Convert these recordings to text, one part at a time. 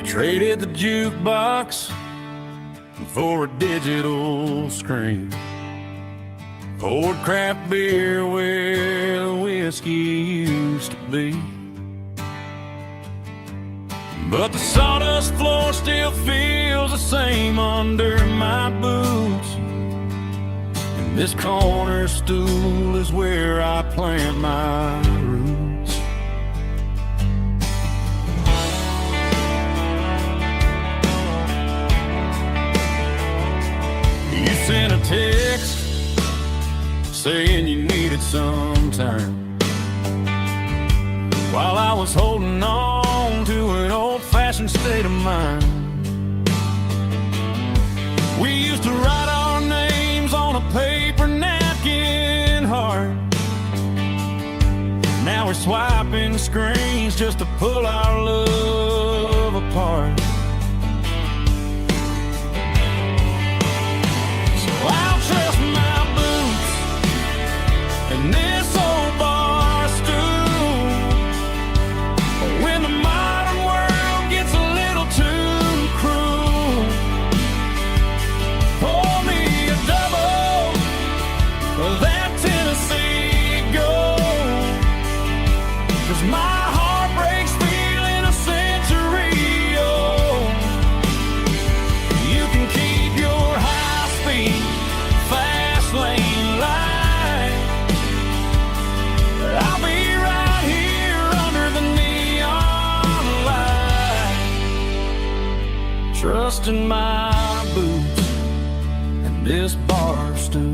Traded the jukebox for a digital screen. Poured craft beer where the whiskey used to be. But the sawdust floor still feels the same under my boots. And this corner stool is where I plant my roots. You sent a text saying you needed some time, while I was holding on to an old-fashioned state of mind. We used to write our names on a paper napkin hard. Now we're swiping screens just to pull our love apart. So I'll trust my boots and this old bar stool. When the modern world gets a little too cruel, pour me a double of that Tennessee Gold. 'Cause my heart breaks feeling a century old. You can keep your high-speed, fast lane light. I'll be right here under the neon light, trusting my boots and this bar stool.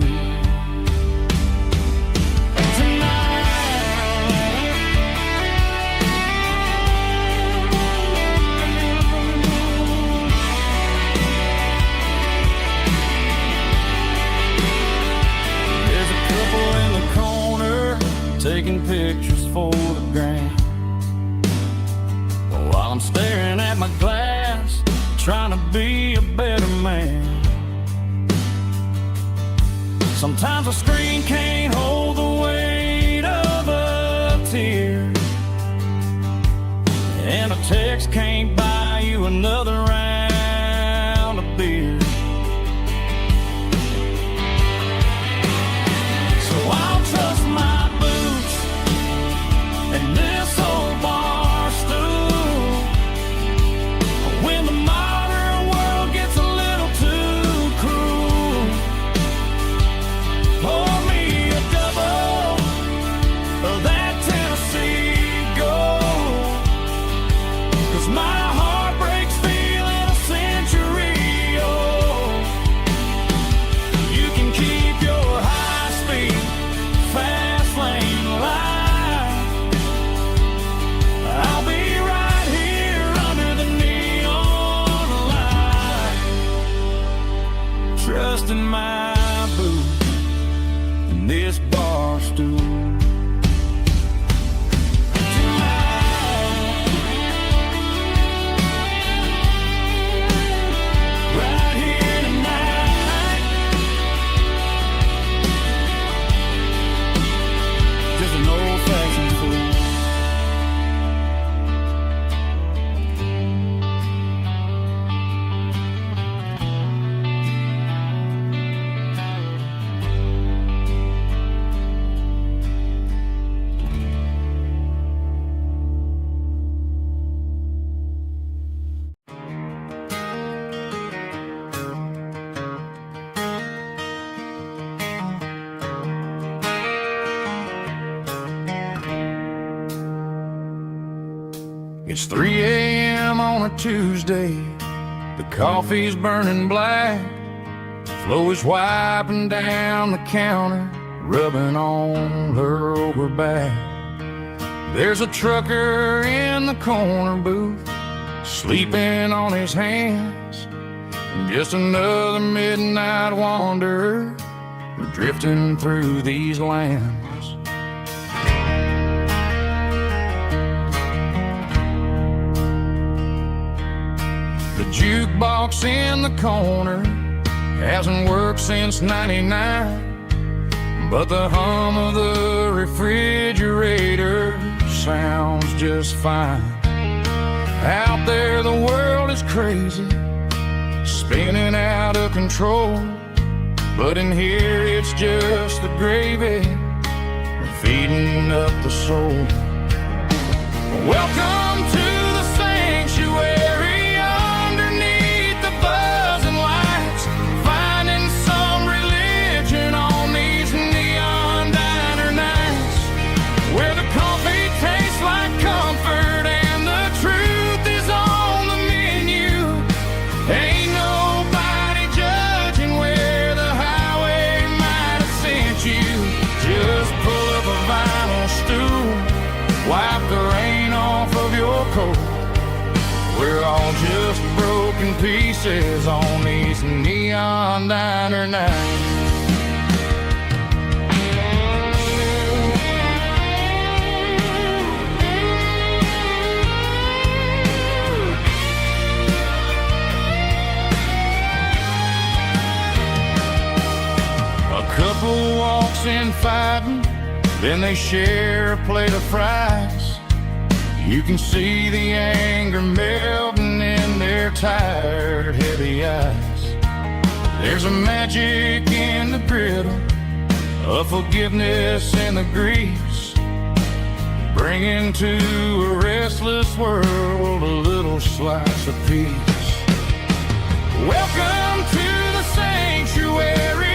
There's a couple in the corner taking pictures for the gram, while I'm staring at my glass, trying to be a better man. Sometimes a screen can't hold the weight of a tear, and a text can't buy you another round of beer. So I'll trust my boots and this old bar stool. When the modern world gets a little too cruel, pour me a double of that Tennessee Gold. 'Cause my heart breaks feeling a century old. You can keep your high-speed, fast lane light. I'll be right here under the neon light, trusting my boots and this bar stool. Right here tonight, just an old-fashioned fool. It's 3 a.m. on a Tuesday. The coffee's burning black. Flo is wiping down the counter, rubbing on her over back. There's a trucker in the corner booth, sleeping on his hands. Just another midnight wanderer, drifting through these lands. The jukebox in the corner hasn't worked since '99, but the hum of the refrigerator sounds just fine. Out there the world is crazy, spinning out of control. But in here it's just the gravy, feeding up the soul. Welcome to the sanctuary, underneath the buzzing lights, finding some religion on these neon diner nights, where the coffee tastes like comfort and the truth is on the menu. Ain't nobody judging where the highway might have sent you. Just pull up a vinyl stool, wipe the rain off of your coat. We're all just broken pieces on these neon diner nights. A couple walks in fighting, then they share a plate of fries. You can see the anger melting in their tired, heavy eyes. There's a magic in the griddle, a forgiveness in the grease, bringing to a restless world a little slice of peace. Welcome to the sanctuary,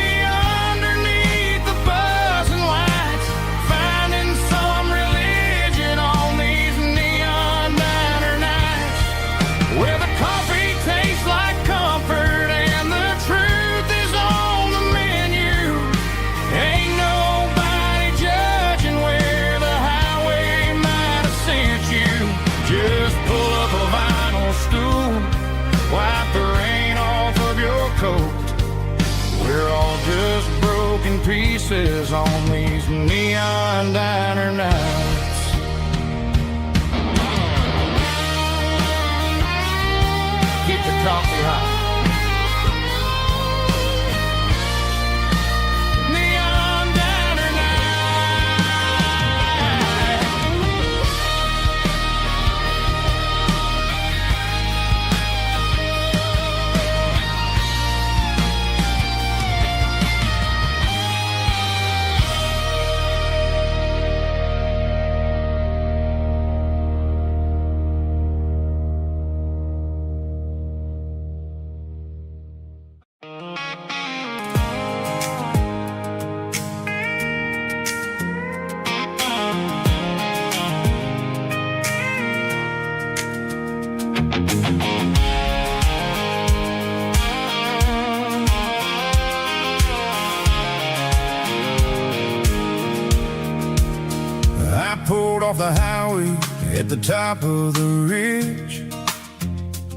where the coffee tastes like comfort and the truth is on the menu. Ain't nobody judging where the highway might have sent you. Just pull up a vinyl stool, wipe the rain off of your coat. We're all just broken pieces on these neon diner nights. Keep the coffee hot. Neon diner off the highway at the top of the ridge,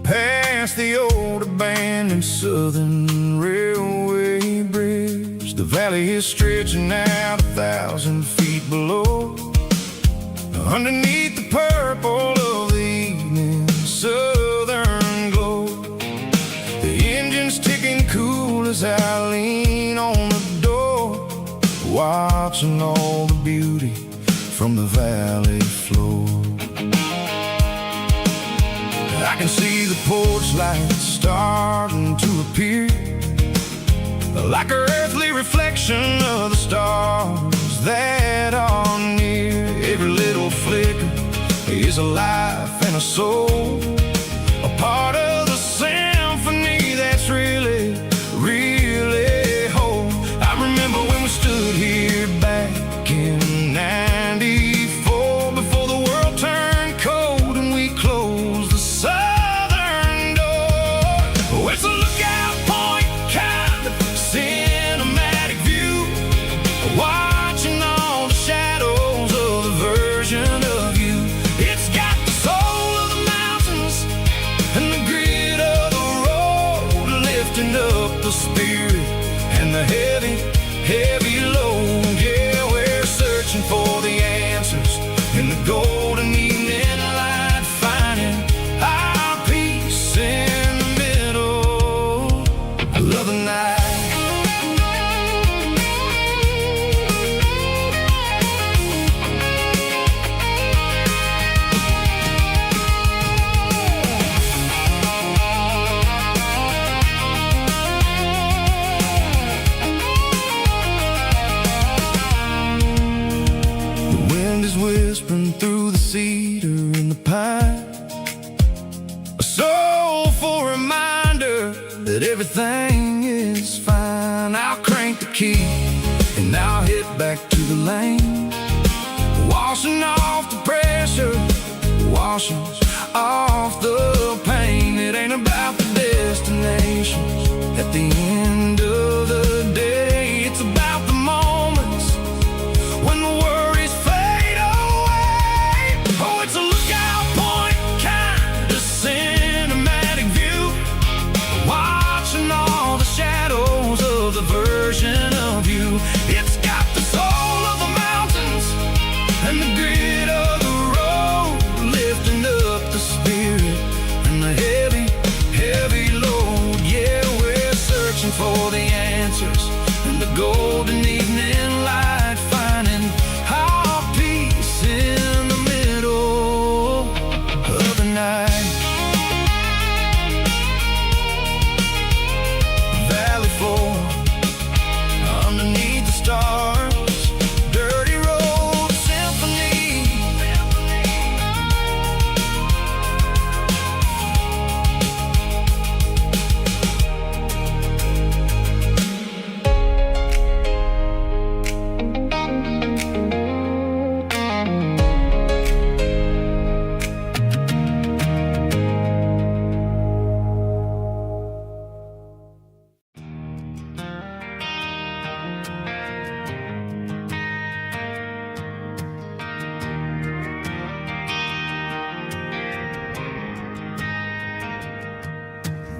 past the old abandoned Southern Railway bridge. The valley is stretching out 1,000 feet below, underneath the purple of the evening southern glow. The engine's ticking cool as I lean on the door, watching all the beauty from the valley floor. I can see the porch lights starting to appear, like an earthly reflection of the stars that are near. Every little flicker is a life and a soul, a part of the symphony that's really, really whole. I remember when we stood here back in '94, before the world turned cold and we closed the southern door. Well, it's a lookout point, kind of cinematic view, watching all the shadows of the version of you. It's got the soul of the mountains and the grit of the road, lifting up the spirit and the heavy, heavy load. Yeah, we're searching for the answers in the golden evening light, finding our peace in the middle of the night. that everything is fine. I'll crank the key and I'll head back to the lane, washing off the pressure, washing off the pain. It ain't about the destinations at the end of the day. It's about the moments when the worries fade away. Oh, it's a lookout point, kind of cinematic view, watching all the shadows of the version of you. It's got the soul of the mountains and the grit of the road, lifting up the spirit and the heavy, heavy load. Yeah, we're searching for the answers and the golden evening light, finding our peace in the middle of the night. Valley floor, underneath the stars, dirty road symphony.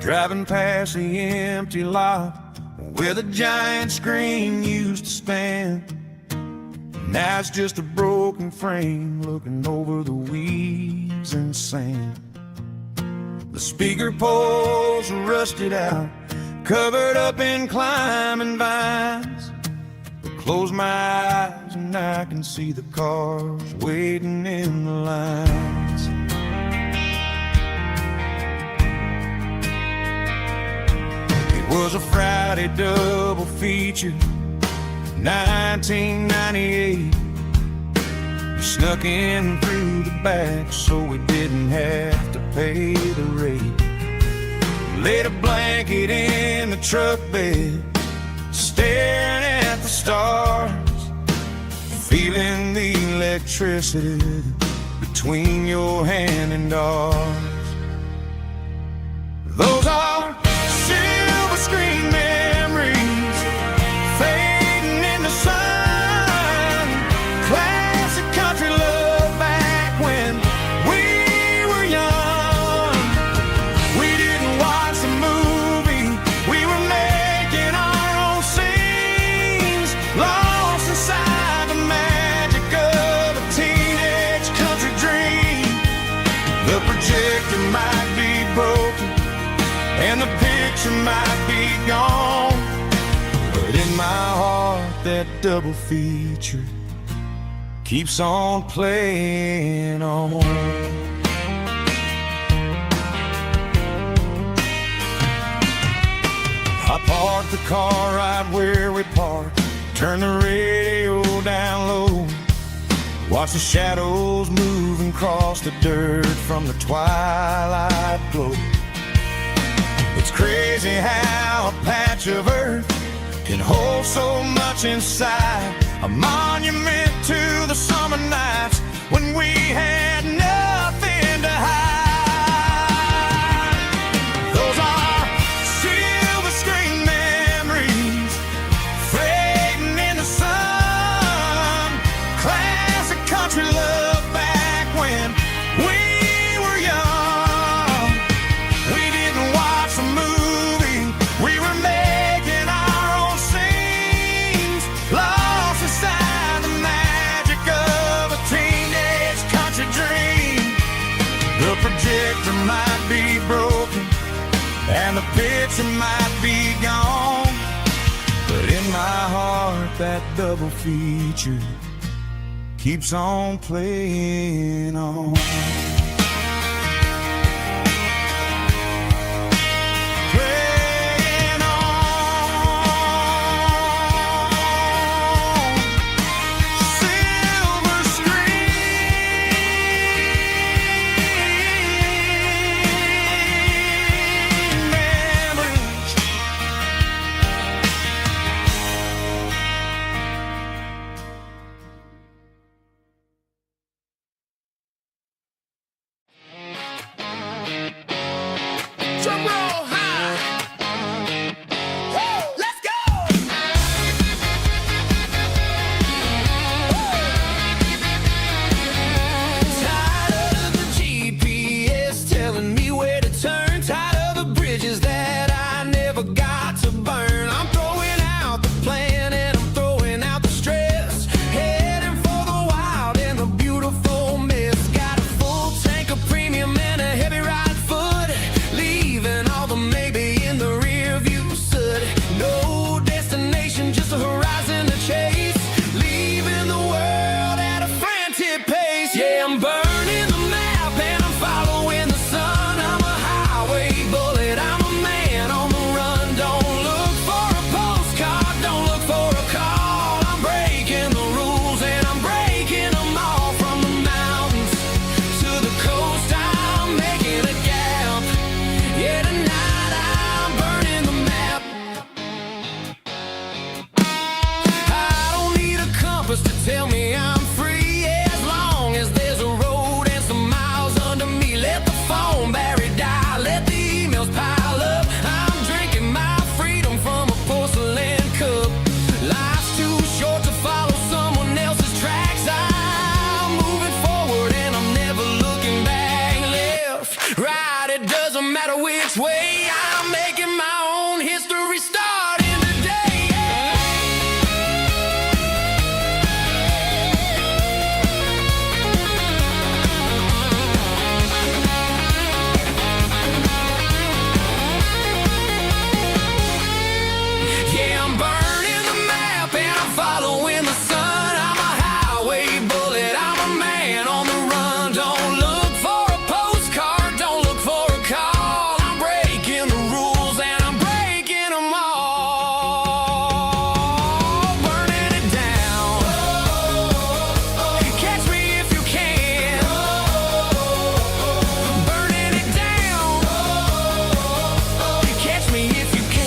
Driving past the empty lot where the giant screen used to stand. Now it's just a broken frame looking over the weeds and sand. The speaker poles are rusted out, covered up in climbing vines. I close my eyes and I can see the cars waiting in the lines. Was a Friday double feature, 1998. We snuck in through the back so we didn't have to pay the rate. Laid a blanket in the truck bed, staring at the stars, feeling the electricity between your hand and ours. Those are screen memories fading in the sun. Classic country love back when we were young. We didn't watch the movie, we were making our own scenes, lost inside the magic of a teenage country dream. The projector might be broken and the picture might be gone, but in my heart that double feature keeps on playing on. I parked the car right where we parked, turned the radio down low, watched the shadows moving across the dirt from the twilight glow. It's crazy how a patch of earth can hold so much inside, a monument to the summer nights when we had nothing to hide. Those are silver screen memories fading in the sun. Classic country love back when we were young. We didn't watch the movie, we were making our own scenes, lost inside the magic of a teenage country dream. The projector might be broken and the picture might be gone, but in my heart that double feature keeps on playing on. Silver screen memories Drum roll high. Woo, let's go. Tired of the GPS telling me where to turn. Tired of the bridges that I never got to burn. I'm throwing out the plan and I'm throwing out the stress. Heading for the wild and the beautiful mess. Got a full tank of premium and a heavy right foot. Leaving all the maybe in the rear view soot. No destination, just a horizon to chase. Leaving the world at a frantic pace. Yeah, I'm burning the map and I'm following the sun. I'm a highway bullet, I'm a man on the run. Don't look for a postcard, don't look for a call. I'm breaking the rules and I'm breaking them all. From the mountains to the coast, I'm making a gap. Yeah, tonight I'm burning the map. I don't need a compass to tell me I'm free. As long as there's a road and some miles under me. Let the phone battery die, let the emails pile up. I'm drinking my freedom from a porcelain cup. Life's too short to follow someone else's tracks. I'm moving forward and I'm never looking back. Left, right, it doesn't matter which way. I'm making my own history starting today. Yeah, I'm burning the map and I'm following the sun. I'm a highway bullet, I'm a man on the run. Don't look for a postcard, don't look for a call. I'm breaking the rules and I'm breaking them all. Burning it down. Catch me if you can. Burning it down. Catch me if you can.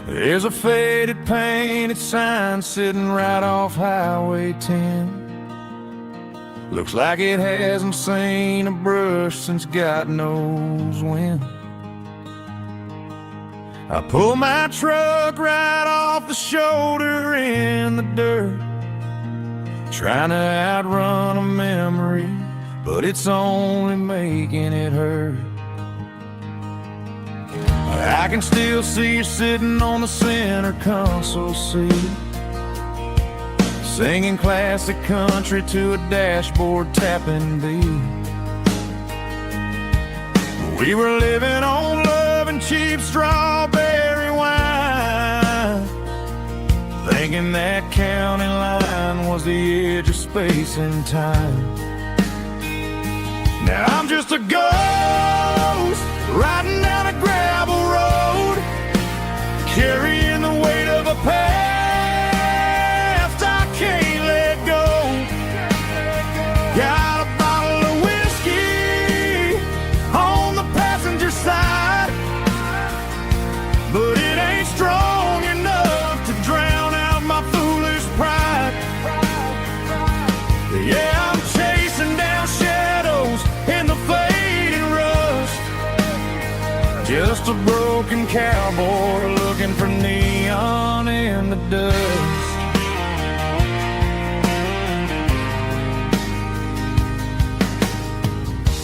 There's a faded painted sign sitting right off Highway 10. Looks like it hasn't seen a brush since God knows when. I pull my truck right off the shoulder in the dirt, trying to outrun a memory, but it's only making it hurt. I can still see you sitting on the center console seat, singing classic country to a dashboard tapping beat. We were living on love and cheap strawberry wine, thinking that county line was the edge of space and time. Now I'm just a ghost riding down a gravel road, carrying the weight of a past I can't let go. Got a bottle of whiskey on the passenger side, but it ain't strong enough to drown out my foolish pride. Yeah, I'm chasing down shadows in the fading rust, just a broken cowboy looking for neon in the dust.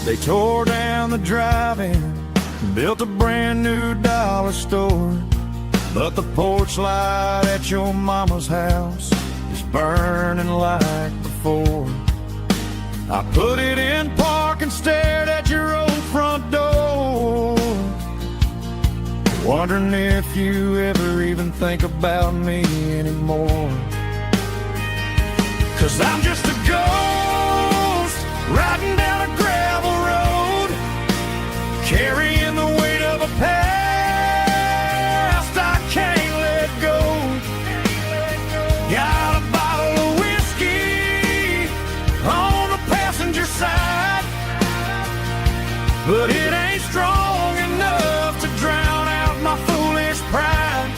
They tore down the drive-in, built a brand new dollar store, but the porch light at your mama's house is burning like before. I put it in park and stared at your old front door. wondering if you ever even think about me anymore. 'Cause I'm just a ghost riding down a gravel road, carrying the weight of a past I can't let go. Got a bottle of whiskey on the passenger side, but it ain't strong enough to drown out my foolish pride.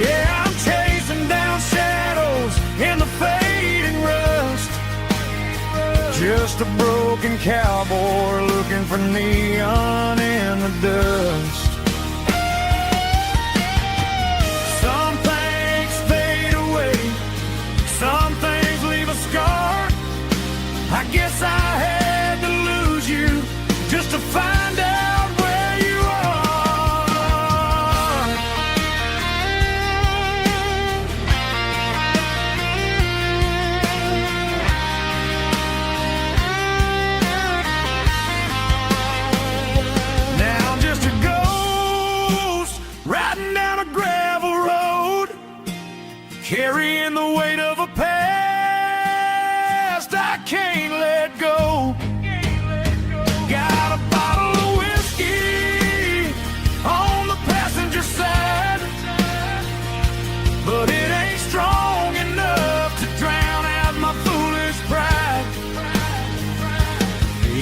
Yeah, I'm chasing down shadows in the fading rust, just a broken cowboy looking for neon in the dust. Some things fade away, some things leave a scar. I guess I had to lose you just to find out where you are. Now I'm just a ghost riding down a gravel road, carrying the weight of a past I can't let go. Got a bottle of whiskey on the passenger side, but it ain't strong enough to drown out my foolish pride.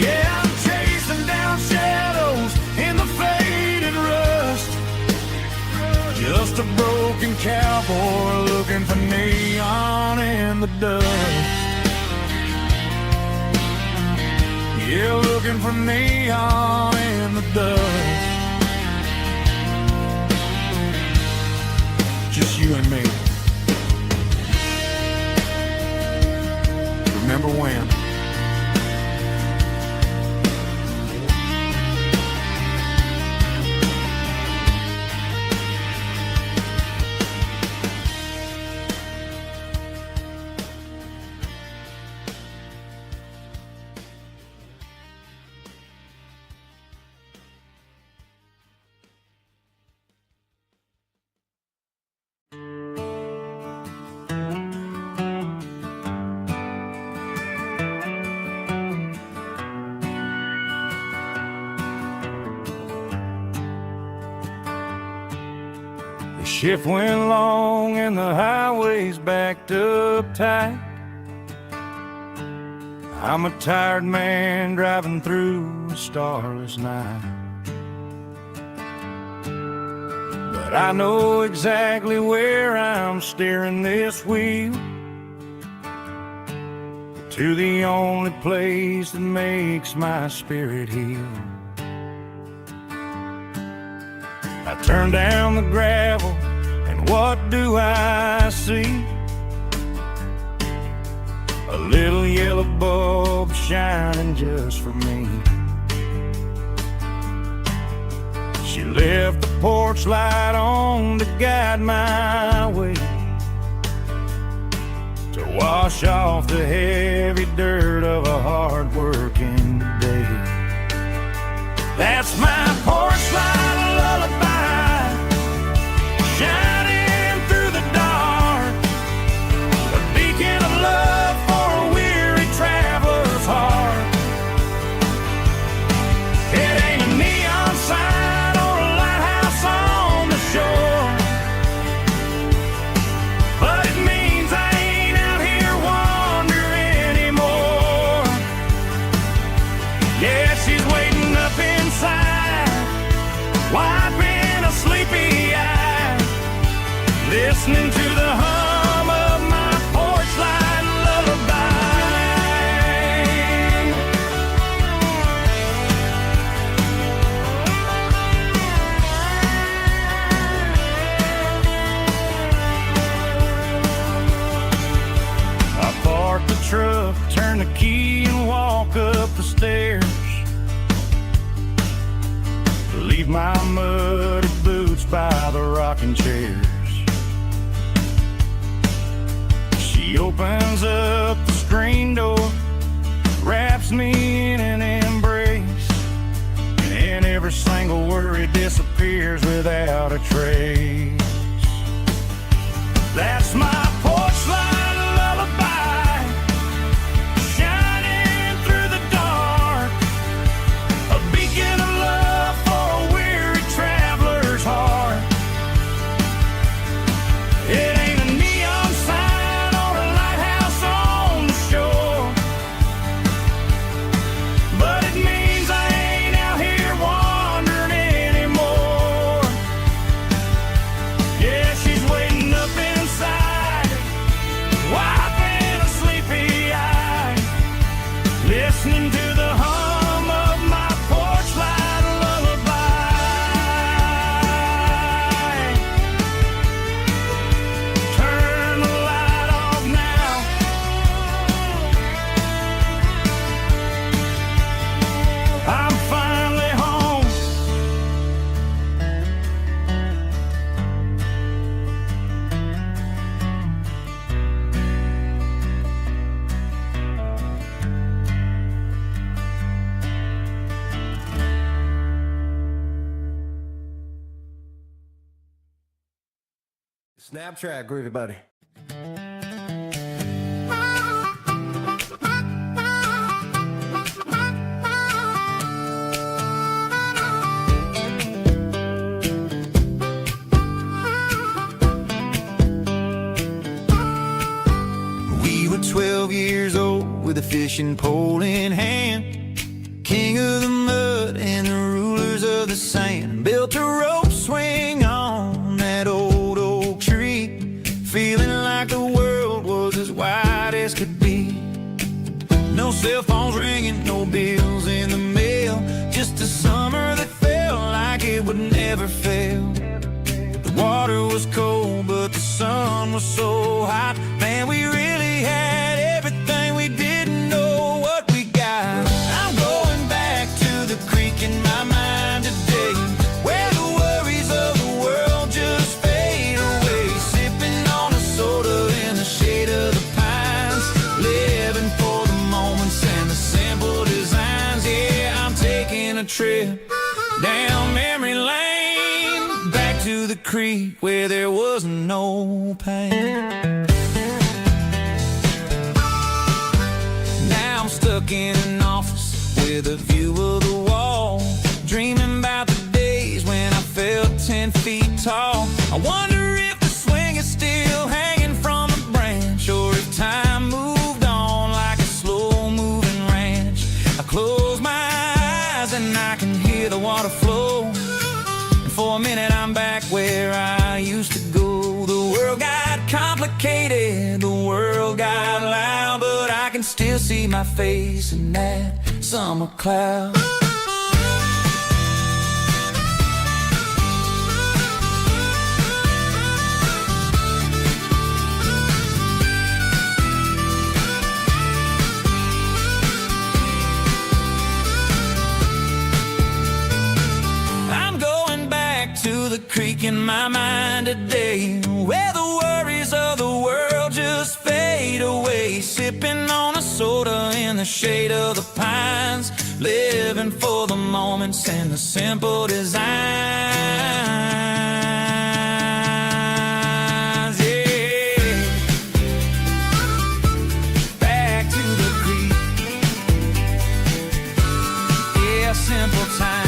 Yeah, I'm chasing down shadows in the fading rust, just a broken cowboy looking for neon in the dust. Yeah, looking for neon in the dust. Just you and me. Remember when? The shift went long and the highway's backed up tight. I'm a tired man driving through a starless night, but I know exactly where I'm steering this wheel, to the only place that makes my spirit heal. I turn down the gravel, and what do I see? A little yellow bulb shining just for me. She left the porch light on to guide my way, to wash off the heavy dirt of a hard-working day. That's my porch light lullaby, shining through the dark, a beacon of love for a weary traveler's heart. It ain't a neon sign or a lighthouse on the shore, but it means I ain't out here wandering anymore. Yeah, she's waiting up inside, wiping a sleepy eye, listening to the hum of my porch light lullaby. I park the truck, turn the key and walk up the stairs, leave my muddy boots by the rocking chairs. She opens up the screen door, wraps me in an embrace, and every single worry disappears without a trace. That's my porch light lullaby, shining through the dark, a beacon of love for a weary traveler's heart. It ain't a neon sign or a lighthouse on the shore, but it means I ain't out here wandering anymore. Yeah, she's waiting up inside, wiping a sleepy eye, listening to the hum of my porch light lullaby. Turn the light off now, I'm finally home. Snap track, groovy buddy. We were 12 years old with a fishing pole in hand, king of the mud and the rulers of the sand. Built a rope swing on that old oak tree, feeling like the world was as wide as could be. No cell phones ringing, no bills in the mail, just a summer that felt like it would never fail. The water was cold, but the sun was so hot. Man, we really had everything, we didn't know what we got. I'm going back to the creek in my mind today, where the worries of the world just fade away. Sipping on a soda in the shade of the pines, living for the moments and the simple designs. Yeah, I'm taking a trip down memory lane, back to the creek where there was no pain. Now I'm stuck in an office with a view of the wall, dreaming about the days when I felt 10 feet tall. I wonder if the swing is still hanging from a branch, or if time moved on like a slow-moving ranch. I close my eyes and I can hear the water flow, and for a minute I'm back where I used to go. The world got complicated, the world got loud, but I can still see my face in that summer cloud. I'm going back to the creek in my mind today, where the worries of the world just fade away. Sipping on a soda in the shade of the pines, living for the moments and the simple designs. Yeah, back to the creek. Yeah, simple times.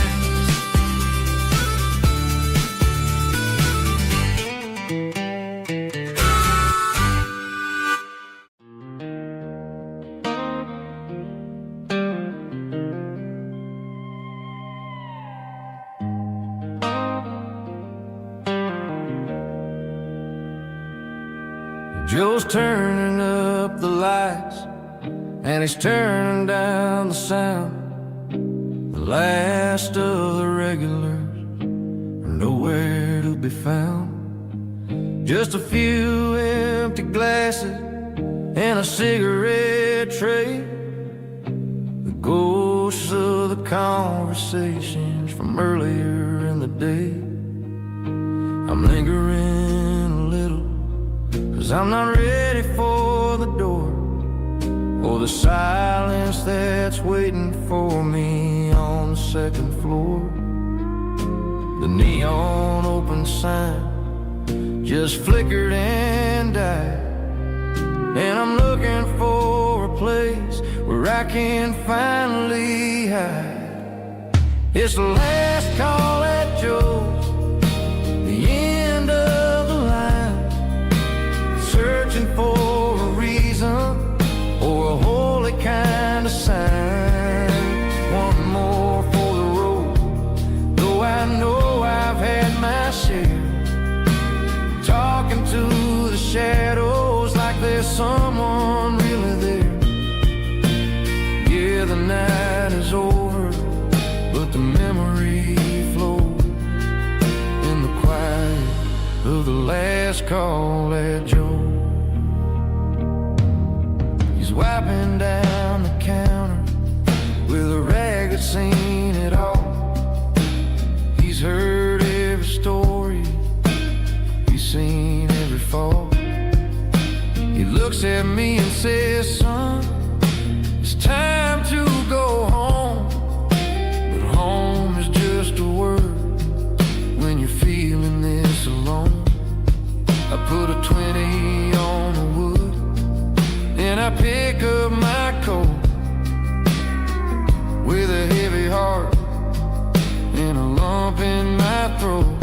Joe's turning up the lights, and he's turning down the sound. The last of the regulars are nowhere to be found. Just a few empty glasses and a cigarette tray, the ghosts of the conversations from earlier in the day. I'm lingering a little, 'cause I'm not ready for the door, or the silence that's waiting for me on the second floor. The neon open sign just flickered and died, and I'm looking for a place where I can finally hide. It's the last call at Joe's, the end of the line, searching for a reason or a holy kind of sign. One more for the road, though I know I've had my share. Talking to the shadows like there's someone really there. Yeah, the night is over, but the memory flows in the quiet of the last call at Joe. He's wiping down the counter with a rag that's seen it all. He's heard every story, he's seen every fall. He looks at me and says, son, it's time to go home. But home is just a word when you're feeling this alone. I put a 20 on the wood, and I pick up my coat with a heavy heart and a lump in my throat.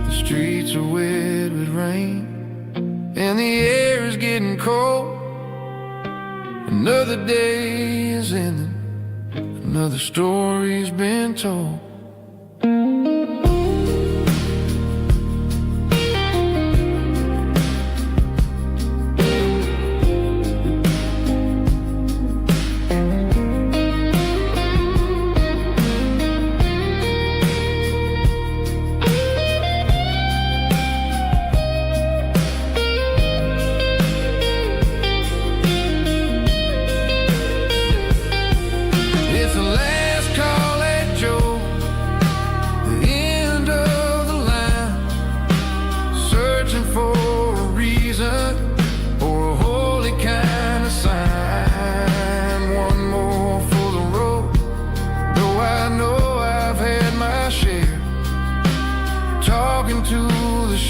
The streets are wet with rain, and the air is getting cold. Another day is ending, another story's been told.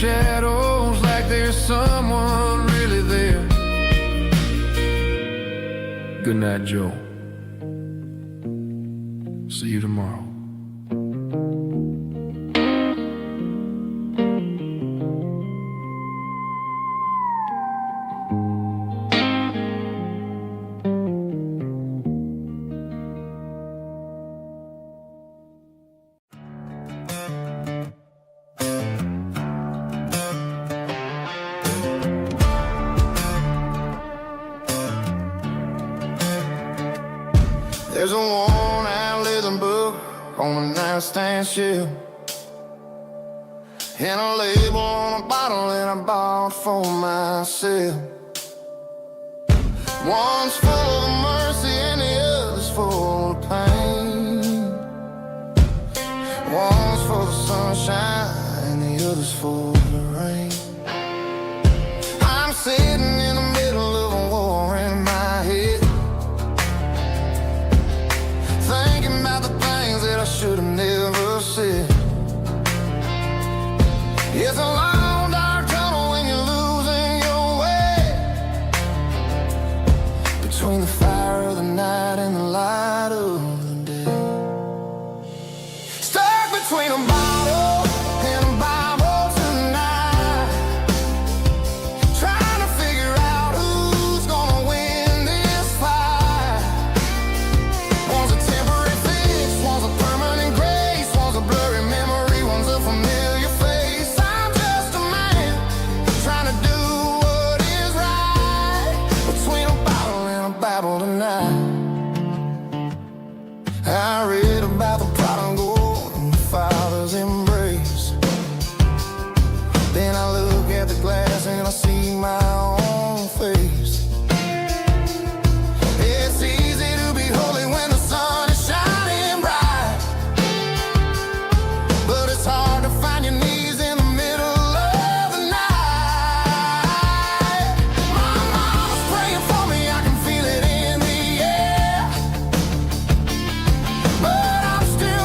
Shadows like there's someone really there. Good night, Joe. See you tomorrow. There's a worn-out leather book on the nightstand shelf, and a label on a bottle that I bought for myself. One's full of mercy and the other's full of pain. One's full of sunshine and the other's full of rain. I'm sitting in the middle of a war in my head, thinking about the things that I should have never said. It's a long dark tunnel when you're losing your way, between the fire of the night and the light of the day. Stuck between a bottle and a Bible tonight, trying to figure out who's gonna win this fight. One's a temporary fix, one's a permanent grace, one's a blurry memory, one's a familiar face. I'm just a man trying to do what is right, between a bottle and a Bible tonight. I read about the prodigal and the father's embrace. Then I look at the glass and I see my own face. It's easy to be holy when the sun is shining bright, but it's hard to find your knees in the middle of the night. My mama's praying for me, I can feel it in the air, but I'm still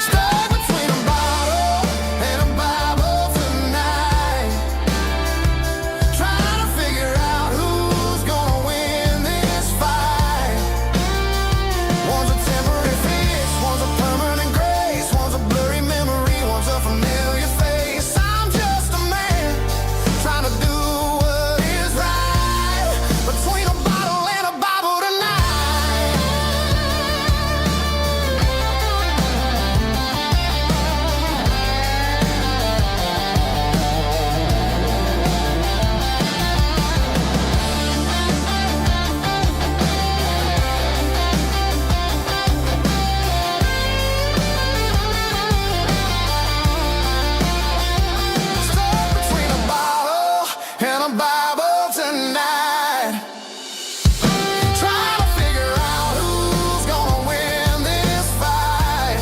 Stuck between a bottle and a Bible tonight, trying to figure out who's gonna win this fight. One's a temporary fix, one's a permanent grace, one's a blurry memory, one's a familiar face. I'm just a man trying to do what is right, between a bottle and a Bible tonight. Stuck between a bottle and a Bible tonight, trying to figure out who's gonna win this fight.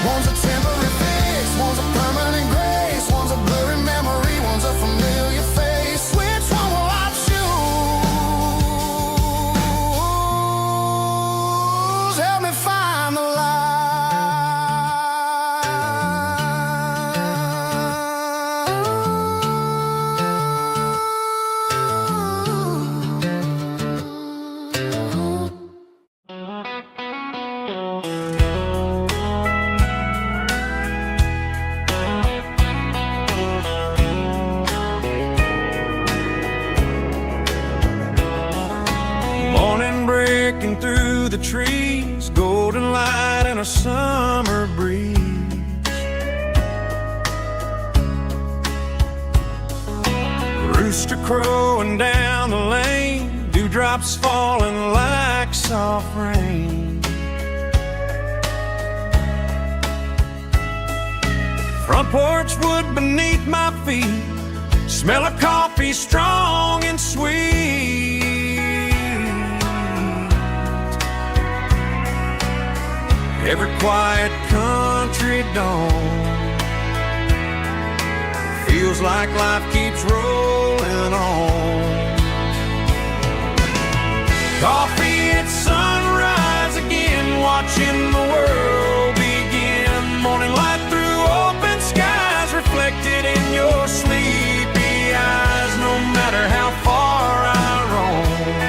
One's a temporary fix, one's a permanent grace, one's a blurry memory, one's a familiar face. Which one will I choose? Help me find the morning breaking through the trees, golden light and a summer breeze. Rooster crowing down the lane, dewdrops falling like soft rain. Front porch wood beneath my feet, smell of coffee strong and sweet. Every quiet country dawn feels like life keeps rolling on. Coffee at sunrise again, watching the world begin. Morning light through open skies, reflected in your sleepy eyes. No matter how far I roam,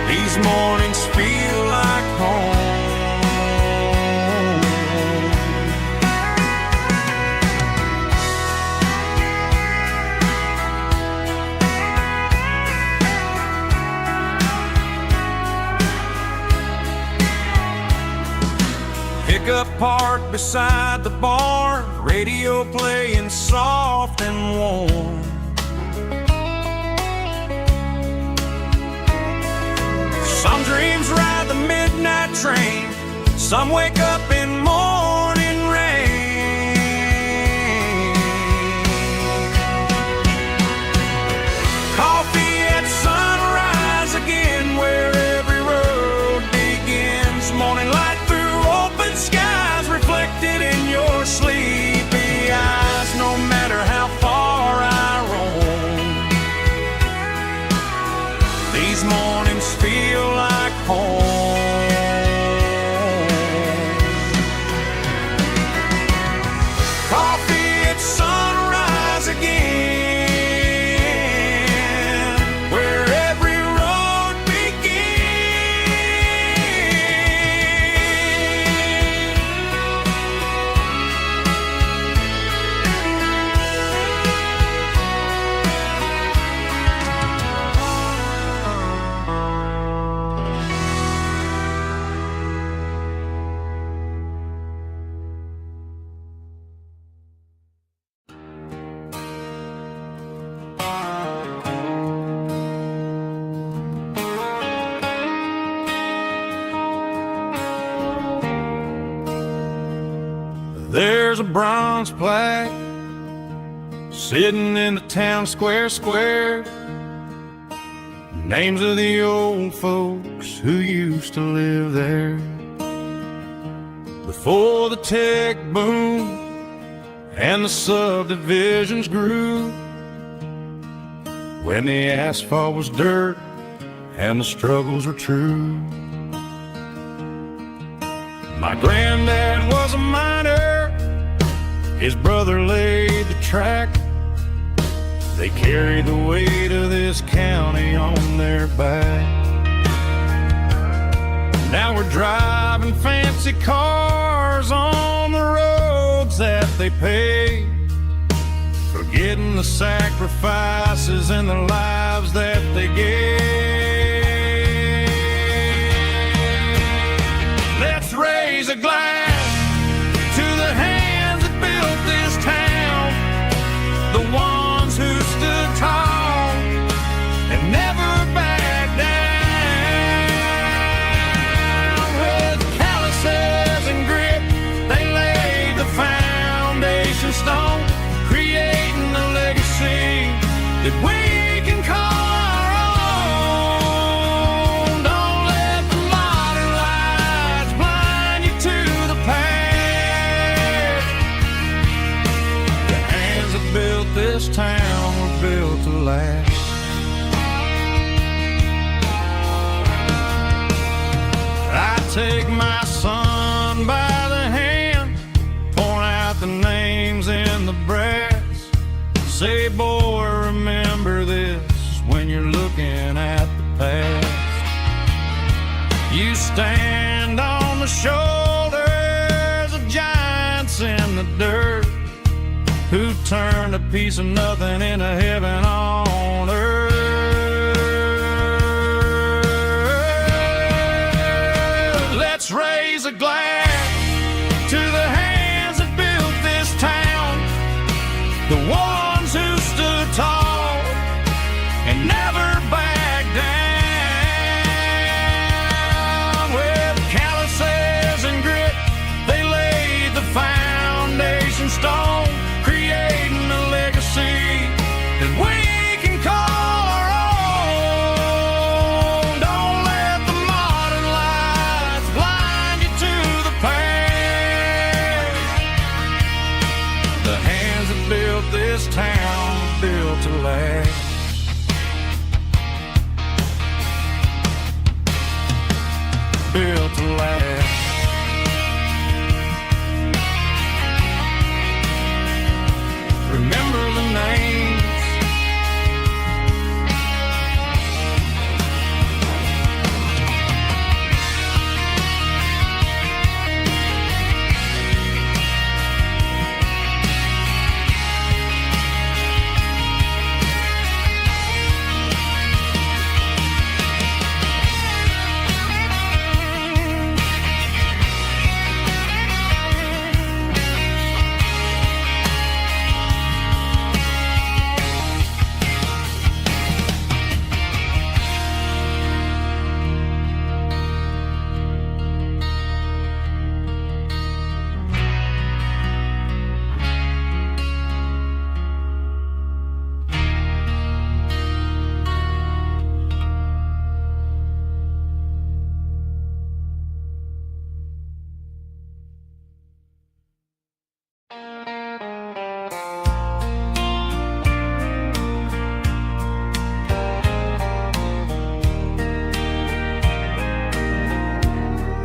these mornings feel like home. Pickup parked beside the barn, radio playing soft and warm. Some dreams ride the midnight train, some wake up in morning rain. Coffee at sunrise again, where every road begins. Morning light through open skies, reflected in your sleepy eyes. No matter how far I roam, these mornings feel like home. Coffee at sunrise again, where every road There's a bronze plaque sitting in the town square. Names of the old folks who used to live there before the tech boom and the subdivisions grew. when the asphalt was dirt and the struggles were true. My granddad was a miner, his brother laid the track. They carried the weight of this county on their back. Now we're driving fancy cars on the roads that they paved, forgetting the sacrifices and the lives that they gave. Let's raise a glass to the hands that built this town, the ones who stood tall and never backed down. With calluses and grit, they laid the foundation stone, creating a legacy that we can call our own. Don't let the modern lights blind you to the past. The hands that built this town were built to last. I take my son by the hand, point out the names in the brass. Say, boy, remember this when you're looking at the past. You stand on the shoulders of giants in the dirt, who turned a piece of nothing into heaven on earth. Let's raise a glass to the hands that built this town, the ones who stood tall and never backed down. With calluses and grit, they laid the foundation stone, creating a legacy that we can call our own. Don't let the modern lights blind you to the past. The hands that built this town built to last. Built to last. Remember the names.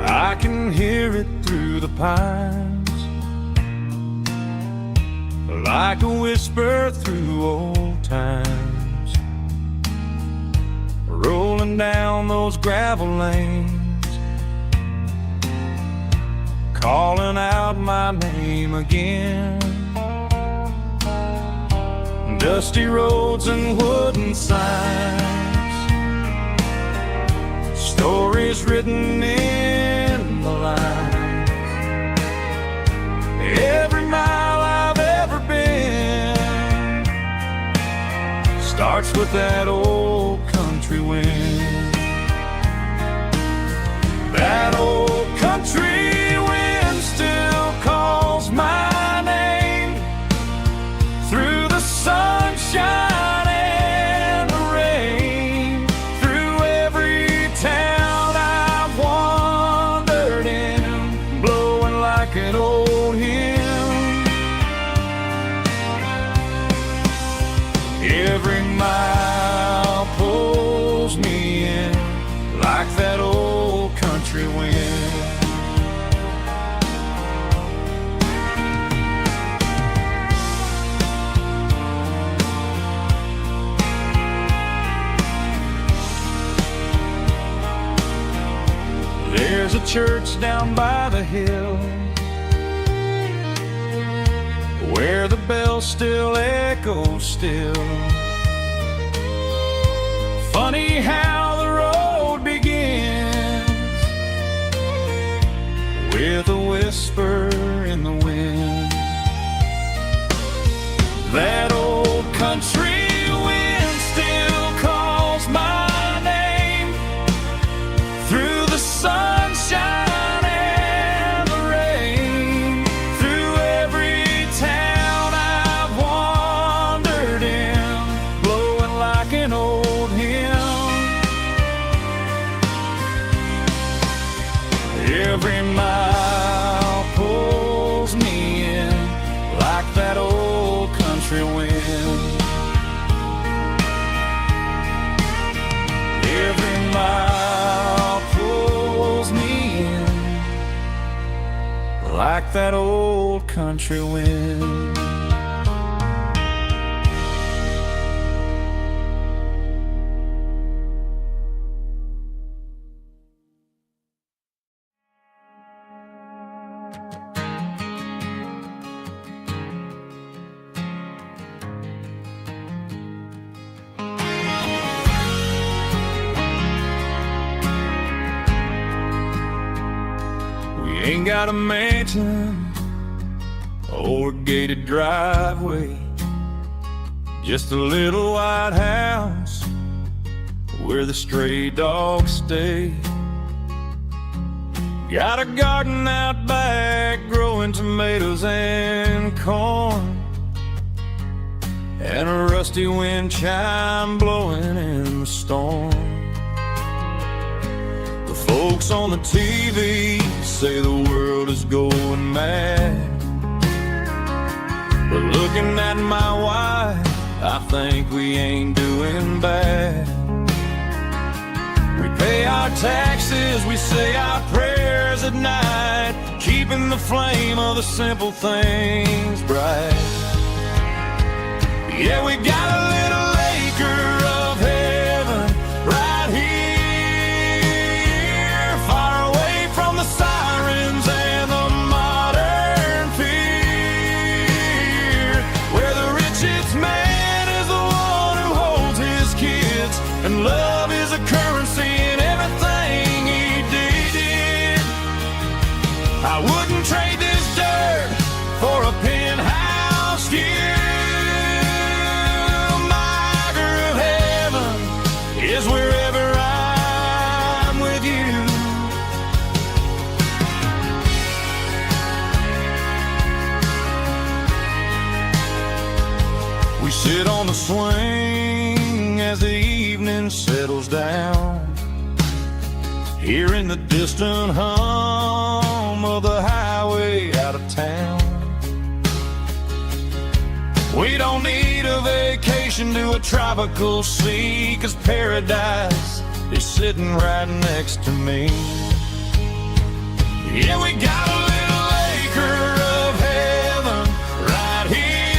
I can hear it through the pines, like a whisper through old times, rolling down those gravel lanes, calling out my name again. Dusty roads and wooden signs, stories written in the lines. Every mile I've ever been starts with that old country wind. That old country wind still calls my name through the sunshine and the rain, through every town I've wandered in, blowing like an old hymn. Every mile pulls me in like that old country wind. There's a church down by the hill where the bell still echoes still. Funny how the road begins with a whisper in the wind. That old country wind still calls my name through the sunshine and the rain, through every town I've wandered in, blowing like an old hymn. Every mile pulls me in like that old country wind. Every mile pulls me in like that old country wind. Ain't got a mansion or a gated driveway, just a little white house where the stray dogs stay. Got a garden out back growing tomatoes and corn, and a rusty wind chime blowing in the storm. The folks on the TV say the world is going mad, but looking at my wife, I think we ain't doing bad. We pay our taxes, we say our prayers at night, keeping the flame of the simple things bright. Yeah, we got a little acre of heaven right here, far away from the sirens and the modern fear, where the richest man is the one who holds his kids, and love is a currency in everything he did. I wouldn't trade this dirt for a penthouse view. Is wherever I'm with you. We sit on the swing as the evening settles down, hearing the distant hum of the highway out of town. We don't need a vacation to a tropical sea, 'cause paradise is sitting right next to me. Yeah, we got a little acre of heaven right here,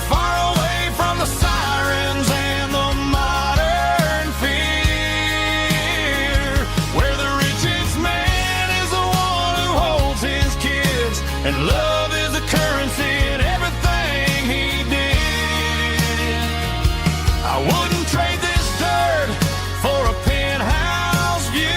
far away from the sirens and the modern fear, where the richest man is the one who holds his kids, and love is a currency in everything he did. I wouldn't trade this dirt for a penthouse view.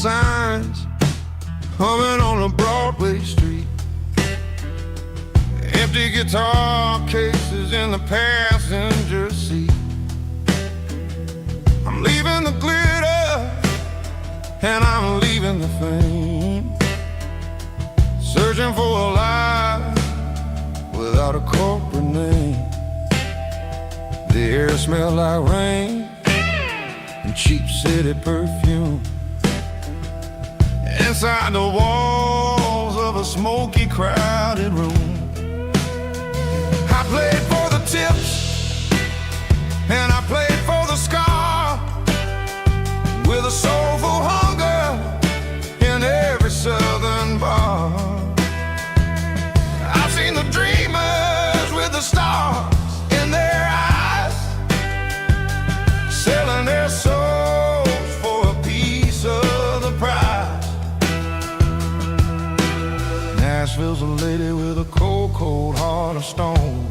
signs humming on a Broadway street. Empty guitar cases in the passenger seat. I'm leaving the glitter and I'm leaving the fame, searching for a life without a corporate name. The air smells like rain and cheap city perfume. Inside the walls of a smoky, crowded room, I played for the tips and I played for the scar, with a soulful hunger in every southern bar. I've seen the dreamers with the stars in their eyes, selling their souls for a piece of the prize. Nashville's a lady with a cold, cold heart of stone.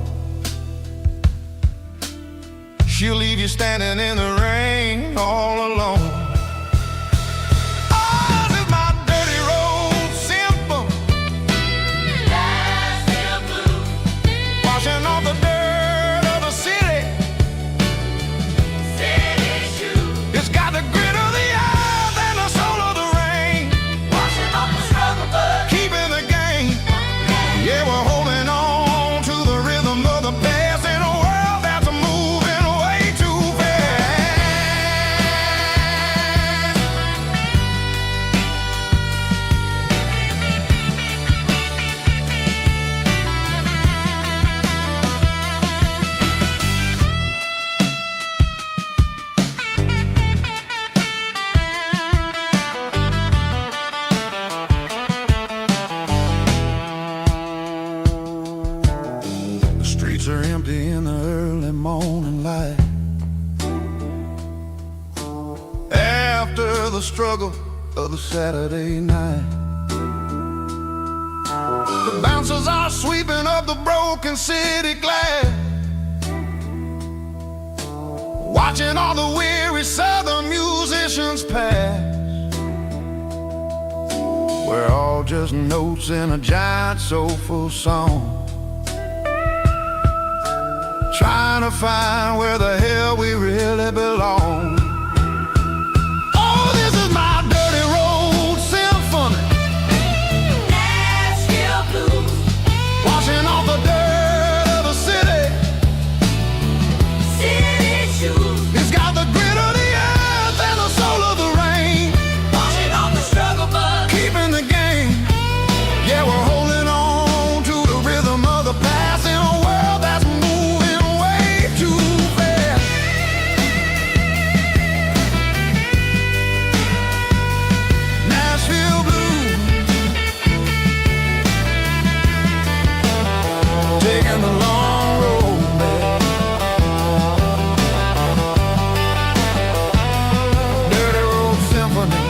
She'll leave you standing in the rain all alone. Oh, this is my dirty road symphony, Nashville blues, washing off the dirt of the city, city shoes. It's got the grit of the earth and the soul of the rain, washing off the struggle but keeping the game. Yeah, we're holding on to the rhythm of the past in a world that's moving way too fast. The streets are empty in the early morning light, after the struggle of the Saturday night. The bouncers are sweeping up the broken city glass, watching all the weary southern musicians pass. We're all just notes in a giant soulful song, trying to find where the hell we really belong. Oh, this is my dirty road symphony, Nashville blues, washing off the dirt of the city, city shoes. It's got the grit of the earth and the soul of the rain, washing off the struggle but keeping the game. Yeah, we're holding on to the rhythm of the past in a world that's moving way too fast. Nashville blues, taking the long road back. Dirty road symphony.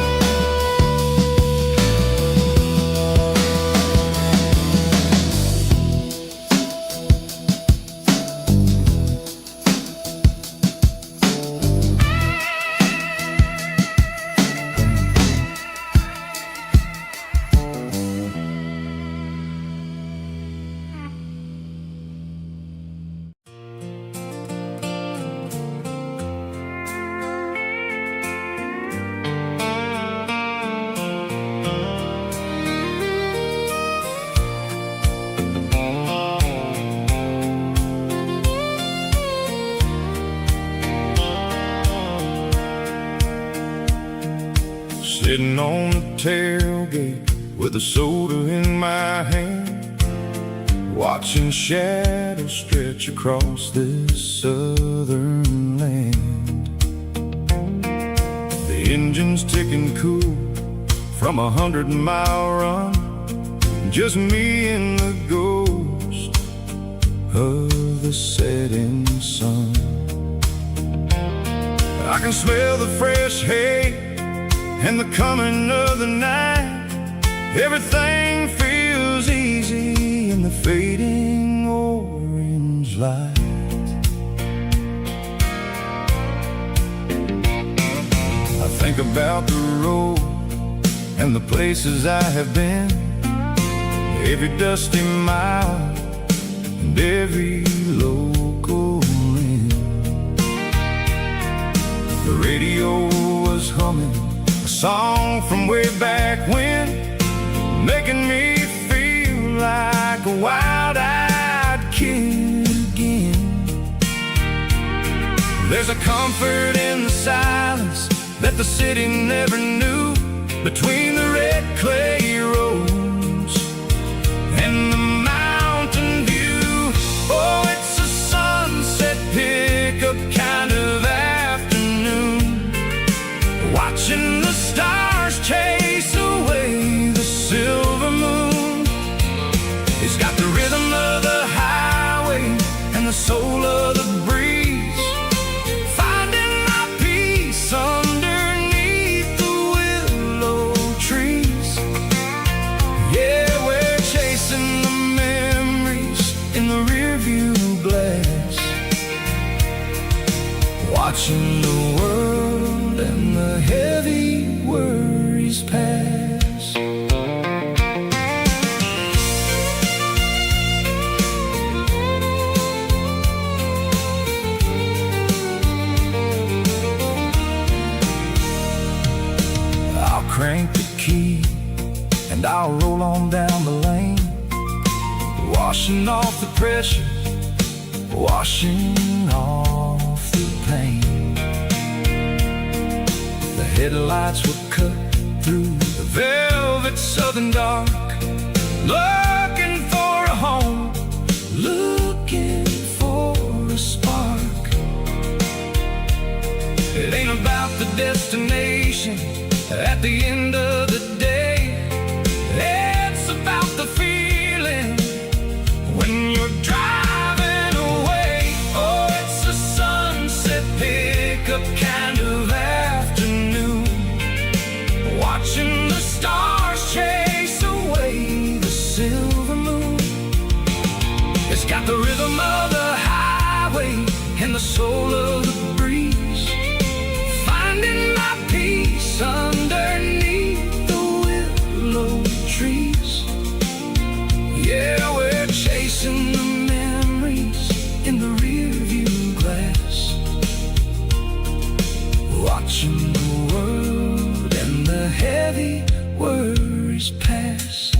Sitting on the tailgate with a soda in my hand, watching shadows stretch across this southern land. The engine's ticking cool from 100-mile run, just me and the ghost of the setting sun. I can smell the fresh hay and the coming of the night. Everything feels easy in the fading orange light. I think about the road and the places I have been, every dusty mile and every local inn. The radio was humming a song from way back when, making me feel like a wild-eyed kid again. There's a comfort in the silence that the city never knew, between the red clay roads and the mountain view. Oh, it's a sunset pickup kind of afternoon, watching the stars chase away the silver moon. It's got the rhythm of the highway and the soul of the breeze, finding my peace underneath the willow trees. Yeah, we're chasing the memories in the rearview glass, watching the world and the heavy worries pass. I'll crank the key and I'll roll on down the lane, washing off the pressure, washing off the pain. The headlights will cut through the velvet southern dark, looking for a home, looking for a spark. It ain't about the destination at the end of the day, it's about the feeling when you're driving away. Oh, it's a sunset pickup kind of afternoon, watching the stars chase away the silver moon. It's got the rhythm of the highway and the soul of the breeze, finding my peace underneath the willow trees. Yeah, we're chasing the memories in the rearview glass, watching the world and the heavy worries pass.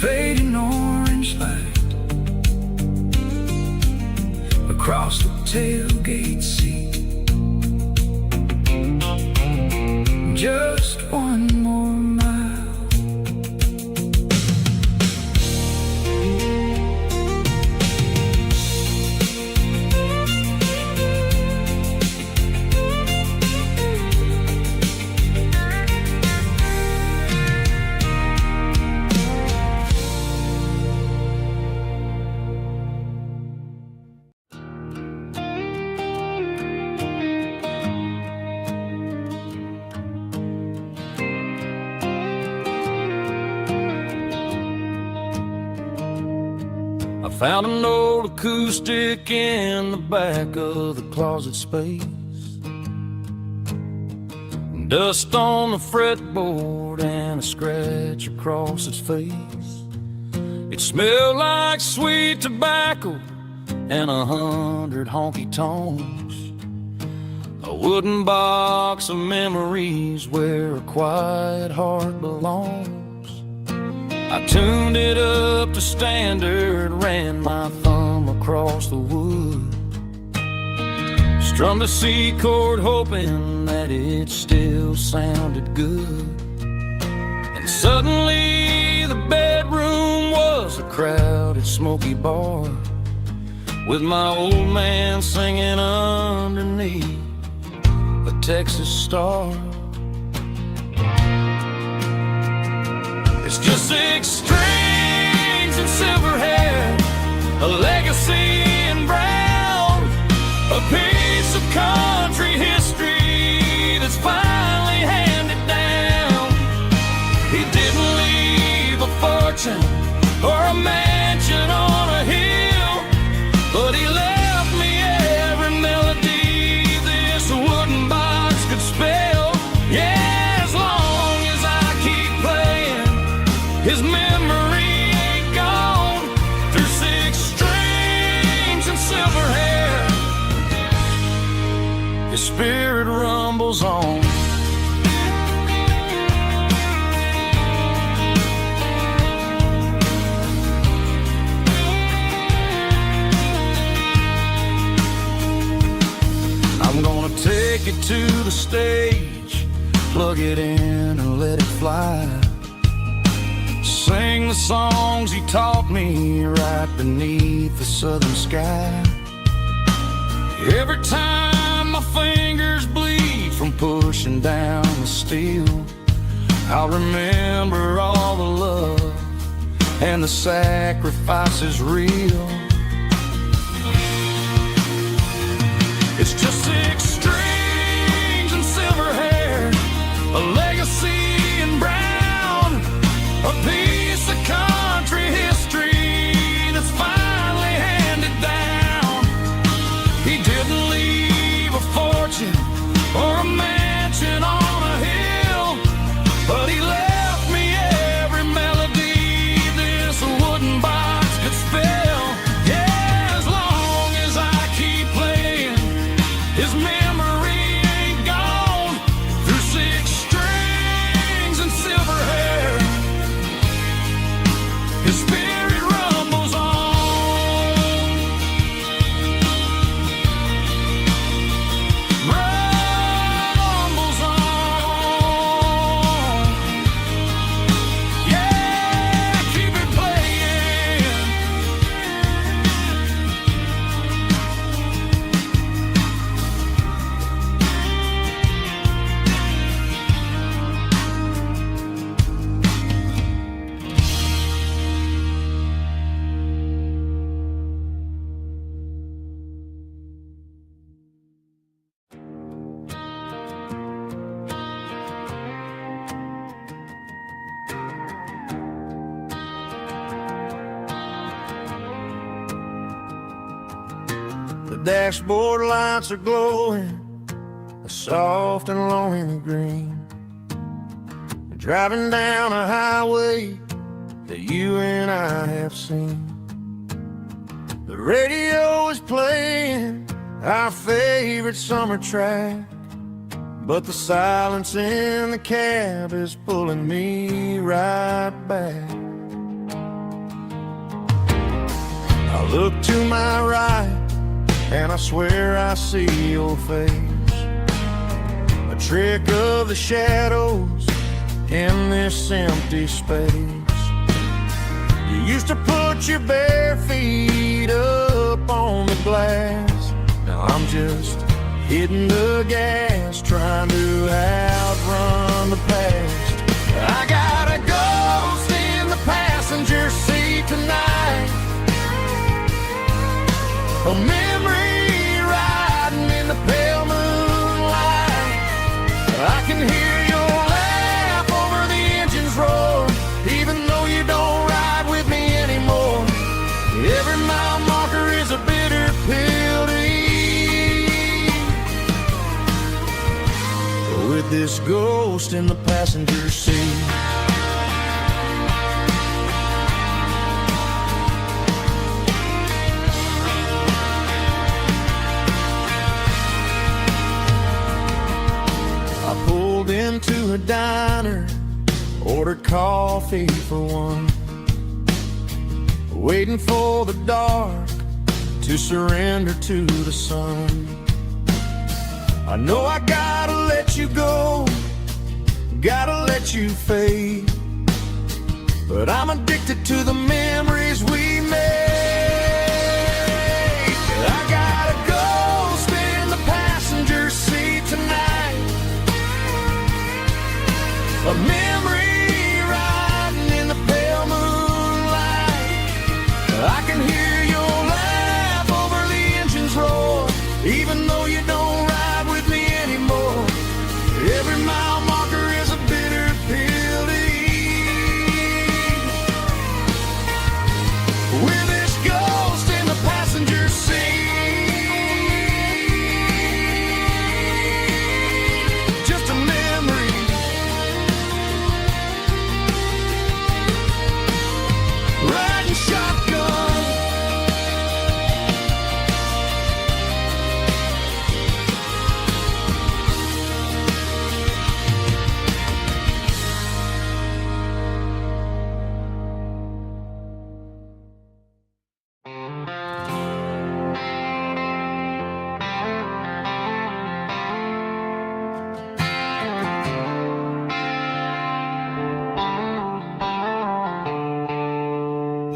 Fading orange light across the tailgate seat, just one more mile. I found an old acoustic in the back of the closet space, dust on the fretboard and a scratch across its face. It smelled like sweet tobacco and 100 honky tonks, a wooden box of memories where a quiet heart belongs. I tuned it up to standard, ran my thumb across the wood, strummed a C chord hoping that it still sounded good. And suddenly the bedroom was a crowded smoky bar, with my old man singing underneath the Texas star. It's just 6 strings and silver hair, a legacy in brown, a piece of country history that's finally handed down. He didn't leave a fortune or a mansion on a hill, but he left me every melody this wooden box could spell. to the stage, plug it in and let it fly. Sing the songs he taught me right beneath the southern sky. Every time my fingers bleed from pushing down the steel, I'll remember all the love and the sacrifices real. It's just 6 strings and silver hair, a legacy in brown, a piece of country history that's finally handed down. He didn't leave a fortune or a mansion on a hill, but he left me every melody this wooden box could spell. Yeah, as long as I keep playing, his memory ain't gone. Through 6 strings and silver hair, his spirit rumbles on. Rumbles on. Yeah, keep it playing. The dashboard lights are glowing, a soft and lonely green. Driving down a highway that you and I have seen. The radio is playing our favorite summer track, but the silence in the cab is pulling me right back. I look to my right and I swear I see your face, a trick of the shadows in this empty space. You used to put your bare feet up on the glass. Now I'm just hitting the gas, trying to outrun the past. I got a ghost in the passenger seat tonight, a memory riding in the pale moonlight. I can hear your laugh over the engine's roar, even though you don't ride with me anymore. Every mile marker is a bitter pill to eat. With this ghost in the passenger seat, into a diner, ordered coffee for one, waiting for the dark to surrender to the sun. I know I gotta let you go, gotta let you fade, but I'm addicted to the memories we made. I got a ghost in the passenger seat tonight, a memory riding in the pale moonlight. I can hear your laugh over the engine's roar, even though you don't ride with me anymore. Every mile marker is a bitter pill to eat. With this ghost in the passenger seat, just a memory. Riding shotgun,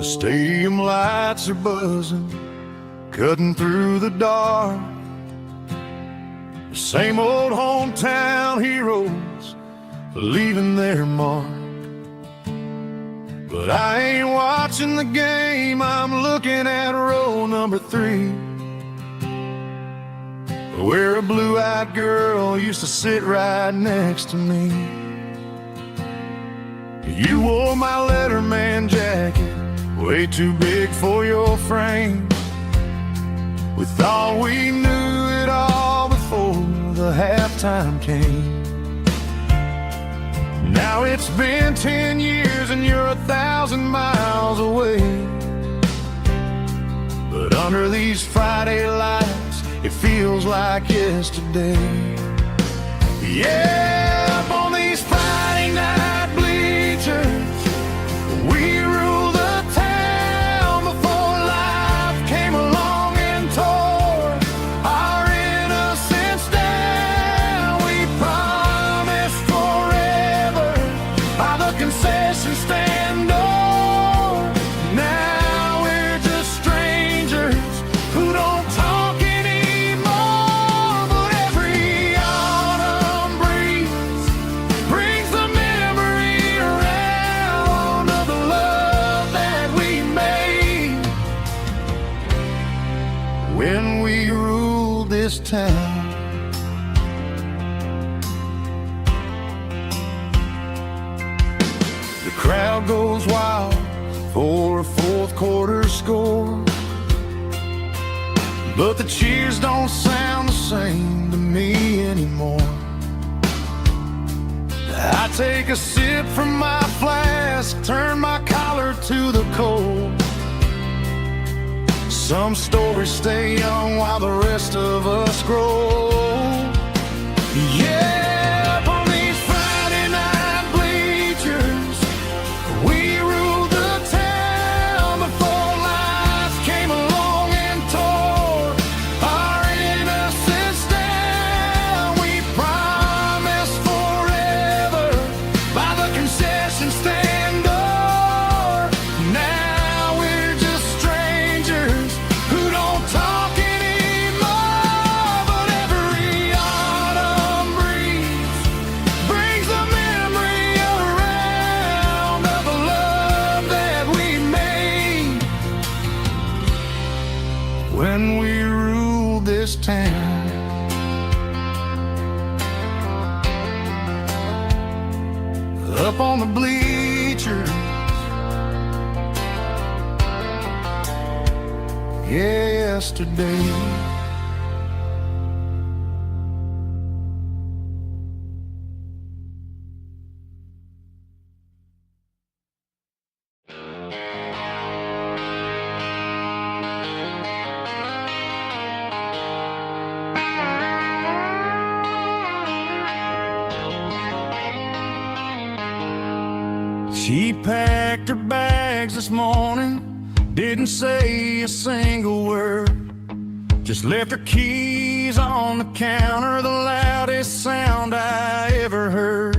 stadium lights are buzzing, cutting through the dark. The same old hometown heroes leaving their mark. But I ain't watching the game, I'm looking at row number 3, where a blue-eyed girl used to sit right next to me. You wore my Letterman jacket, way too big for your frame. We thought we knew it all before the halftime came. Now it's been 10 years and you're 1,000 miles away. But under these Friday lights, it feels like yesterday. Yeah, up on these Friday night bleachers, we ruled the town before life came along and tore our innocence down. We promised forever by the concession stand door. Now we're just strangers who don't talk anymore. But every autumn breeze brings the memory around of the love that we made when we ruled this town. The crowd goes wild for a fourth quarter score, but the cheers don't sound the same to me anymore. I take a sip from my flask, turn my collar to the cold. Some stories stay young while the rest of us grow. Yeah, up on these Friday night bleachers, we ruled the town before life came along and tore our innocence down. We promised forever by the concession stand door. Now we're just strangers who don't talk anymore. But every autumn breeze brings the memory around of the love that we made when we ruled this town. Up on the bleachers, yesterday. She packed her bags this morning, didn't say a single word, just left her keys on the counter, the loudest sound I ever heard.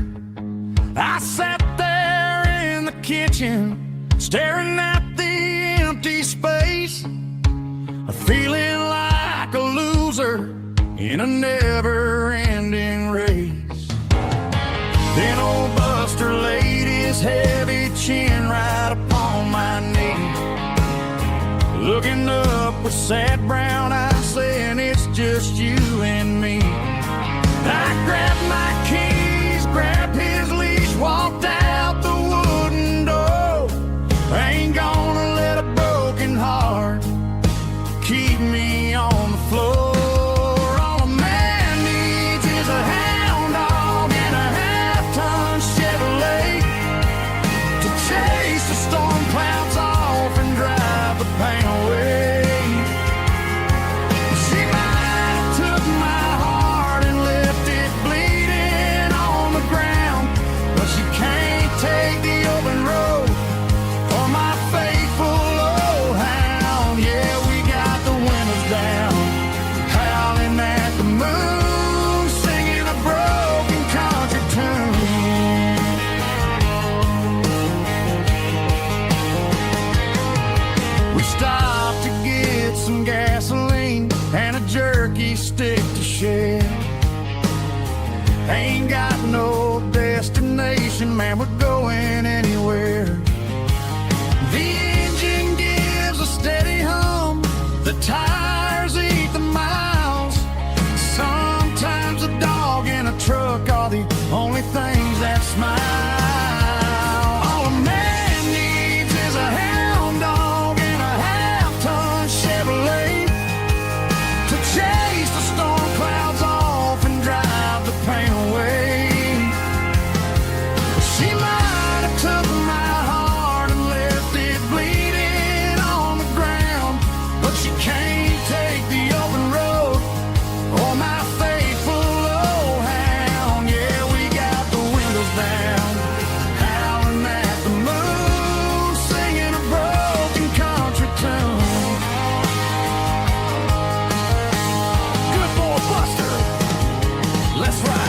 I sat there in the kitchen, staring at the empty space, feeling like a loser in a never-ending race. Then old Buster laid his heavy chin right upon my knee, looking up with sad brown eyes, saying it's just you and me. I grabbed my keys, grabbed his leash, walked out the wooden door. I ain't gonna let a broken heart keep me on the floor. All a man needs is a hound dog and a half-ton Chevrolet to chase the storm clouds off and drive the pain away. She might have took my heart got no destination, man, we're going anywhere. The engine gives a steady hum, the tires eat the miles. Sometimes a dog in a truck are the only things that smile. All a man needs is a hound dog and a half-ton Chevrolet to chase the storm clouds off and drive the pain away. She might have took my heart and left it bleeding on the ground, but she can't take the open road or my faithful old hound. Yeah, we got the windows down, howling at the moon, singing a broken country tune. Good boy Buster, let's ride.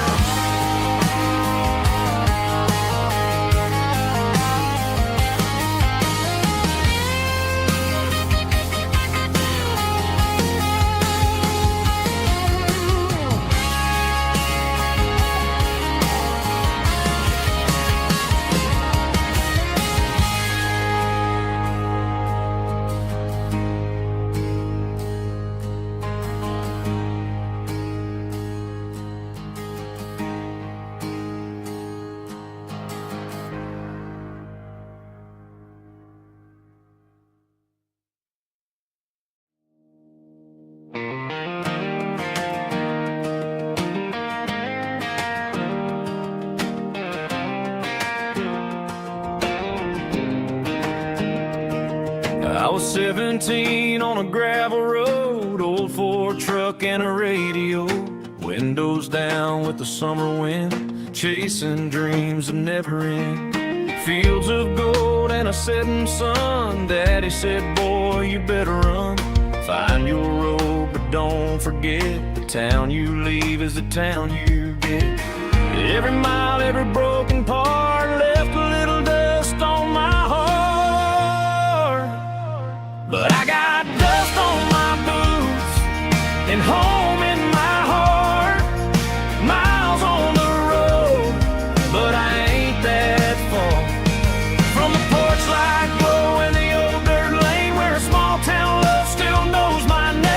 I was 17 on a gravel road, old Ford truck and a radio, windows down with the summer wind, chasing dreams that never end. Fields of gold and a setting sun. Daddy said, boy, you better run. Find your road, but don't forget, the town you leave is the town you get. Every mile, every broken part left a little dust on my heart. But I got dust on my boots and home in my heart. Miles on the road, but I ain't that far from the porch light glow and the old dirt lane where a small town love still knows my name.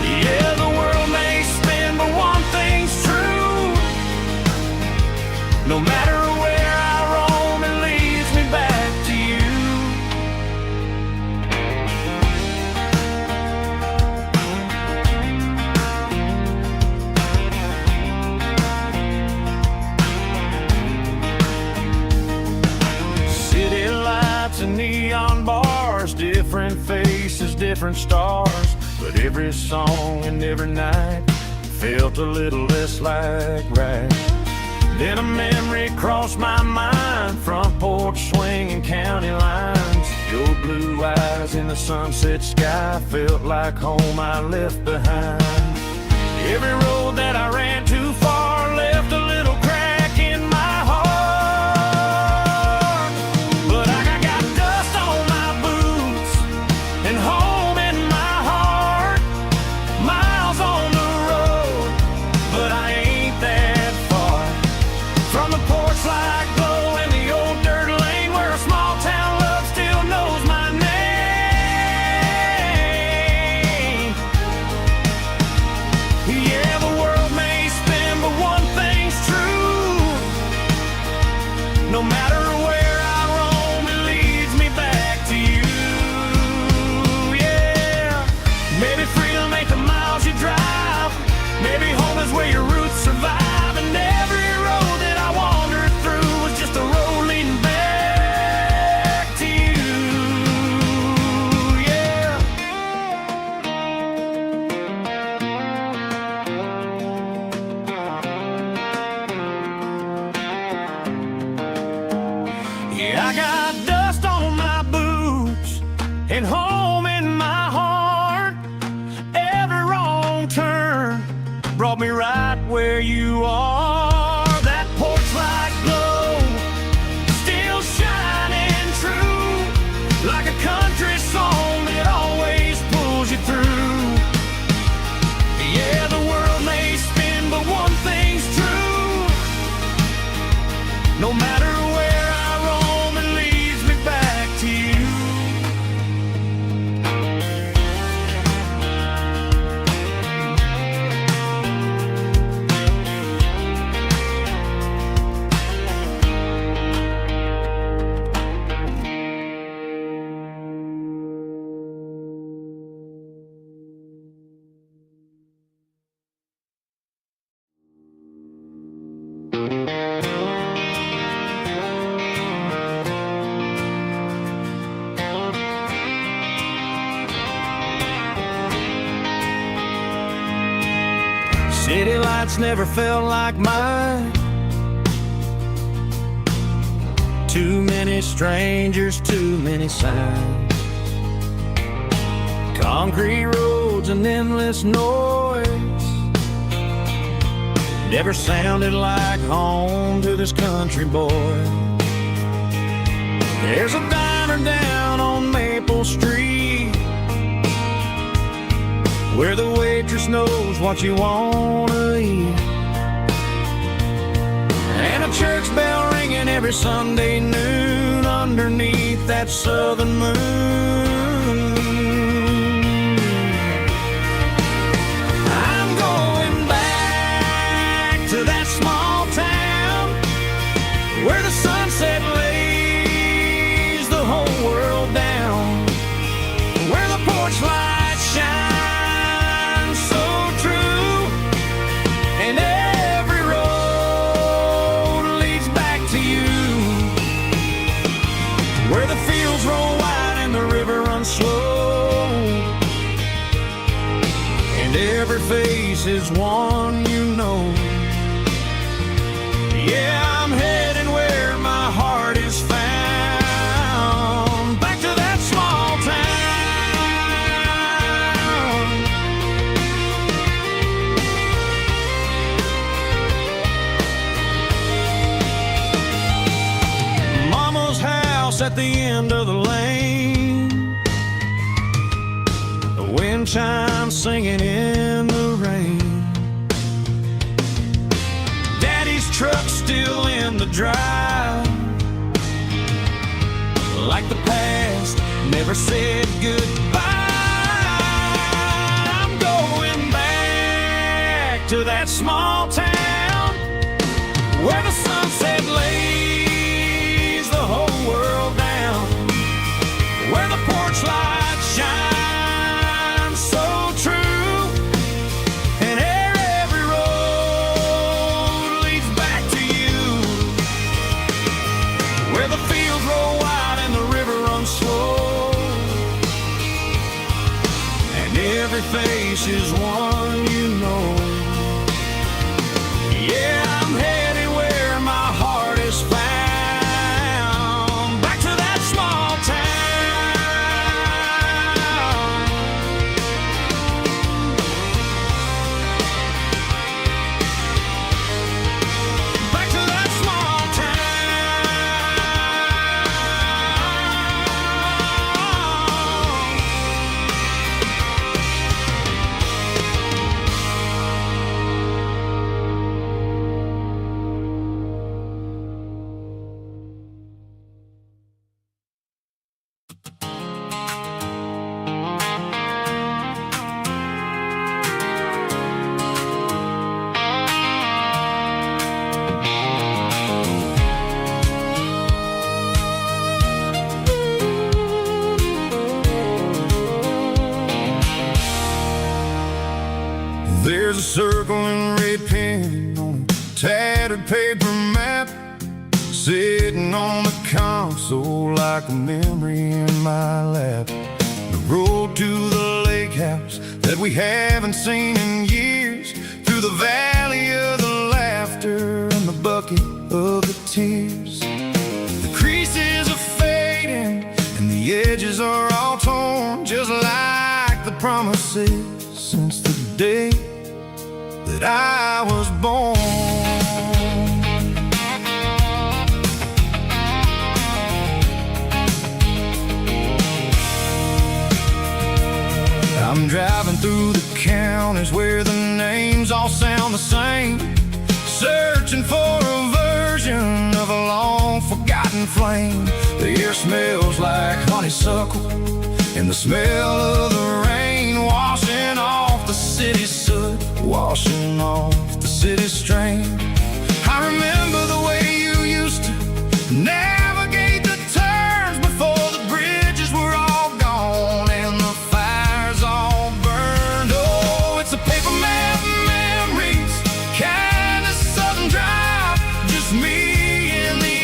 Yeah, the world may spin, but one thing's true. No matter where I roam, it leads me back to you. City lights and neon bars, different faces, different stars, but every song and every night felt a little less like right. Then a memory crossed my mind, front porch swinging county lines. Your blue eyes in the sunset sky felt like home I left behind. Every road that I ran too far left a little crack in my heart. But I got dust on my boots and home in my heart. Miles on the road, but I ain't that far from the porch light glow and the old dirt lane where a small town love still knows my name. Yeah, the world may spin, but one thing's true. No matter where I roam, it leads me back to you. Yeah, maybe freedom ain't the miles you drive. Maybe home is where your roots survive. And every road that I wandered through was just a road leading back to you. Yeah. Yeah, I got dust on my boots and home in my heart. Every wrong turn brought me right where you are. That porch light glow still shining true, like a country song that always pulls you through. City lights never felt like mine. Too many strangers, too many signs. Concrete roads and endless noise never sounded like home to this country boy. There's a diner down on Maple Street where the waitress knows what you wanna eat, and a church bell ringing every Sunday noon underneath that southern moon. I'm going back to that small town where the sunset lays the whole world down, where the porch lights shine so true, and every road leads back to you, where the fields roll wide and the river runs slow, and every face is one you know. Yeah, I'm heading where my heart is found, back to that small town. Mama's house at the end of the lane, the wind chimes singing in the rain, Daddy's truck still in the drive, like the past never said goodbye. I'm going back to that small town where the sunset lays the whole world down, where the porch lights shine so true, and every road leads back to you, where the fields roll wide and the river runs slow, and every face is one you know. Yeah, I'm headed where my heart is found, back to that small town. Back to that small There's a circle and red pen on a tattered paper map, sitting on the console like a memory in my lap. The road to the lake house that we haven't seen in years, through the valley of the laughter and the bucket of the tears. The creases are fading and the edges are all torn, just like the promises since the day that I was born. I'm driving through the counties where the names all sound the same, searching for a version of a long forgotten flame. The air smells like honeysuckle and the smell of the rain washing off the city's soot, washing off the city's strain. I remember the way you used to navigate the turns before the bridges were all gone and the fires all burned. Oh, it's a paper map memories, kind of southern drive, just me and the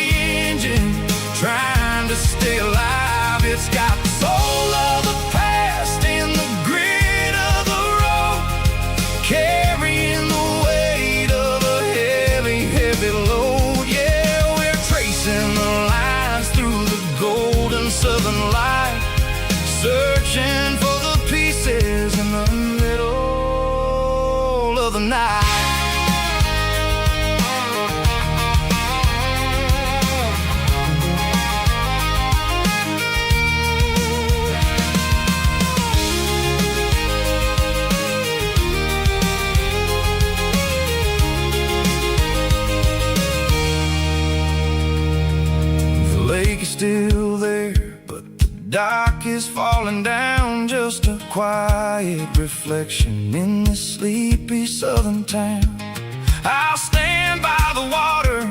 engine trying to stay alive. It's got the soul of the past and the grit of the road, carrying the of the night. Still there, but the dock is falling down, just a quiet reflection in this sleepy southern town. I'll stand by the water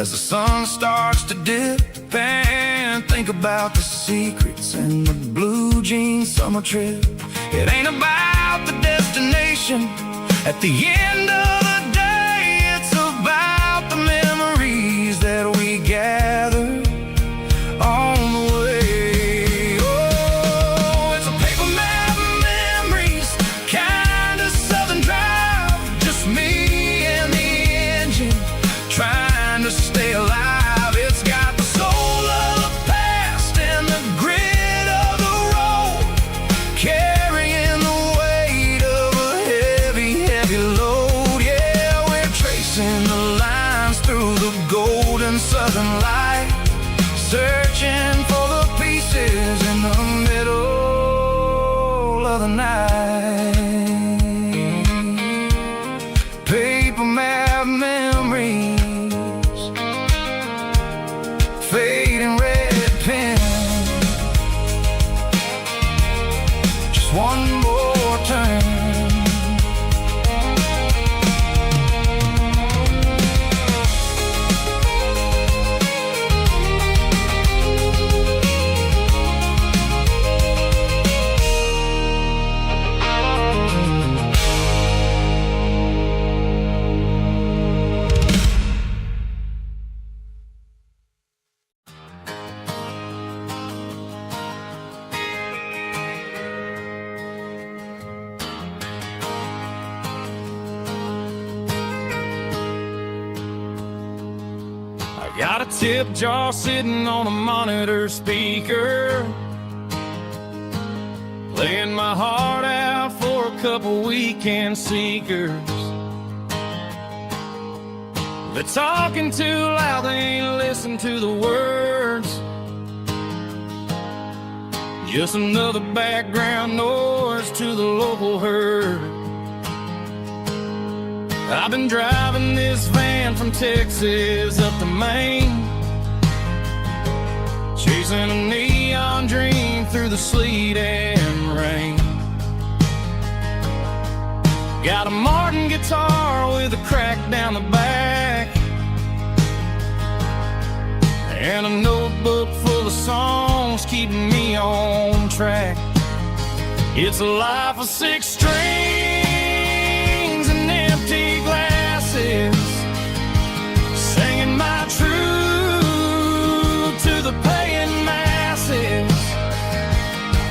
as the sun starts to dip and think about the secrets and the blue jean summer trip. It ain't about the destination at the end of the day, it's about the memories that we gather on the way. Oh, it's a paper map of memories, kind of southern drive, just me and the engine trying to stay alive. It's got the soul of the past and the grit of the road, carrying the weight of a heavy, heavy load. Yeah, we're tracing the lines through the golden southern light, searching for the pieces in the middle of the night. Paper map memories, fading red pen, just one more turn. Got a tip jar sitting on a monitor speaker, playing my heart out for a couple weekend seekers. They're talking too loud, they ain't listen to the words. Just another background noise to the local herd. I've been driving this van from Texas up to Maine, chasing a neon dream through the sleet and rain. Got a Martin guitar with a crack down the back, and a notebook full of songs keeping me on track. It's a life of 6 strings and empty glasses, singing my truth to the paying masses.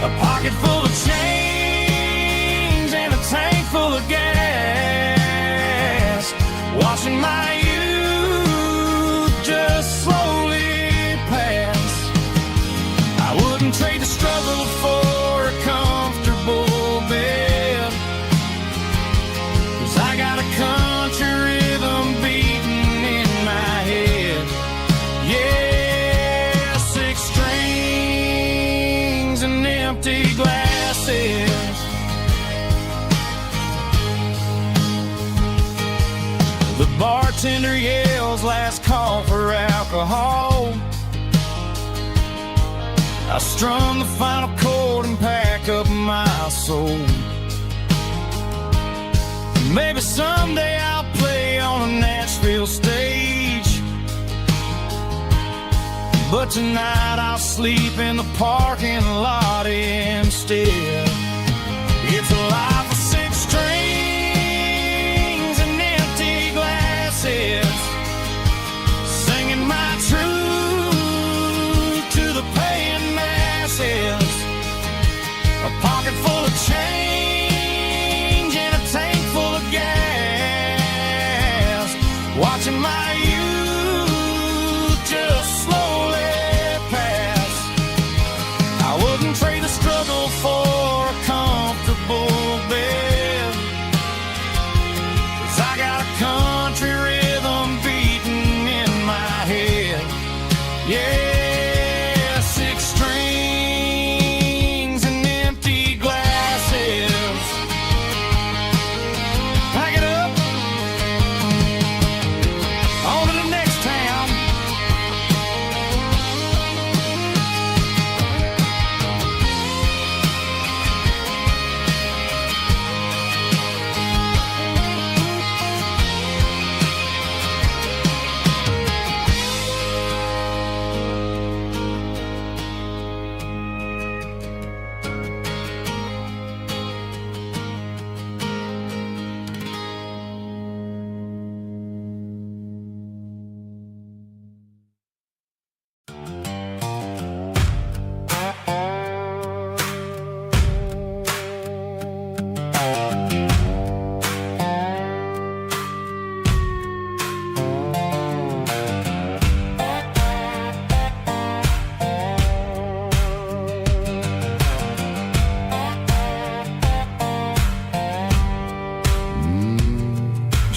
A pocket full of change and a tank full of gas, watching my youth just slowly pass. I wouldn't trade the struggle for a comfortable bed, 'cause I got a country rhythm beating in my head. Yeah, 6 strings and empty glasses. The bartender yells last call for alcohol. I strum the final chord and pack up my soul. Maybe someday I'll play on a Nashville stage, but tonight I'll sleep in the parking lot instead. It's a life of 6 strings and empty glasses, singing my truth to the paying masses. A pocket full of change and a tank full of gas, watching my youth just slowly pass. I wouldn't trade the struggle for a comfortable bed,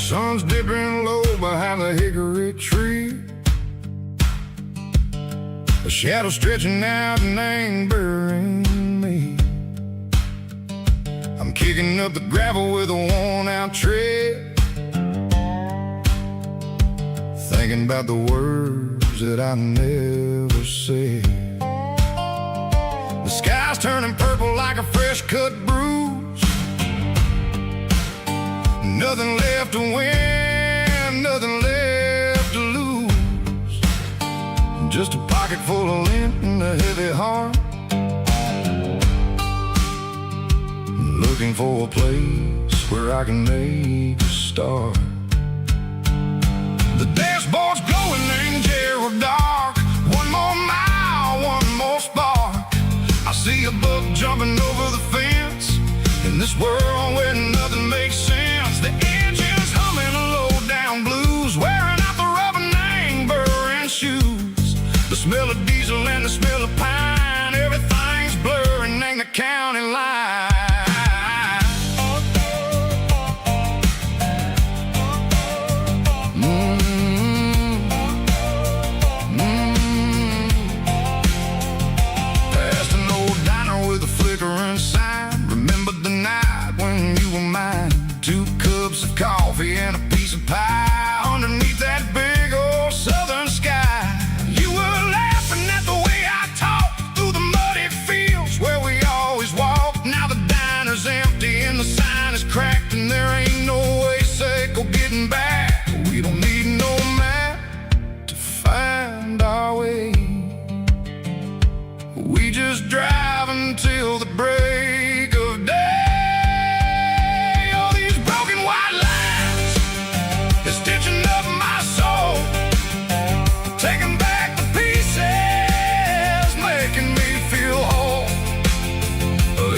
Sun's dipping low behind the hickory tree. A shadow stretching out and angering me. I'm kicking up the gravel with a worn-out tread, thinking about the words that I never said. The sky's turning purple like a fresh-cut bruise. Nothing left to win, nothing left to lose. Just a pocket full of lint and a heavy heart, looking for a place where I can make a start. The dashboard's glowing in Gerald dark. One more mile, one more spark. I see a buck jumping over the fence in this world where nothing makes sense. The engine's humming a low-down blues, wearing out the rubber name burring shoes. The smell of diesel and the smell of pine, everything's blurring in the county line. Past an old diner with a flickering sign. Remember the night when you were mine. 2 cups of coffee and a piece of pie underneath that big old southern sky. You were laughing at the way I talked through the muddy fields where we always walked. Now the diner's empty and the sign is cracked, and there ain't no way safe or getting back. We don't need no map to find our way. We just drive until the break of day. All these broken white lines is stitching up my soul, taking back the pieces, making me feel whole.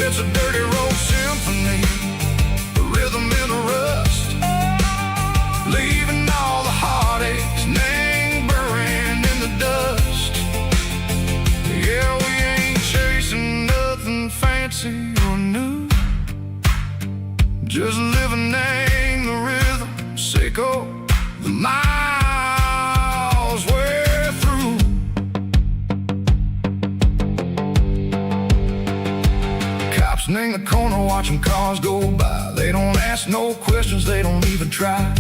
It's a dirty road symphony, a rhythm in a rust, leaving all the heartaches, name buried in the dust. Yeah, we ain't chasing nothing fancy or new, just living in the rhythm, sick of the miles we're through. Cops in the corner watching cars go by. They don't ask no questions, they don't even try.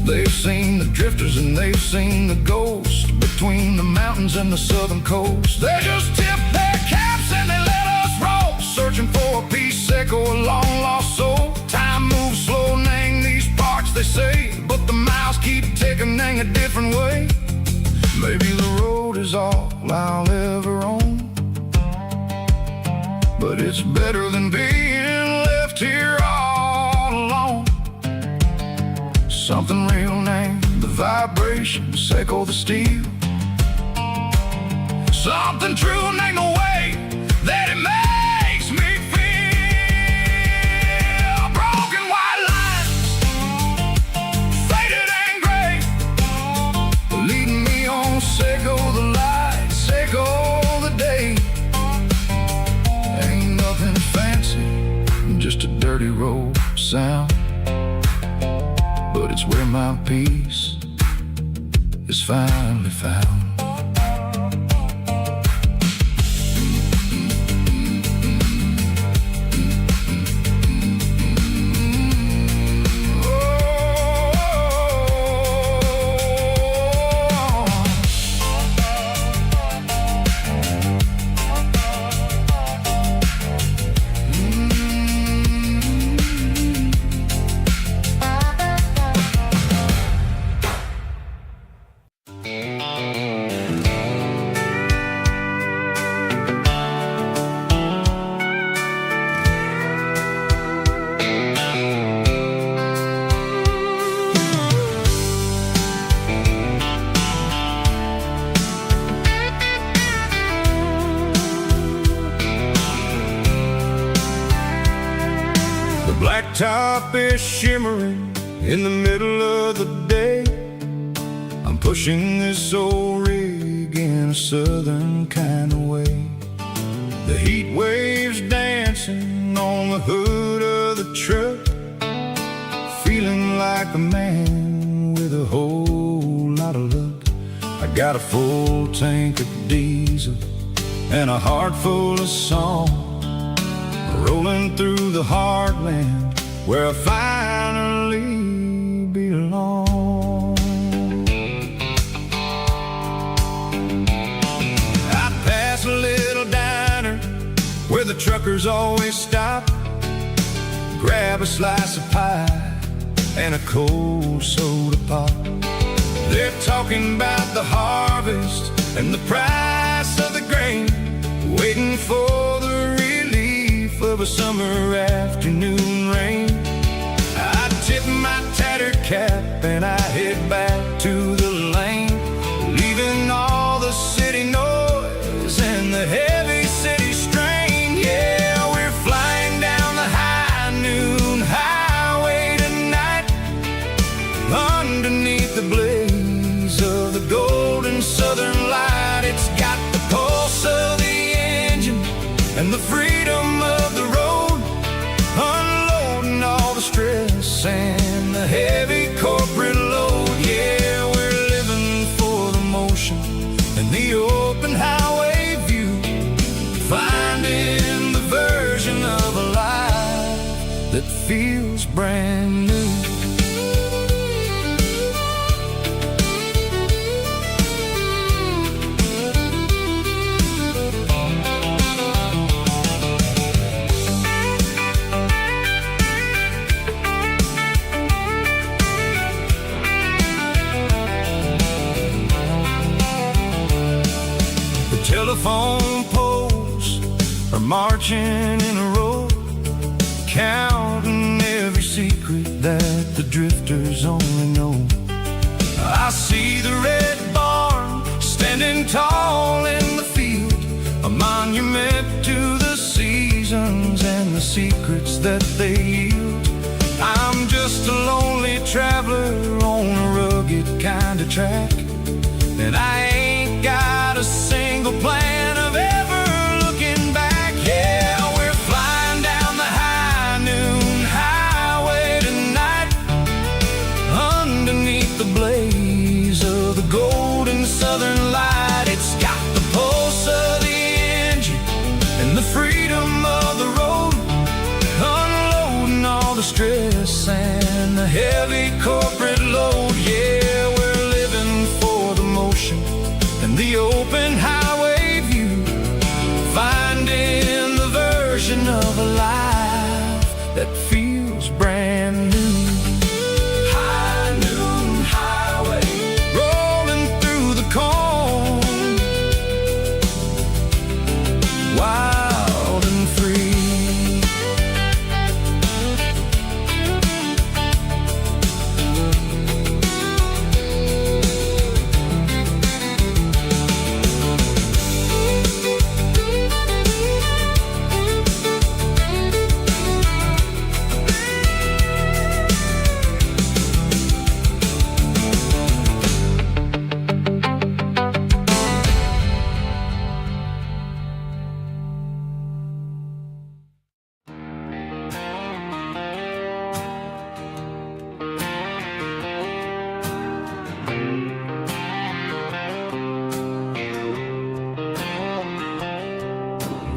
They've seen the drifters and they've seen the ghosts between the mountains and the southern coast. They just tip their caps and they let us roll, searching for a piece or a long lost soul. Time moves slow in these parts, they say, but the miles keep ticking in a different way. Maybe the road is all I'll ever own, but it's better than being left here all alone. Something real named the vibration, echo the steel. Something true named the way that it makes me feel. Broken white lines, faded and gray, leading me on, echo the light, echo the day. Ain't nothing fancy, just a dirty road sound, but it's where my peace is finally found. Blacktop is shimmering in the middle of the day. I'm pushing this old rig in a southern kind of way. The heat waves dancing on the hood of the truck, feeling like a man with a whole lot of luck. I got a full tank of diesel and a heart full of song, rolling through the heartland where I finally belong. I pass a little diner where the truckers always stop, grab a slice of pie and a cold soda pop. They're talking about the harvest and the price of the grain, waiting for the relief of a summer afternoon rain. I tip my tattered cap and I head back to the lane, leaving all the city noise and the heavy city strain. Yeah, we're flying down the high noon highway tonight, underneath the blaze of the golden southern light. It's got the pulse of the engine and the freedom of the road, unloading all the stress and the heavy corporate load. Yeah, we're living for the motion and the open highway view, finding the version of a life that feels brand new. Telephone poles are marching in a row, counting every secret that the drifters only know. I see the red barn standing tall in the field, a monument to the seasons and the secrets that they yield. I'm just a lonely traveler on a rugged kind of track, and I ain't got a single plan of ever looking back. Yeah, we're flying down the high noon highway tonight, underneath the blaze of the golden southern light. It's got the pulse of the engine and the freedom of the road, unloading all the stress and the heavy corporate load. Yeah, we're living for the motion and the open highway view, finding the version of a life that feels brand new. High noon highway, rolling through the corn, wild and free.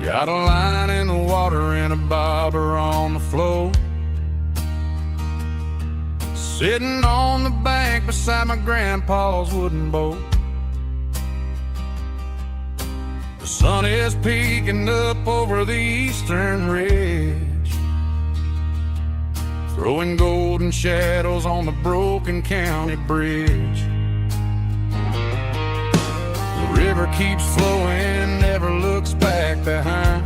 Got a line in the water and a bobber on the floor, sitting on the bank beside my grandpa's wooden boat. The sun is peeking up over the eastern ridge, throwing golden shadows on the broken county bridge. The river keeps flowing, never looks back behind,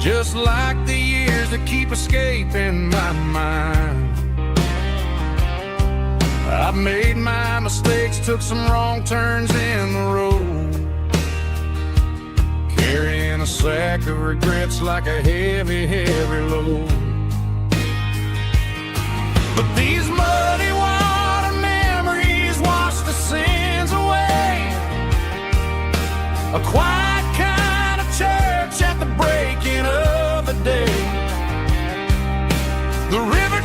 just like the years that keep escaping my mind. I've made my mistakes, took some wrong turns in the road, carrying a sack of regrets like a heavy, heavy load. But these muddy water memories wash the sins away, a quiet kind of church at the breaking of the day. The river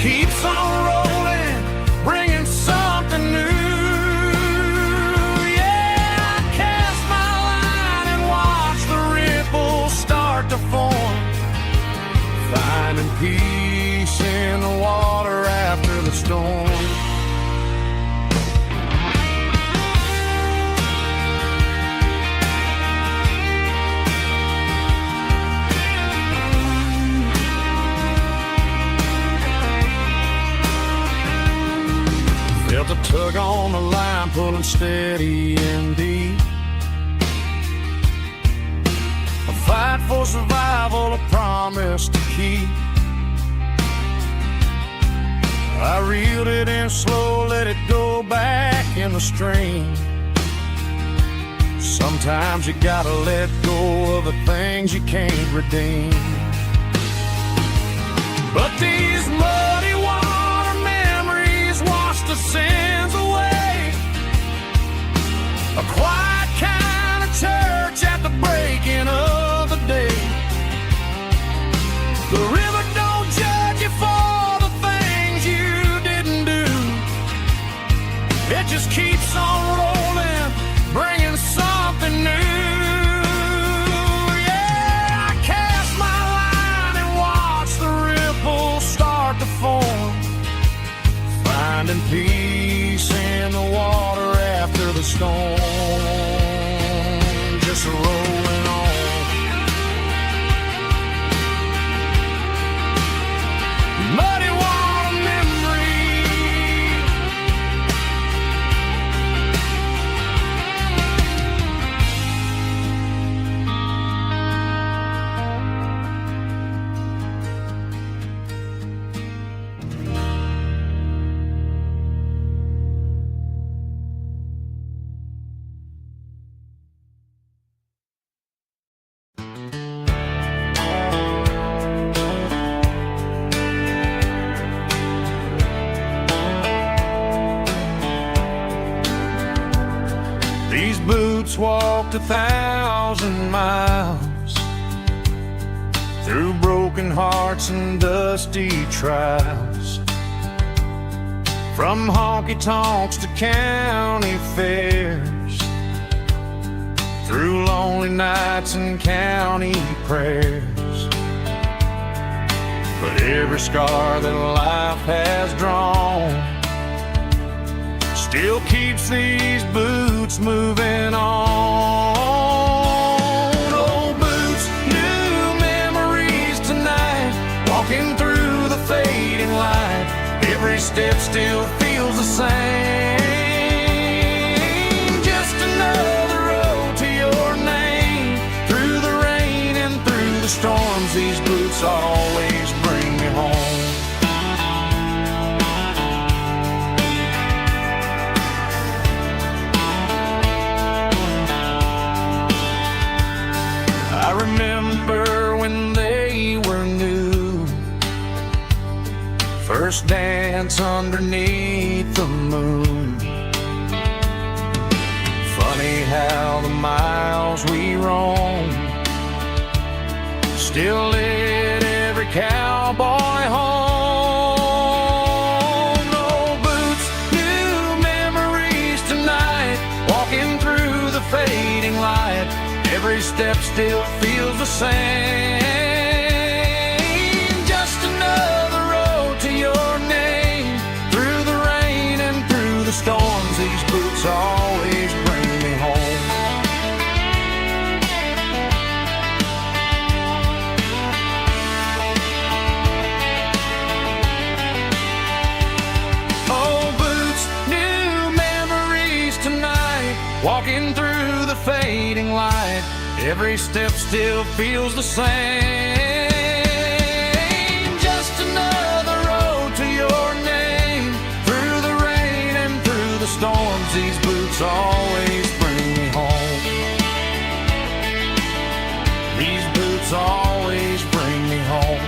keeps on rolling, bringing something new. Yeah, I cast my line and watch the ripples start to form, finding peace in the water after the storm. Felt a tug on the line, pulling steady and deep. A fight for survival, a promise to keep. I reeled it in slow, let it go back in the stream. Sometimes you gotta let go of the things you can't redeem. But these muddy water memories wash the sins away. A quiet kind of church at the breaking of the day. The river don't judge you for the things you didn't do. It just keeps on rolling, bringing something new. Yeah, I cast my line and watch the ripples start to form, finding peace in the water after the storm. Just rolling on. Muddy water memory. These boots walked 1,000 miles through broken hearts and dusty trials, from honky-tonks to county fairs, through lonely nights and county prayers. But every scar that life has drawn still keeps these boots moving on. Old boots, new memories tonight, walking through the fading light. Every step still feels the same. Just another road to your name. Through the rain and through the storms, these boots always bring me home. I remember when they were new, first dance underneath the moon. Funny how the miles we roam still lit every cowboy home. Old boots, new memories tonight, walking through the fading light. Every step still feels the same. Just another road to your name. Through the rain and through the storms, these boots always bring me home. Old boots, new memories tonight, walking through the fading light. Every step still feels the same. Just another road to your name. Through the rain and through the storms, these boots always bring me home. These boots always bring me home.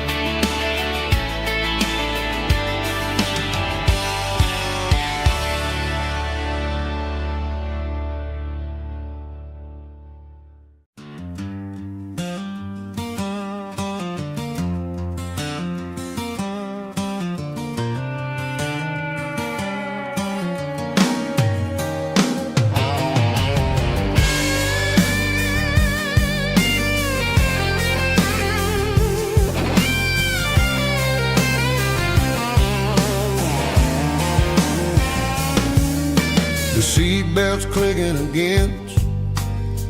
seatbelts clicking against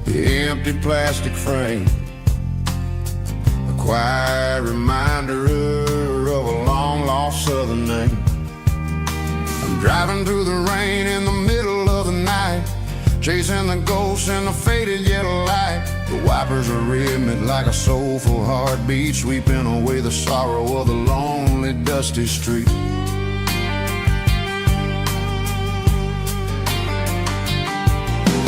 the empty plastic frame. A quiet reminder of a long-lost southern name. I'm driving through the rain in the middle of the night, chasing the ghosts in the faded yellow light. The wipers are rhythmic like a soulful heartbeat, sweeping away the sorrow of the lonely, dusty street.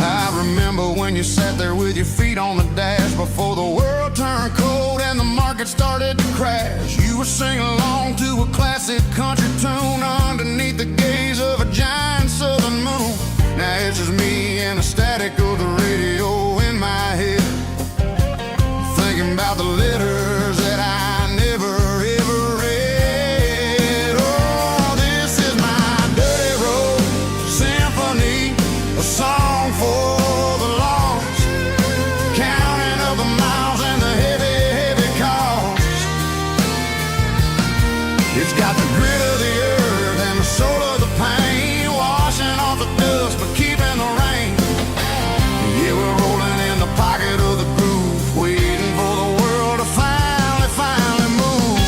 I remember when you sat there with your feet on the dash before the world turned cold and the market started to crash. You were singing along to a classic country tune underneath the gaze of a giant southern moon. Now it's just me and the static of the radio in my head, thinking about the letters that I never ever read. Oh, this is my dirty road symphony, a song for the lost, counting up the miles and the heavy, heavy cost. It's got the grit of the earth and the soul of the pain, washing off the dust but keeping the rain. Yeah, we're rolling in the pocket of the groove, waiting for the world to finally move.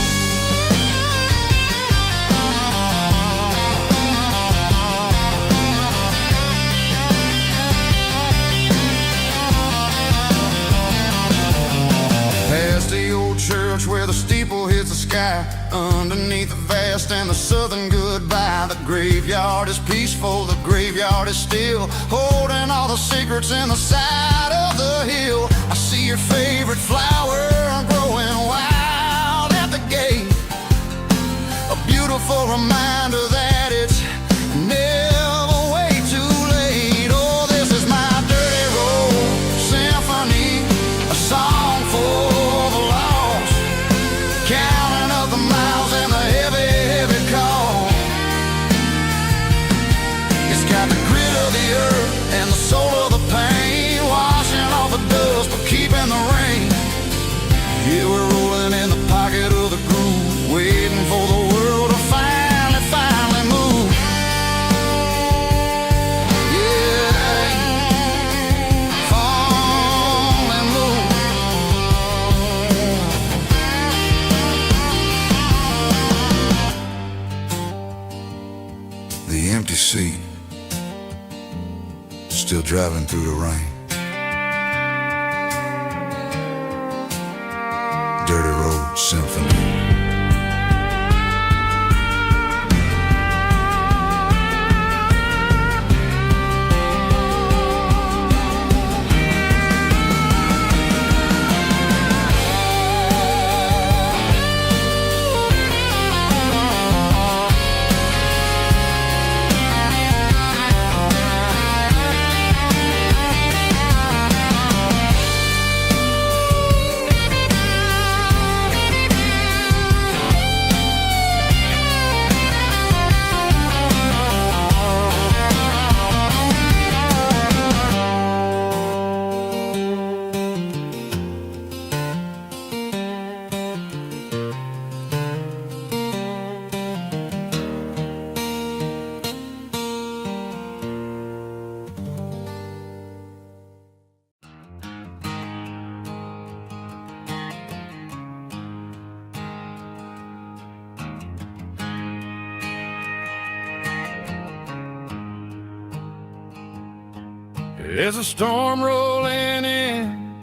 Past the old church where the steeple hits the sky, underneath the vast and the southern goodbye. The graveyard is peaceful, the graveyard is still, holding all the secrets in the side of the hill. I see your favorite flower growing wild at the gate, a beautiful reminder that it's never way too late. Oh, this is my dirty road symphony, a song for the lost, counting up the miles and the heavy, heavy cost. It's got the grit of the earth and the soul of the pain, washing off the dust but keeping the rain. Yeah, we're rolling in the pocket of the groove, waiting for the world to finally move. Yeah, finally move. The empty seat, still driving through the rain. Dirty Road Symphony. There's a storm rolling in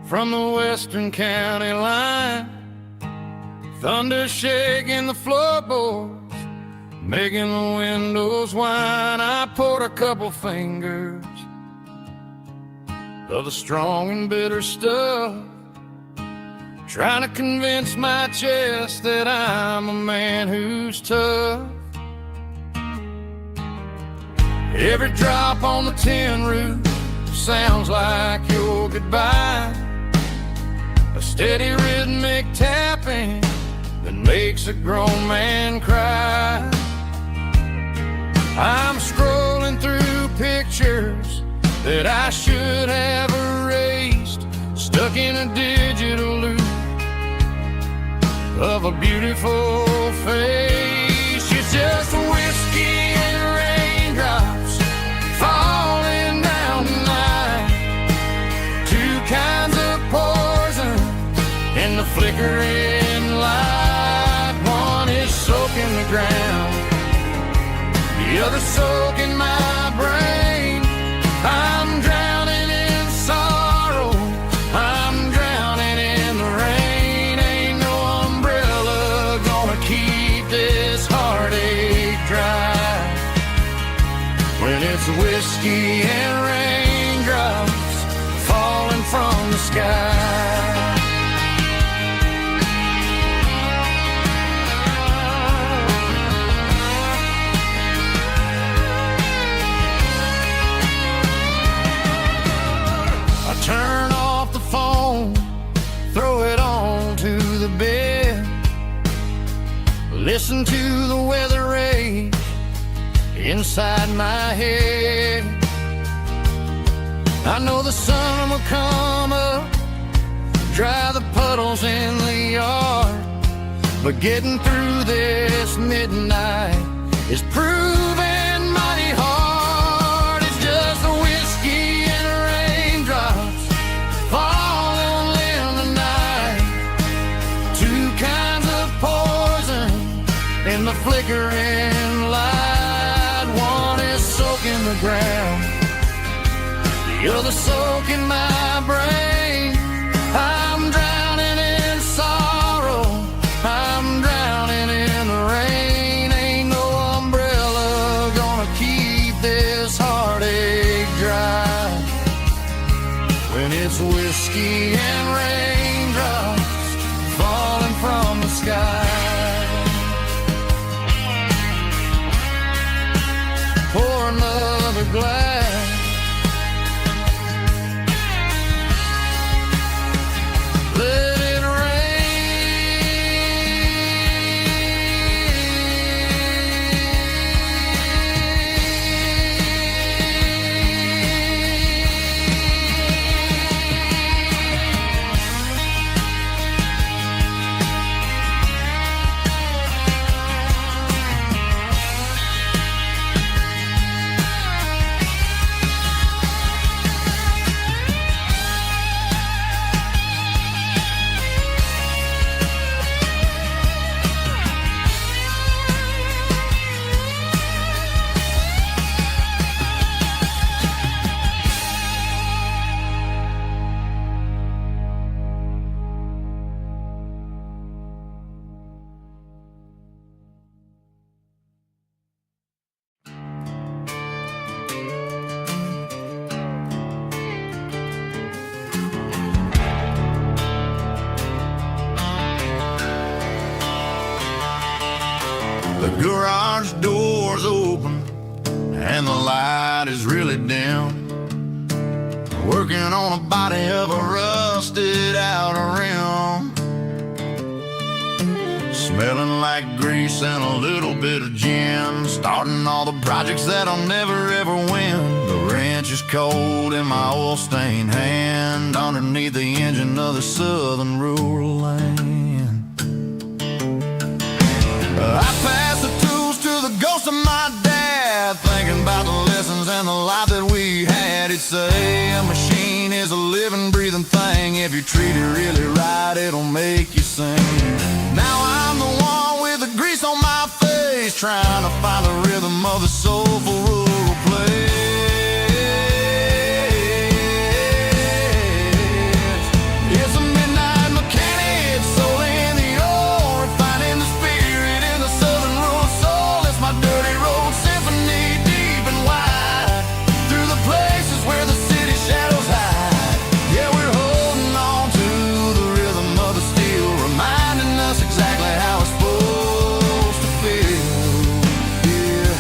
from the western county line, thunder shaking the floorboards, making the windows whine. I poured a couple fingers of the strong and bitter stuff, trying to convince my chest that I'm a man who's tough. Every drop on the tin roof sounds like your goodbye, a steady rhythmic tapping that makes a grown man cry. I'm scrolling through pictures that I should have erased, stuck in a digital loop of a beautiful face. It's just whiskey and raindrops the flickering light. One is soaking the ground, the other soaking my brain. I'm drowning in sorrow, I'm drowning in the rain. Ain't no umbrella gonna keep this heartache dry when it's whiskey and raindrops falling from the sky. Turn off the phone, throw it on to the bed, listen to the weather rage inside my head. I know the sun will come up, dry the puddles in the yard, but getting through this midnight is proving mighty hard. It's just a whiskey and raindrops falling in the night, two kinds of poison in the flickering light. One is soaking the ground, the other soaking my brain. I'm drowning in sorrow, I'm drowning in the rain. Ain't no umbrella gonna keep this heartache dry when it's whiskey and raindrops falling from the sky. Pour another glass, let it The garage door's open and the light is really dim. Working on a body of a rusted out rim, smelling like grease and a little bit of gin. Starting all the projects that I'll never ever win. The wrench is cold in my oil-stained hand underneath the engine of the southern rural land. I pass the tools to the ghost of my dad, thinking about the lessons and the life that we had. He'd say a machine is a living, breathing thing. If you treat it really right, it'll make you sing. Now I'm the one with the grease on my face, trying to find the rhythm of the soulful rural place. It's a midnight mechanic, soul in the ore, refining the spirit in the southern rural soul. It's my dirty road symphony, deep and wide, through the places where the city shadows hide. Yeah, we're holding on to the rhythm of the steel, reminding us exactly how it's supposed to feel. Yeah.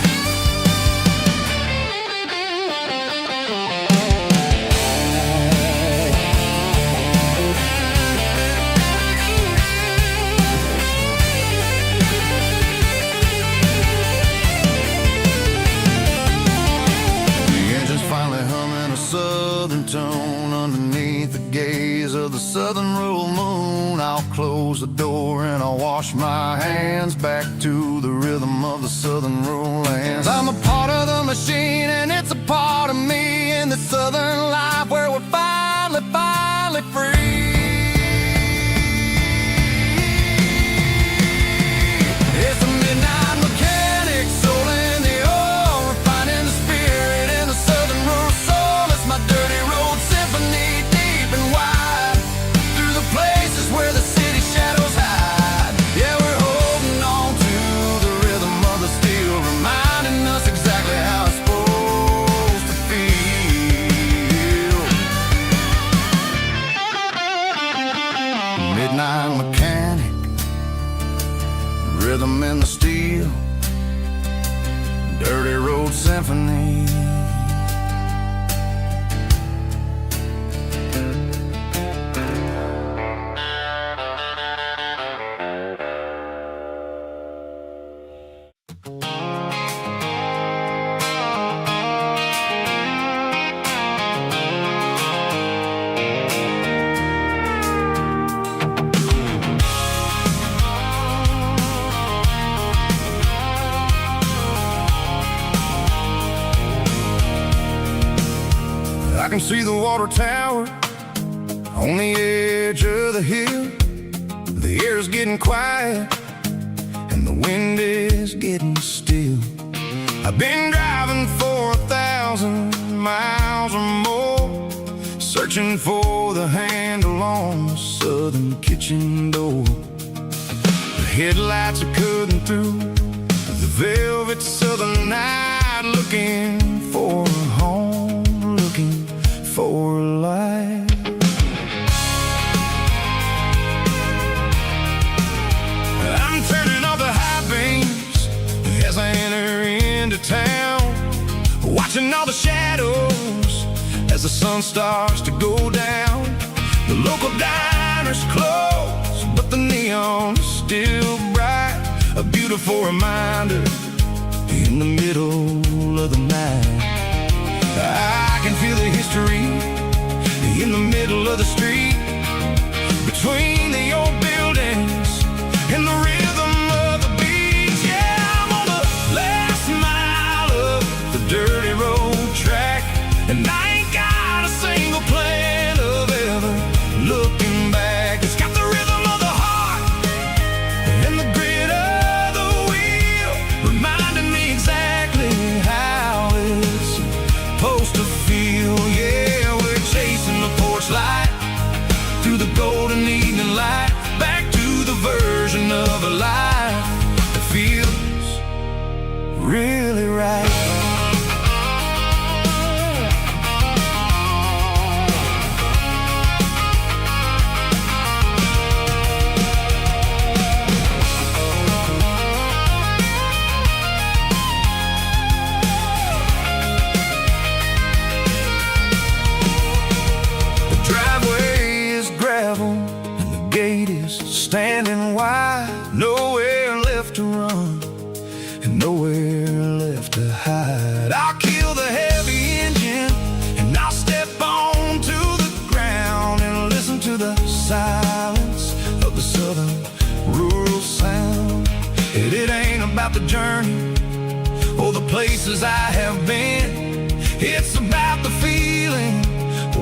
The engine's finally humming a southern tone underneath the gaze of the southern rural moon. I'll close the door and I'll wash my hands back to the rhythm of the southern rural lands. I'm a part of the machine and it's a part of me in the southern life where we're finally free. midnight mechanic, rhythm in the steel, dirty road symphony. I can see the water tower on the edge of the hill. The air is getting quiet and the wind is getting still. I've been driving for 1,000 miles or more, searching for the handle on the southern kitchen door. The headlights are cutting through the velvet southern night, looking for a home, looking for life. I'm turning off the high beams as I enter into town, watching all the shadows as the sun starts to go down. The local diner's closed, but the neon is still bright, a beautiful reminder in the middle of the night. I can feel the history in the middle of the street, between the old buildings and the rhythm of the beat. Yeah, I'm on the last mile of the dirty road track, and I ain't got a single plan of ever looking back. It's got the rhythm of the heart and the grit of the wheel, reminding me exactly how it's supposed to feel. Yeah, we're chasing the porch light through the golden evening light, back to the version of a life that feels really right. Standing wide, nowhere left to run and nowhere left to hide. I'll kill the heavy engine and I'll step onto the ground and listen to the silence of the southern rural sound. It ain't about the journey or the places I have been, it's about the feeling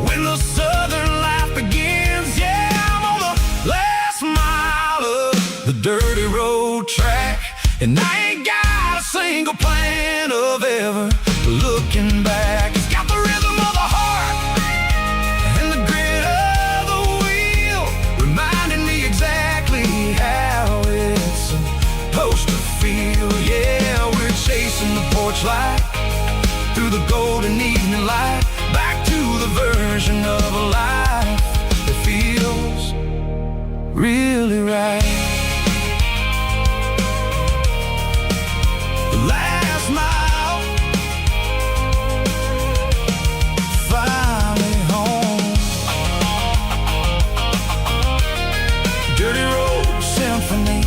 when the southern life begins. Yeah, I'm on the last mile of the dirty road track, and I ain't got a single plan of ever looking back. It's got the rhythm of the heart and the grit of the wheel, reminding me exactly how it's supposed to feel. Yeah, we're chasing the porch light through the golden evening light, back to the version of a life that feels really right. The last mile, finally home. Dirty road symphony.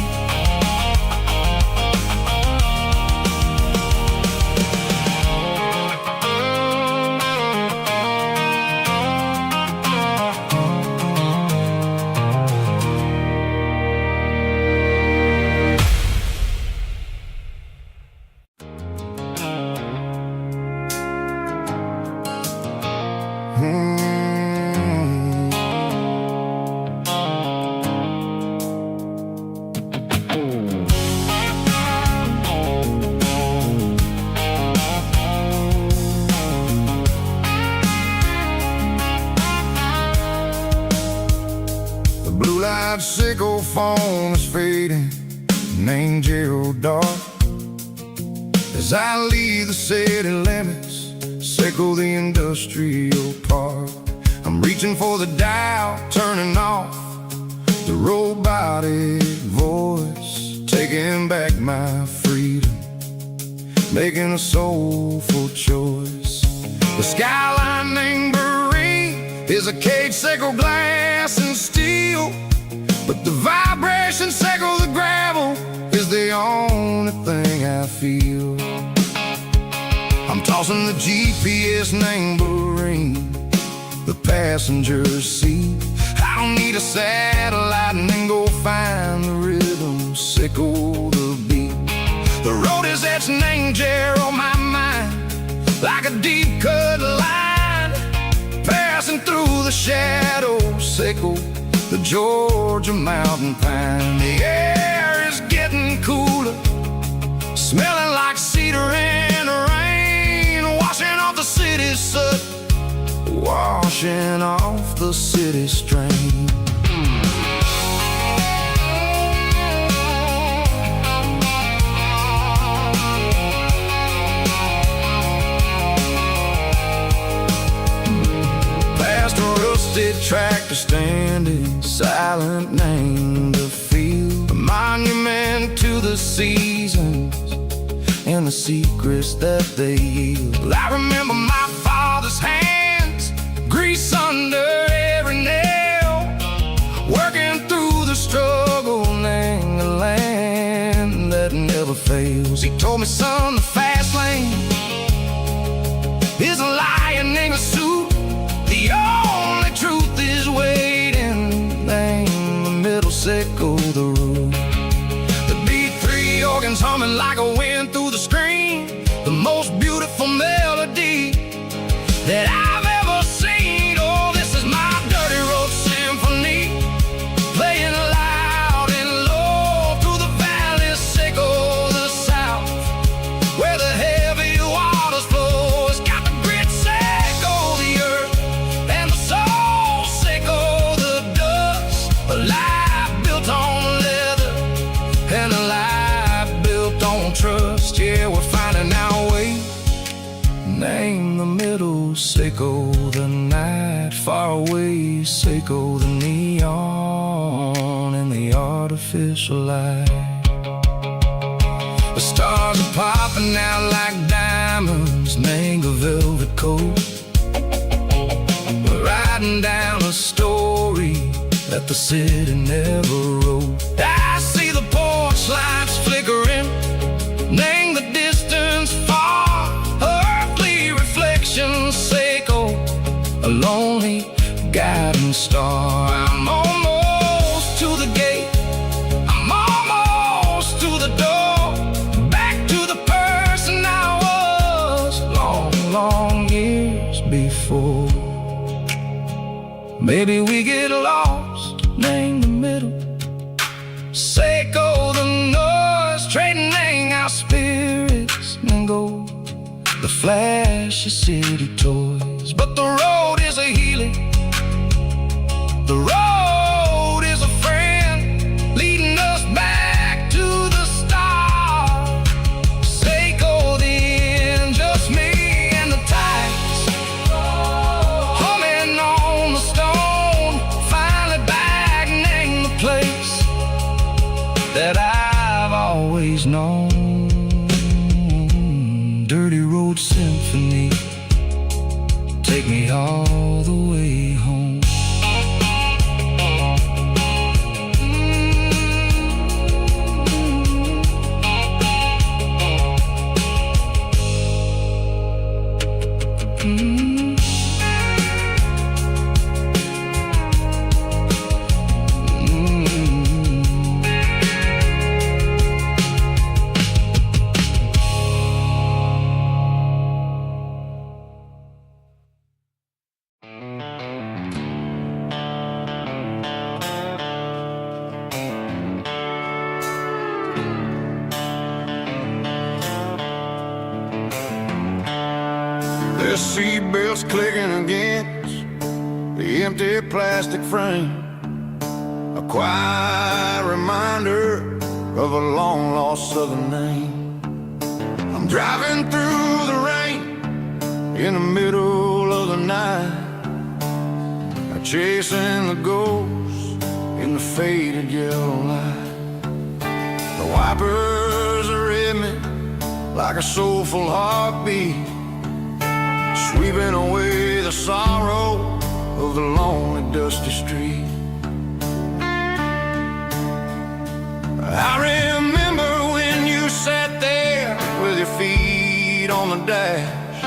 Sickle phone is fading, name Gerald dark. As I leave the city limits, sickle the industrial park. I'm reaching for the dial, turning off robotic voice, taking back my freedom, making a soulful choice. The skyline named Marine is a cage, sickle, glass, and steel, but the vibration, sickle, the gravel is the only thing I feel. I'm tossing the GPS named Marine, the passenger seat. I don't need a satellite and then go find the rhythm, sickle the beat. The road is etched and angel on my mind, like a deep cut line, passing through the shadows, sickle the Georgia mountain pine. The air is getting cooler, smelling like cedar in the rain, washing off the city's soot, washing off the city strain. Past a rusted tractor standing silent, named the field, a monument to the seasons and the secrets that they yield. I remember my father's hands, grease under every nail, working through the struggle, name the land that never fails. He told me, son, the fast lane is a lion in a suit, the only truth is waiting, name the middle, sickle the root. The B3 organs humming like a wind through the screen, the most beautiful melody that I've ever seen. Oh, this is my dirty road symphony, playing loud and low through the valleys, sickle the south, where the heavy waters flow. It's got the grit, sickle the earth, and the soul, sickle the dust. A life built on leather, and a life built on trust. Yeah, we're finding our way, name the middle, sickle the night, far away, sickle the neon and the artificial light. The stars are popping out like diamonds, name the velvet coat. We're riding down a story that the city never wrote. I see the porch lights flickering, name the distance far, earthly reflections, sickle a lonely guiding star. I'm almost to the gate, I'm almost to the door, back to the person I was long, long years before. Maybe we get lost, name the middle, sickle the noise, trading our spirits and go the flashy city toys. But the road is a healing, the road is a friend, leading us back to the start. Sickle the end, just me and the tides, humming on the stone, finally back, name the place that I've always known. Dirty road symphony, take me all the way home. The seatbelts clicking against the empty plastic frame, a quiet reminder of a long lost southern name. I'm driving through the rain in the middle of the night, chasing the ghosts in the faded yellow light. The wipers are in me like a soulful heartbeat, sweeping away the sorrow of the lonely dusty street. I remember when you sat there with your feet on the dash,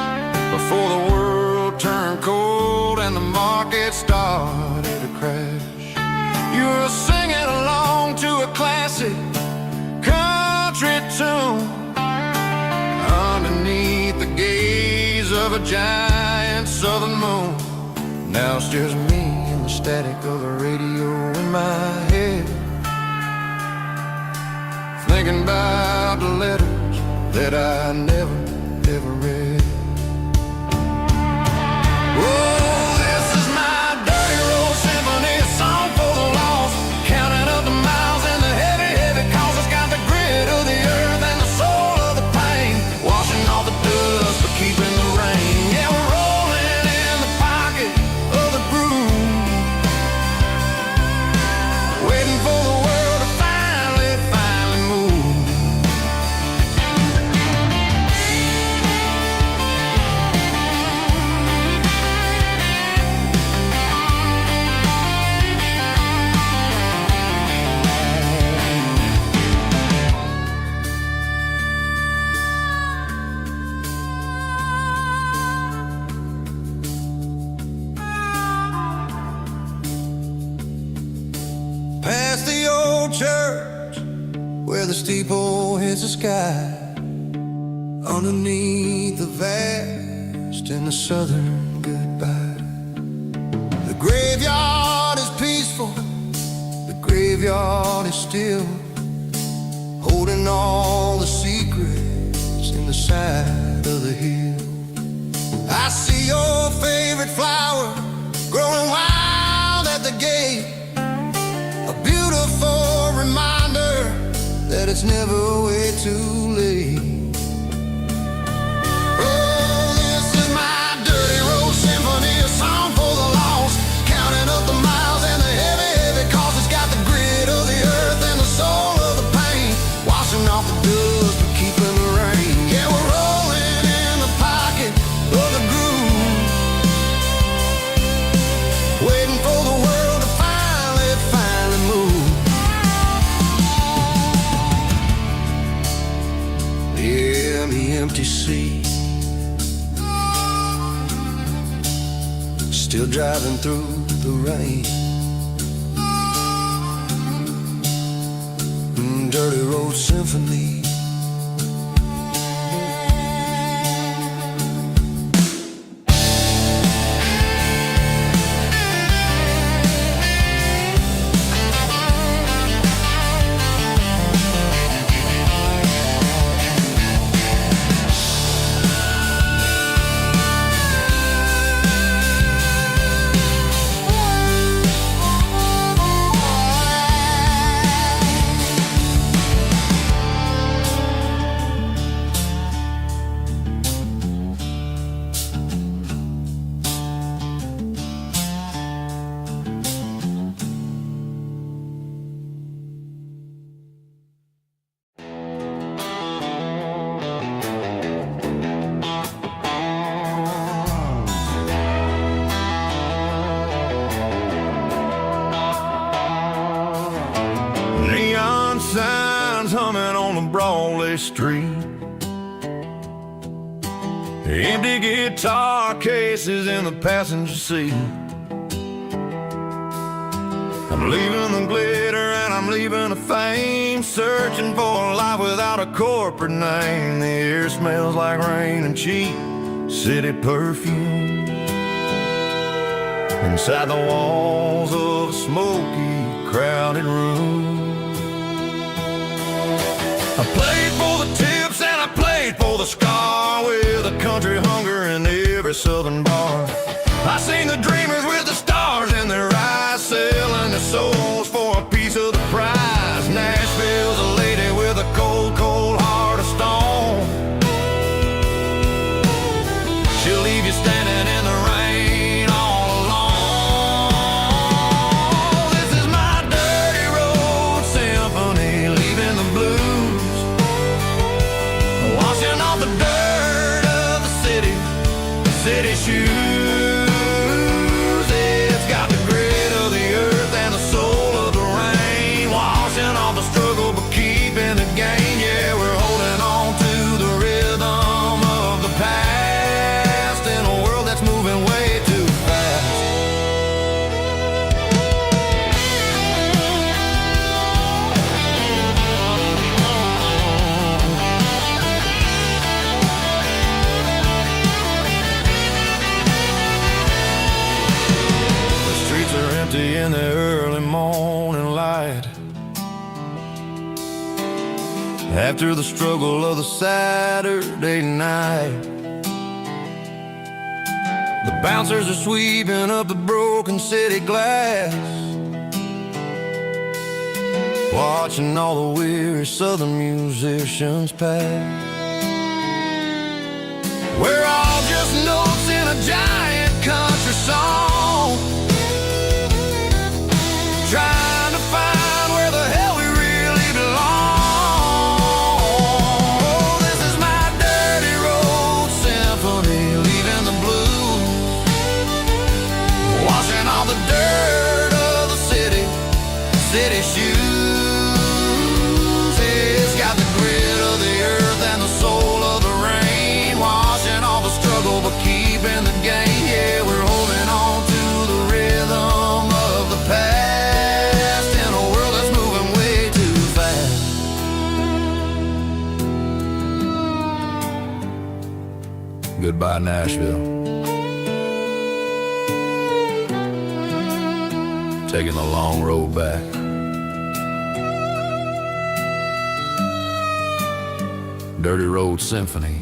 before the world turned cold and the market started to crash. You were singing along to a classic country tune underneath the gaze of a giant southern moon. Now it's just me and the static of the radio in my head, thinking about the letters that I never, ever read. Oh, this is my dirty road symphony, a song for the lost, counting up the miles and the heavy, heavy calls. It's got the grit of the earth and the soul of the pain, washing off the dust but keeping the rain. Yeah, we're rolling in the pocket of the groove, waiting for the world to finally move. Past the old church where the steeple hits the sky, underneath the vast and the southern goodbye. The graveyard is peaceful, the graveyard is still, holding all the secrets in the side of the hill. I see your favorite flower growing wild at the gate, a beautiful reminder that it's never way too late. Oh, this is my dirty road symphony, a song for the lost, counting up the miles and the heavy, heavy calls. It's got the grit of the earth and the soul of the pain, washing off the dust but keeping the rain. Yeah, we're rolling in the pocket of the groove, waiting for the world to finally move. Yeah, the empty sea, still driving through the rain. Dirty road symphony. Neon signs humming on the Broadway street, empty guitar cases in the passenger seat. I'm leaving the glitter and I'm leaving the fame, searching for a life without a corporate name. The air smells like rain and cheap city perfume inside the walls of a smoky, crowded room. I played for the tips and I played for the scar, with a country hunger in every southern bar. I seen the dreamers with the stars in their eyes, selling their souls for a piece of the prize. Nashville's a lady with a cold, cold heart of stone. She'll leave you standing in the rain all alone. This is my dirty after the struggle of the Saturday night. The bouncers are sweeping up the broken city glass, watching all the weary southern musicians pass. We're all just notes in a giant country song, trying to find where the hell we really belong. Oh, this is my dirty road symphony, leaving the blues, washing all the dirt of the city shoes. It's got the grit of the earth and the soul of the rain, washing all the struggle but keeping the gain. Yeah, we're holding on to the rhythm of the past in a world that's moving way too fast. Goodbye, Nashville. Taking the long road back. Dirty Road Symphony.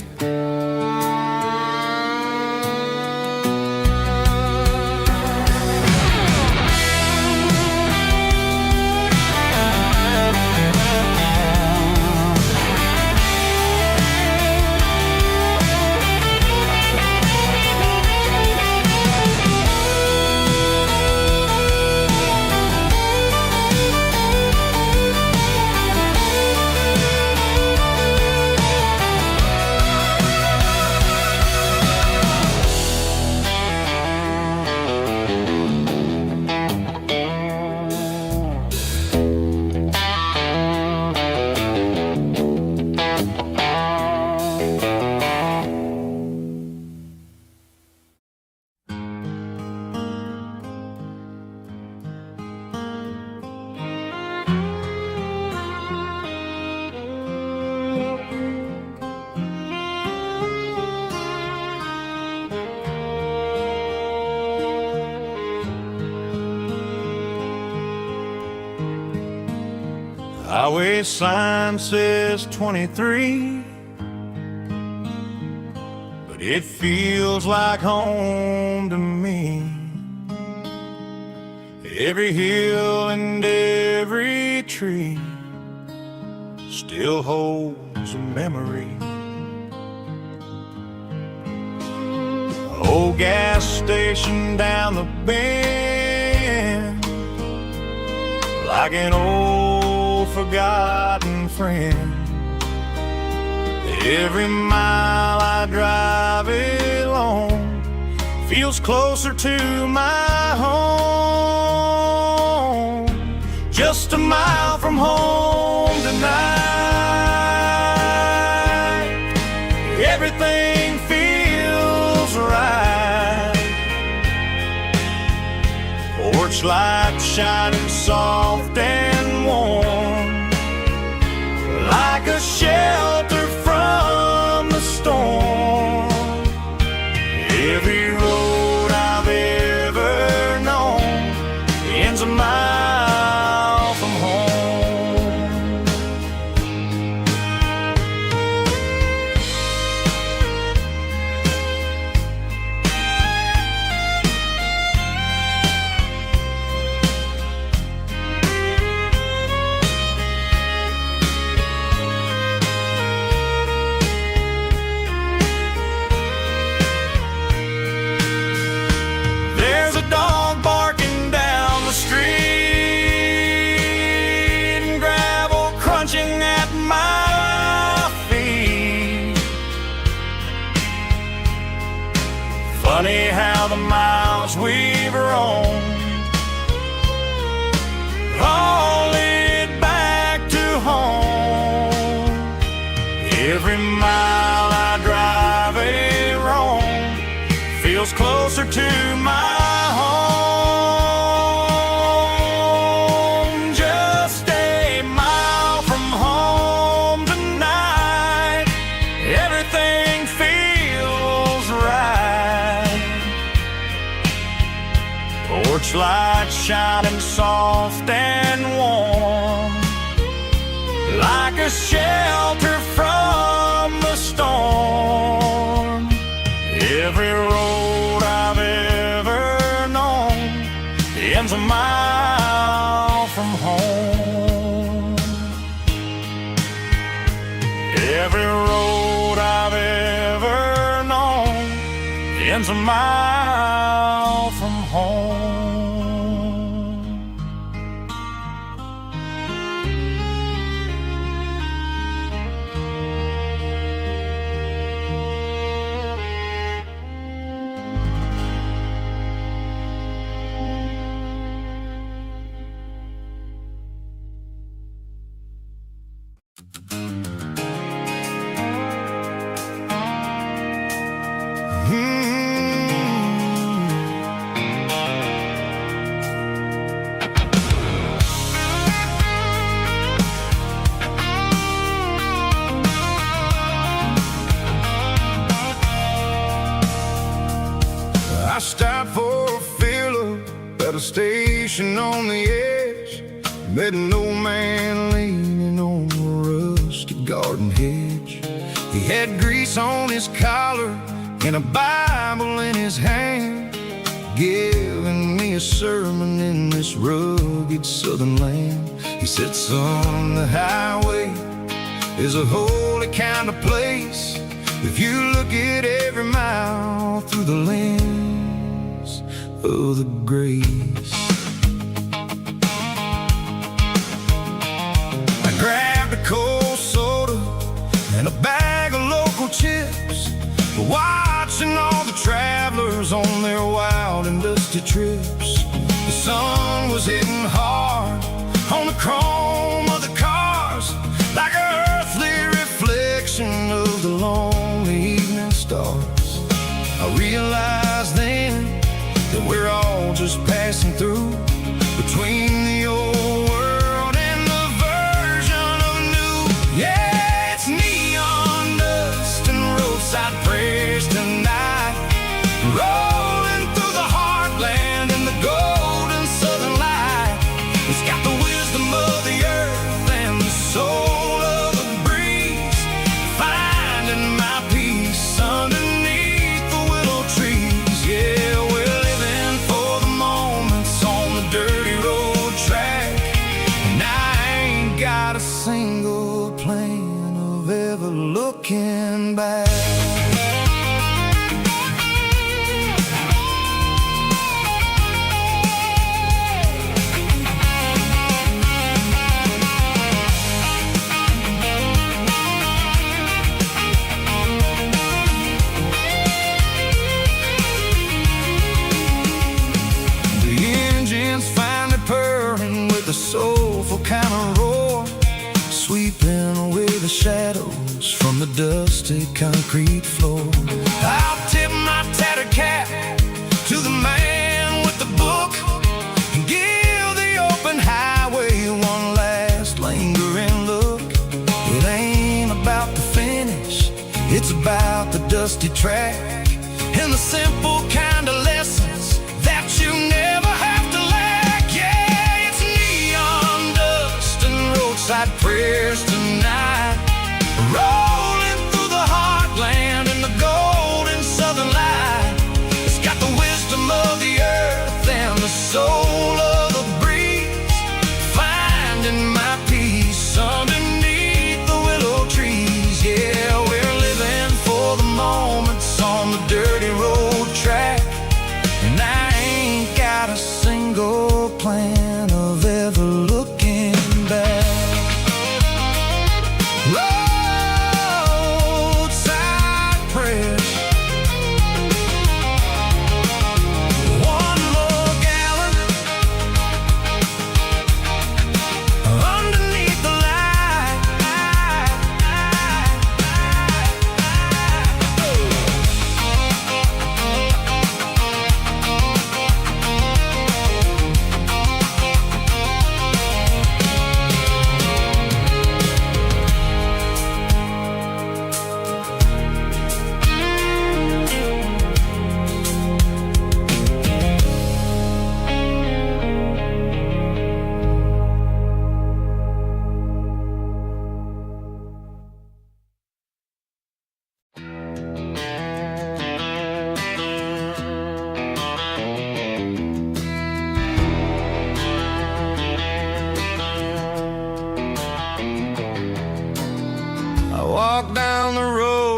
Highway sign says 23, but it feels like home to me. Every hill and every tree still holds a memory. Old gas station down the bend, like an old forgotten friend. Every mile I drive it along feels closer to my home. Just a mile from home tonight, everything feels right. Porch light shining soft and warm, like a shelter from the storm. Every road I've ever known ends a mile from home. There's a dog barking down the street, and gravel crunching at my feet. Funny how the miles we've roamed all lead back to home. Every mile I drive a roam feels closer to my home. Just a mile from home tonight, everything feels right. Porch light shining soft and warm, like a shelter home. Every road I've ever known ends a mile from home. I stopped for a fill-up at a station on the edge. Met an old man leaning on a rusty garden hedge. He had grease on his collar and a Bible in his hand, giving me a sermon in this rugged southern land. He said, son, the highway is a holy kind of place if you look at every mile through the lens of the grace. I grabbed a cold soda and a bag of local chips, watching all the travelers on their wild and dusty trips. The sun was hitting hard on the chrome of the cars, like an earthly reflection of the lonely evening stars. I realized then that we're all just passing through, between the old world and the version of new. Yeah, it's neon dust and roadside prayers tonight, rolling through the heartland in the golden southern light. It's got the wisdom of the earth and the soul of the breeze, finding my peace underneath the willow trees. Yeah, we're living for the moments on the dirty road track, and I ain't got a single plan of ever looking back. Soulful kind of roar, sweeping away the shadows from the dusty concrete floor. I'll tip my tattered cap to the man with the book and give the open highway one last lingering look. It ain't about the finish, it's about the dusty track and the simple kind of lessons that you never have to lack. Yeah, it's neon dust and roadside prayers tonight, rolling through the heartland in the golden southern light. It's got the wisdom of the earth and the soul of the breeze, finding my peace underneath the willow trees. Yeah, we're living for the moments on the dirty road track, and I ain't got a single plan of ever looking back. Roadside prayers, one more gallon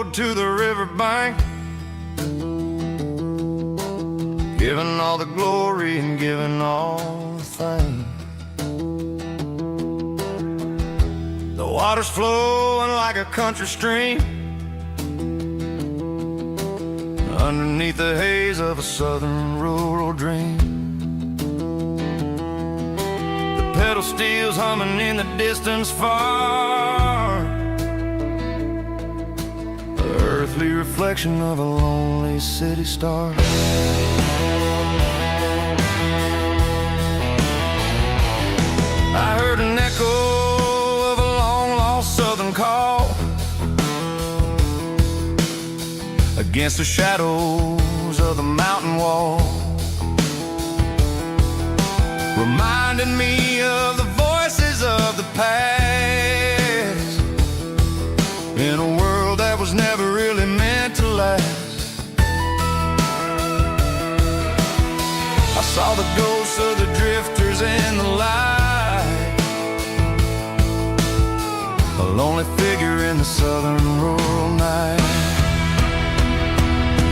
rode to the riverbank, giving all the glory and giving all the thanks. The water's flowing like a country stream underneath the haze of a southern rural dream. The pedal steel's humming in the distance far, the earthly reflection of a lonely city star. I heard an echo of a long-lost southern call against the shadows of the mountain wall, reminding me of the voices of the past in a world that was never really meant to last. I saw the ghosts of the drifters in the light, a lonely figure in the southern rural night.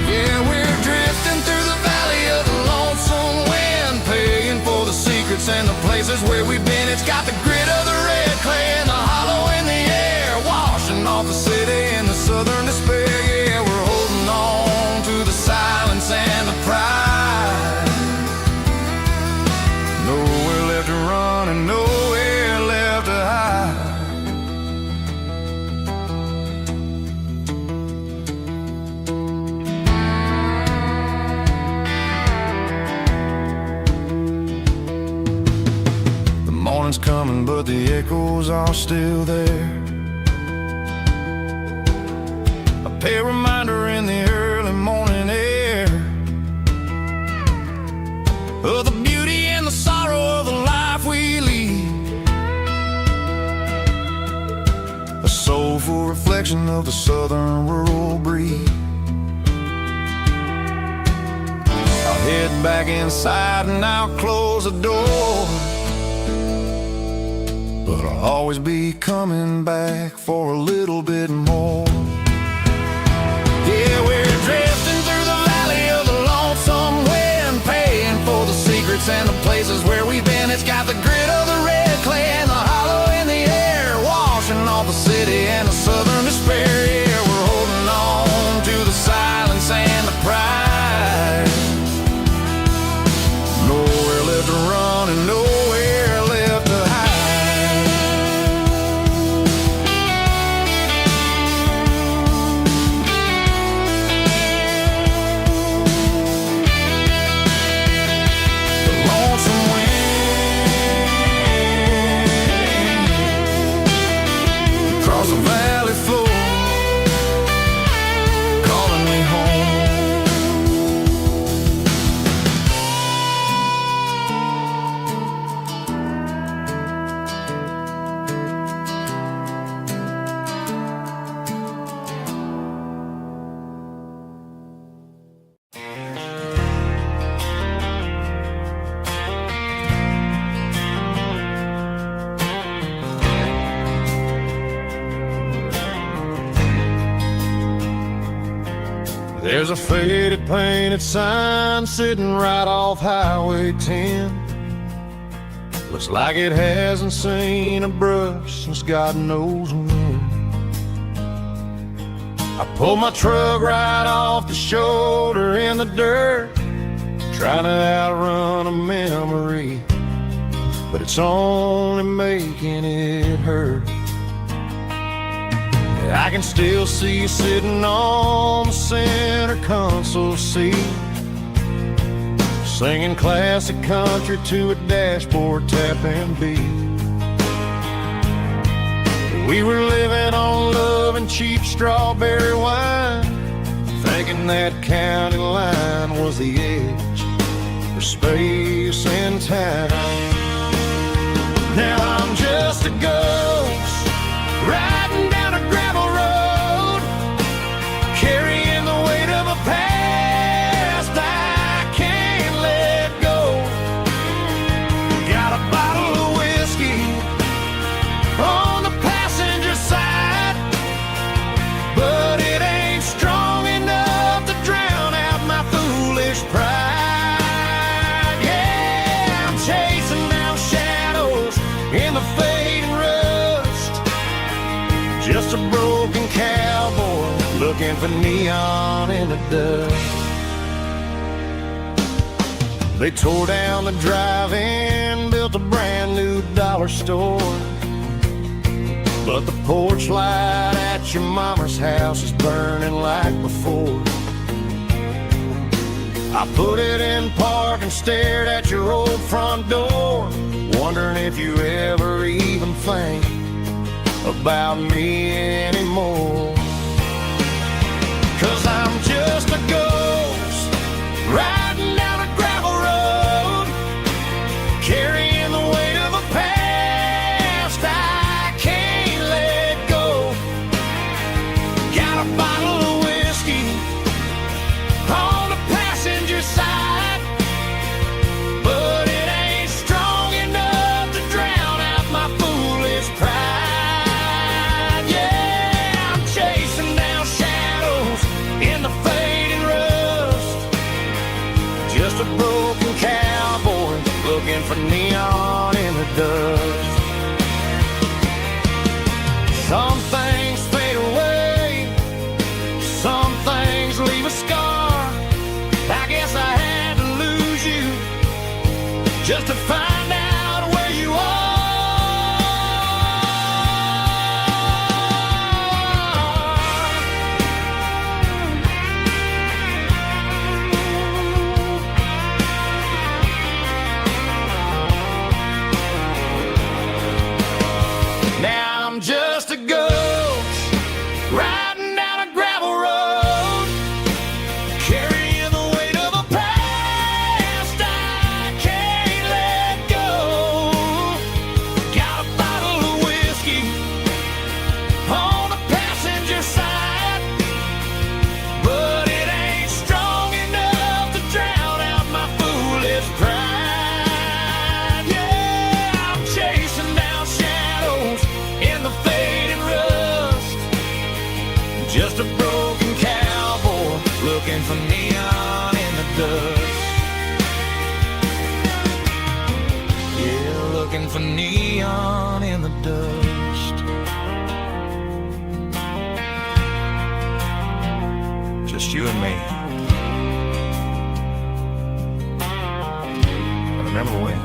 Yeah, we're drifting through the valley of the lonesome wind, paying for the secrets and the places where we've been. It's got the grit of the red clay and the hollow in the air, washing off the city and the southern despair. Yeah, we're holding on to the silence and the pride. Nowhere left to run and nowhere left to hide. The morning's coming, but the echoes are still there. A pale reminder in the early morning air of the beauty and the sorrow of the life we lead, a soulful reflection of the southern rural breed. I'll head back inside and I'll close the door, but I'll always be coming back for a little bit more. Yeah, we're drifting through the valley of the lonesome wind, paying for the secrets and the places where we've been. It's got the grit of the red clay and the hollow in the air, washing off the city and the southern despair. Yeah, we're holding on to the silence and the pride. Nowhere left to run and nowhere left to hide. Across the valley floor, calling me home. There's a faded painted sign sitting right off Highway 10. Looks like it hasn't seen a brush since God knows when. I pulled my truck right off the shoulder in the dirt, trying to outrun a memory, but it's only making it hurt. I can still see you sitting on the center console seat, singing classic country to a dashboard tapping beat. We were living on love and cheap strawberry wine, thinking that county line was the edge for space and time. Now I'm just a ghost riding down a gravel road, carrying the weight of a past I can't let go. Got a bottle of whiskey on the passenger side, but it ain't Just a broken cowboy looking for neon in the dust. They tore down the drive-in, built a brand new dollar store. But the porch light at your mama's house is burning like before. I put it in park and stared at your old front door, wondering if you ever even think about me anymore. 'Cause I'm just a ghost riding down a gravel road, carrying the weight of a past I can't let go. Got a bottle of whiskey on the passenger side, but it ain't strong enough to drown out my foolish pride. Yeah, I'm chasing down shadows in the fading rust. Just a broken cowboy looking for neon in the dust. Some things fade away, some things leave a scar. I guess I had to lose you just to find out where you are. Now I'm just a ghost riding down a gravel road, carrying the weight of a past I can't let go. Got a bottle of whiskey on the passenger side, but it ain't strong enough to drown out my foolish pride. Yeah, I'm chasing down shadows in the fading rust. Just a broken cowboy looking for neon in the dust. Yeah, looking for neon in the dust. Just you and me. I remember when.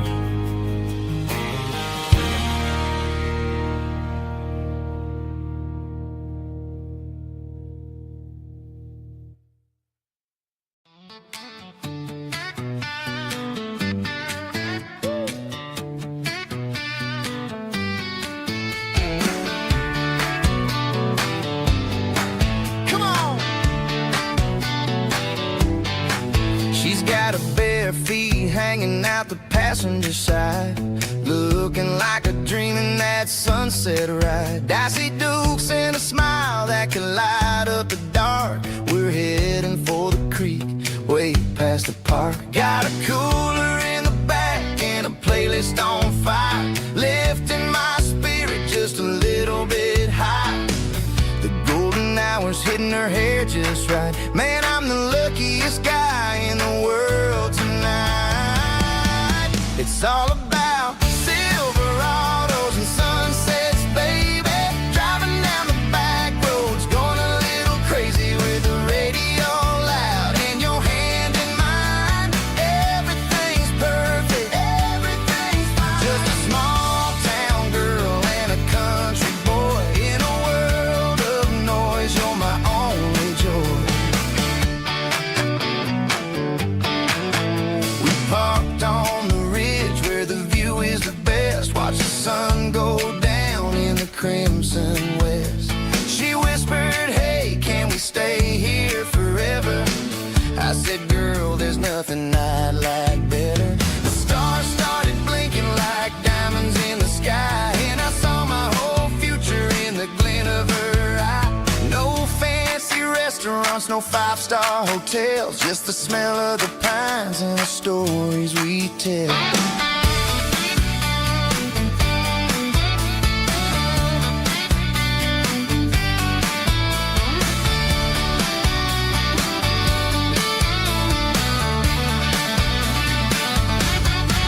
Come on. She's got her bare feet hanging out the passenger side, looking like a dream in that sunset ride. Dicey dukes and a smile that can light up the dark. We're heading for the creek, way past the park. Got a cooler in the back and a playlist on fire, lifting my spirit just a little bit high. The golden hours hitting her hair just right. Man, I'm the luckiest guy in the world tonight. It's all about Silverados and sunsets, baby. Driving down the back roads, going a little crazy with the radio loud and your hand in mine. Everything's perfect, everything's fine. Just a small town girl and a country boy in a world of noise. You're my only joy. We parked on the ridge where the view is the best. Watch the sun go down in the crimson west. She whispered, hey, can we stay here forever? I said, girl, there's nothing I'd like better. The stars started blinking like diamonds in the sky, and I saw my whole future in the glint of her eye. No fancy restaurants, no five-star hotels, just the smell of the pines and the stories we tell.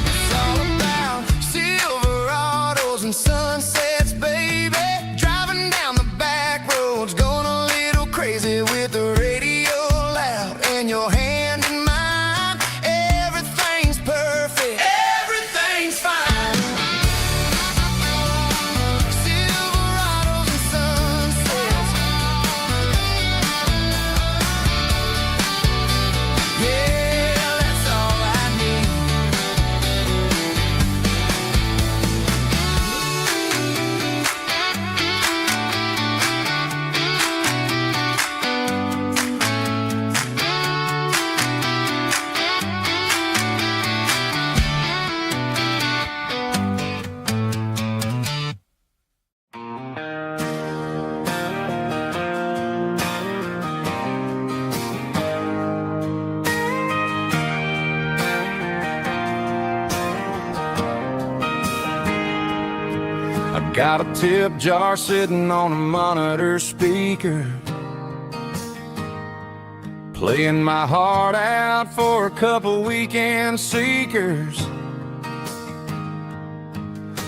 It's all about Silverados and sunsets, baby. Driving down the back Got a tip jar sitting on a monitor speaker, playing my heart out for a couple weekend seekers.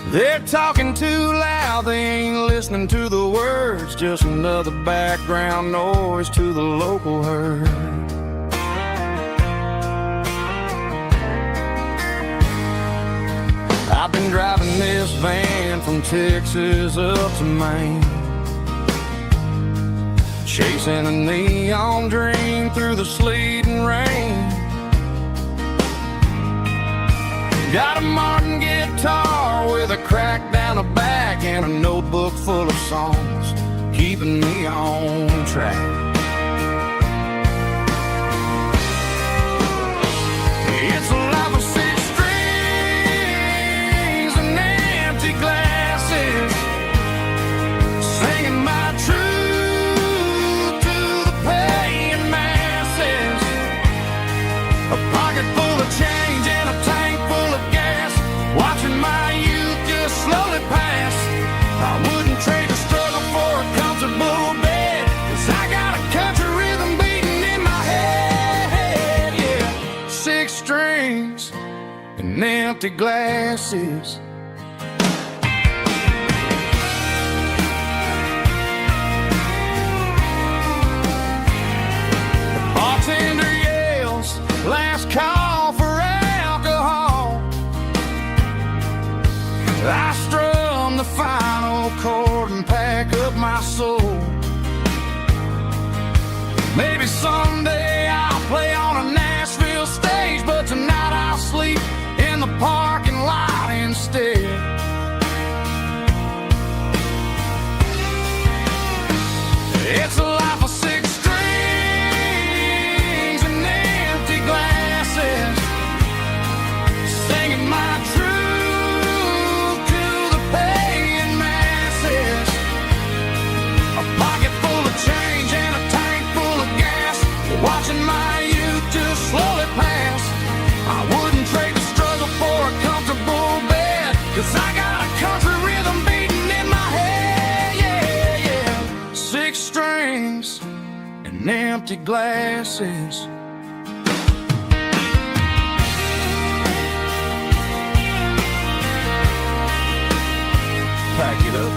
They're talking too loud, they ain't listening to the words, just another background noise to the local herd. I've been driving this van from Texas up to Maine, chasing a neon dream through the sleet and rain. Got a Martin guitar with a crack down the back and a notebook full of songs, keeping me on track. It's a life of six strings and empty glasses, singing my truth to the paying masses. A pocket full of change and a tank full of gas, watching my youth just slowly pass. I wouldn't trade the struggle for a comfortable bed, 'cause I got a country rhythm beating in my head, yeah. Six strings and empty glasses. The bartender yells, last call for alcohol. I strum the final chord and pack up my soul. Maybe someday I'll play on a Nashville stage, but tonight I'll sleep in the parking lot instead. It's a life of six strings and empty glasses, singing my truth to the paying masses. A pocket full of change and a tank full of gas, watching my youth just slowly pass. I wouldn't trade the struggle for a comfortable bed, 'cause I got a country rhythm beating in my head, yeah, yeah. Six strings and empty glasses. Pack it up.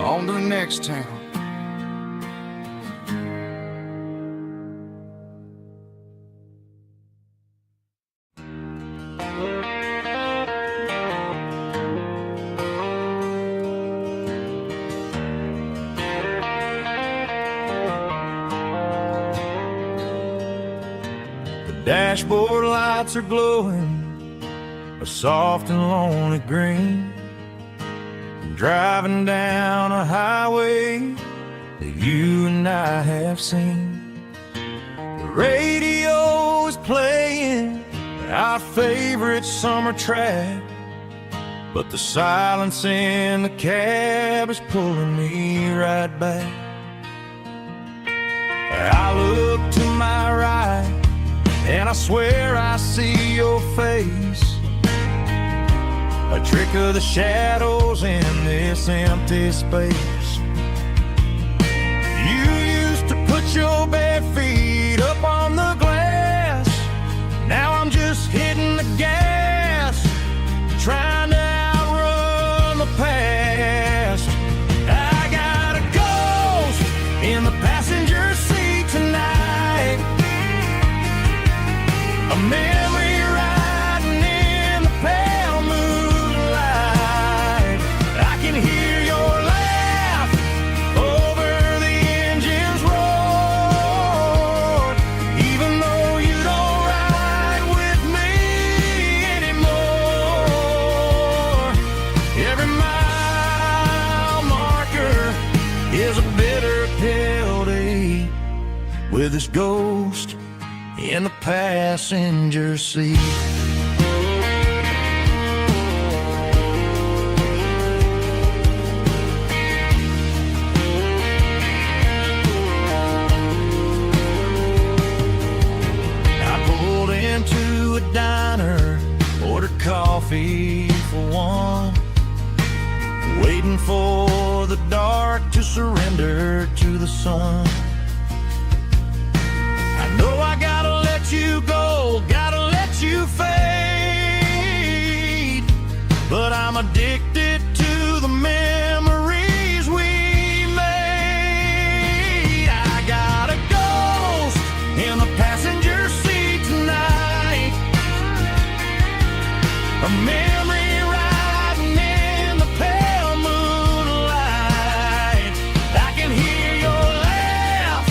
On to the next town. The dashboard lights are glowing a soft and lonely green, driving down a highway that you and I have seen. The radio is playing our favorite summer track, but the silence in the cab is pulling me right back. I look to my right and I swear I see your face, a trick of the shadows in this empty space. You used to put your bare feet up on the glass, now I'm just hitting the gas, trying to outrun the past. I got a ghost in the passenger seat tonight, a memory riding in the pale moonlight. I can hear your laugh over the engine's roar, even though you don't ride with me anymore. Every mile marker is a bitter pill to eat, with this ghost in the passenger seat. I into a diner, ordered coffee for one, waiting for the dark to surrender to the sun. I know I gotta let you go, gotta let you fade, but I'm addicted to the memories we made. I got a ghost in the passenger seat tonight, a memory riding in the pale moonlight. I can hear your laugh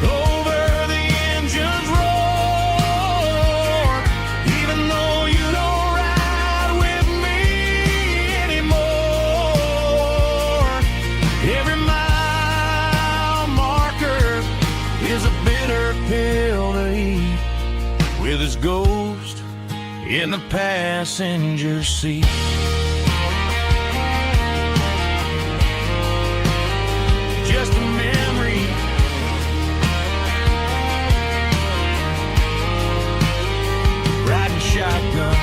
over the engine's roar, even though you don't ride with me anymore. Every mile marker is a bitter pill to eat, with his ghost in the passenger seat. Just a memory, riding shotgun.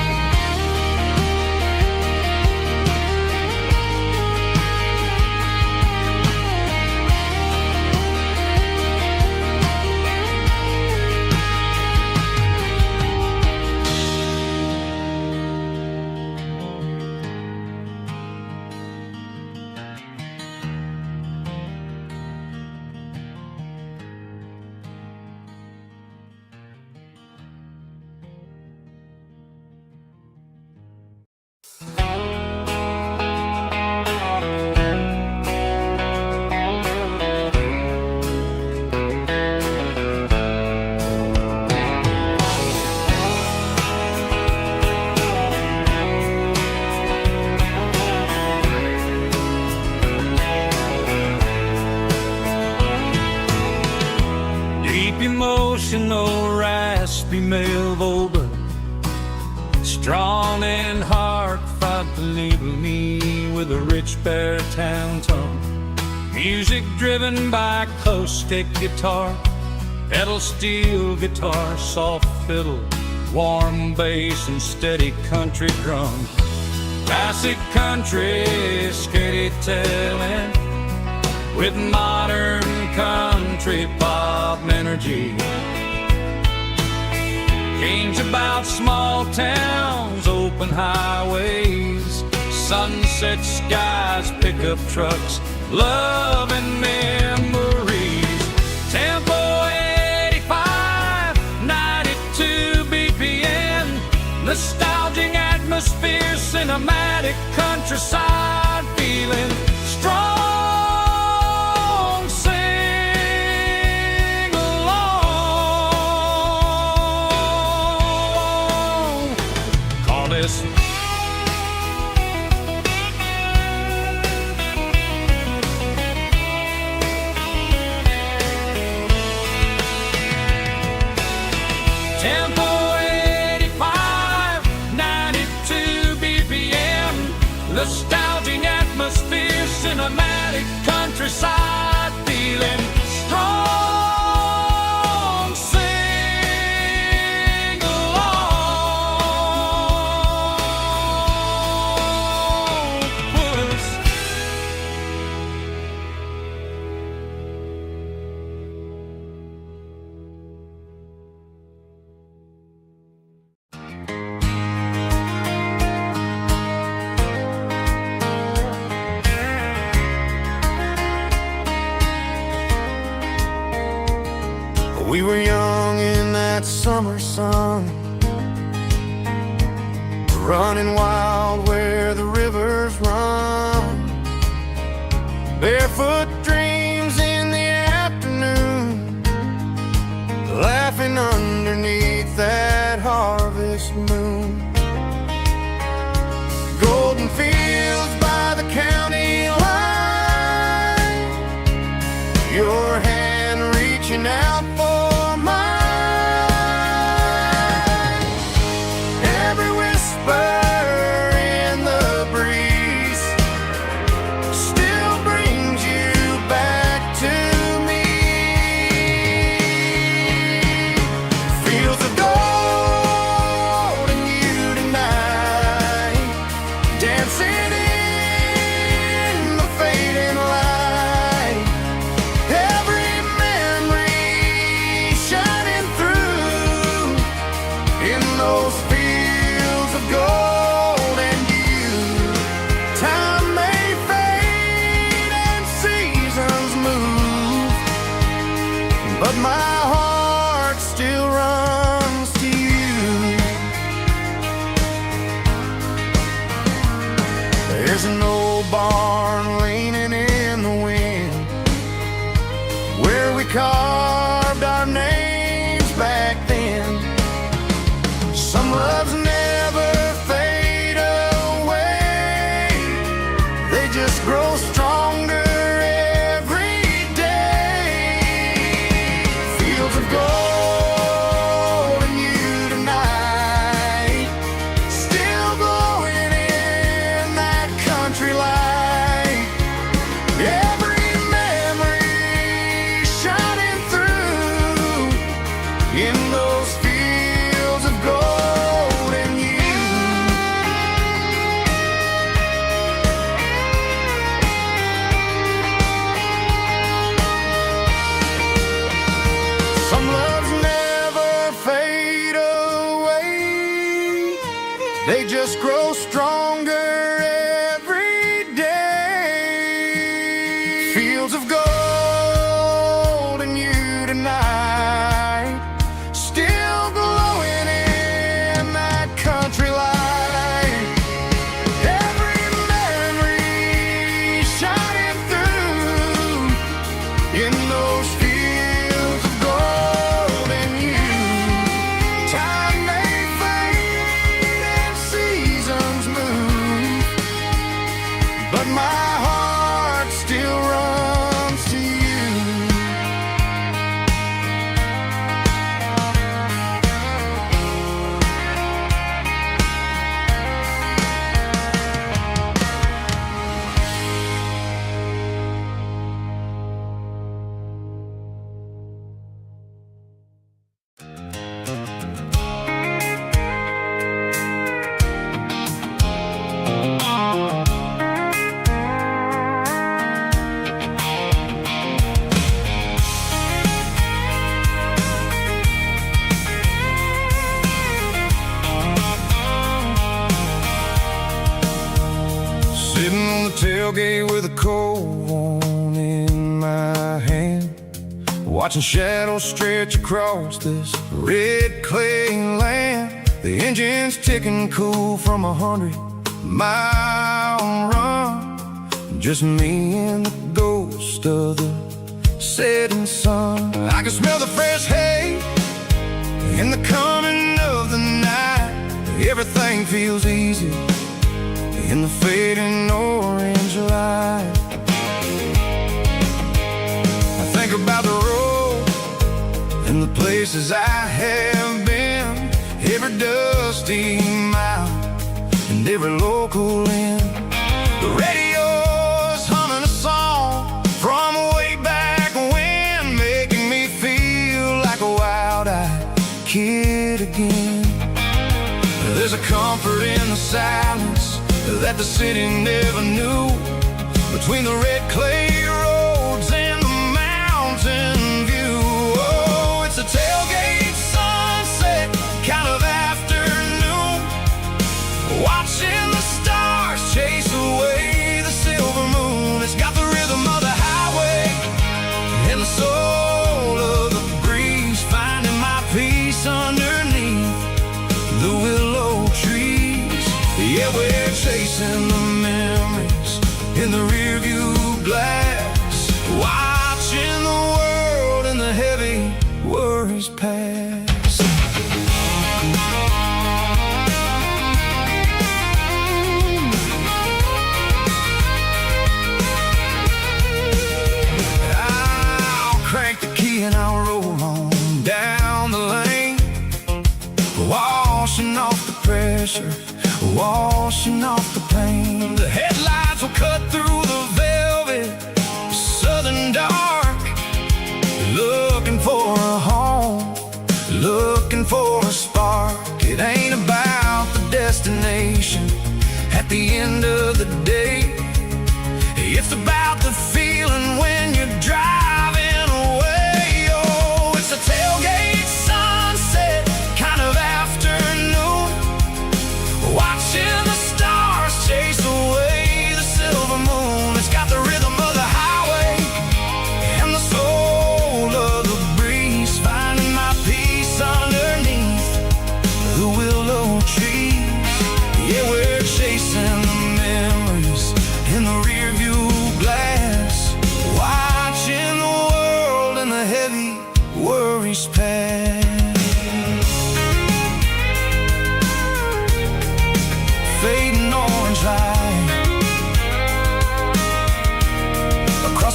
Deep emotional, raspy male vulva, strong and heartfelt, believe me, with a rich baritone tone. Music driven by close stick guitar, pedal steel guitar, soft fiddle, warm bass and steady country drum. Classic country storytelling with modern country pop energy. Games about small towns, open highways, sunset skies, pickup trucks, love and memories. Tempo 85, 92 BPM, nostalgic atmosphere, cinematic countryside feeling strong. Tempo 85, 92 BPM, nostalgic atmosphere, cinematic countryside feeling strong. Sing along with us. We were young in that summer sun, running wild where the rivers run, barefoot dreams in the afternoon, laughing underneath that harvest moon. Golden fields by the county line, your hand reaching out for mine. Every whisper in the breeze still brings you back. those fields of gold and you. Time may fade and seasons move, but my heart still runs to you. There's an old barn leaning in the wind where we carved our names back then. Some loves never fade away, they just grow stronger every day. Fields of gold and you tonight, still glowing in that country light. Every memory shining through in those fields of gold and you. Some loves never fade away, they just grow stronger every day. Fields of gold and you tonight, still glowing in that country light. Every memory shining through in those fields of gold and you. Time may fade and seasons move, but my heart still runs to you. Sitting on the tailgate with a cold one in my hand, watching shadows stretch across this red clay land. The engine's ticking cool from 100-mile run. Just me and the ghost of the setting sun. I can smell the fresh hay in the coming of the night. Everything feels easy in the fading orange light. I think about the road and the places I have been, every dusty mile and every local inn. The radio's humming a song from way back when, making me feel like a wild-eyed kid again. There's a comfort in the silence that the city never knew, between the red clay roads and the mountain view. Oh, it's a tailgate sunset kind of afternoon, watching the stars chase away the silver moon. It's got the rhythm of the highway and the soul of the breeze, finding my peace underneath the willow trees. Yeah, we're chasing the memories in the rearview glass, watching the world and the heavy worries pass. I'll crank the key and I'll roll on down the lane, washing off the pressure, washing off the pain. The headlights will cut through the velvet southern dark, looking for a home, looking for a spark. It ain't about the destination at the end of the day, it's about the feeling when you're driving away. Oh, it's a tailgate sunset kind of afternoon,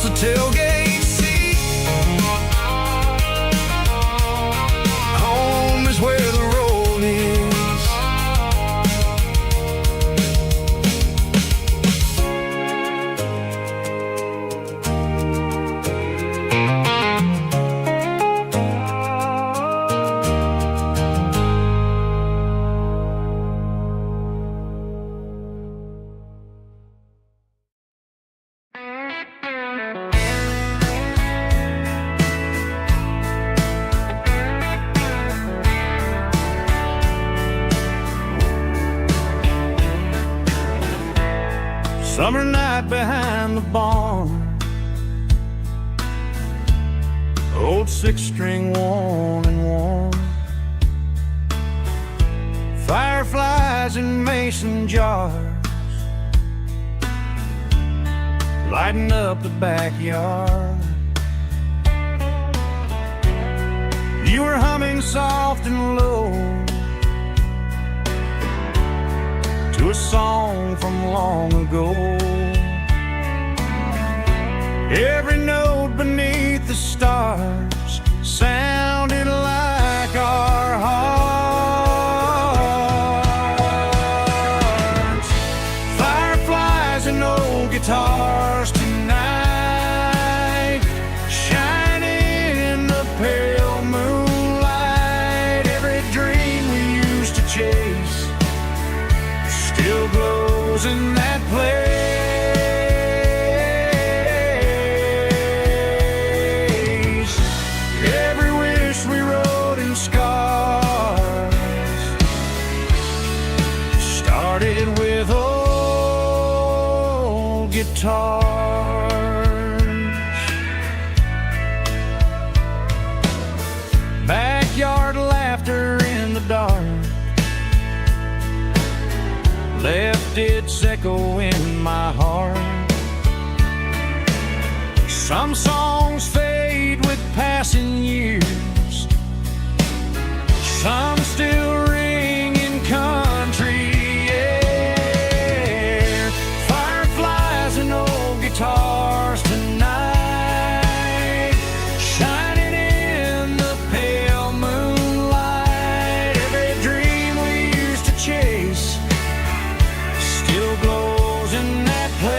the tailgate seat. Home is where the road is. Summer night behind the barn, old six-string worn and worn, fireflies in mason jars, lighting up the backyard. You were humming soft and low to a song from long ago. Every note beneath the stars sounded like our hearts. Fireflies and old guitars tonight, shining in the pale moonlight. Every dream we used to chase still glows in that place. Every wish we wrote in scars started with old guitars. Backyard laughter in the dark left its echo in my heart. Some songs fade with passing years, some still ring in country air. Fireflies and old guitars tonight, shining in the pale moonlight. Every dream we used to chase still glows in that place.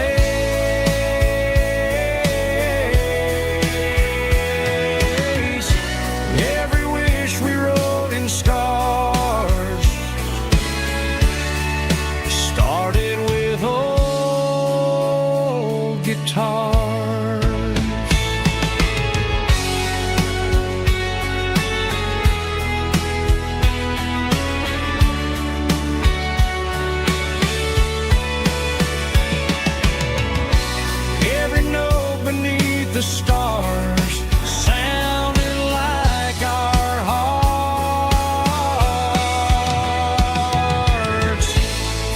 Every wish we wrote in scars started with old guitars. Every note beneath the stars sounded like our hearts.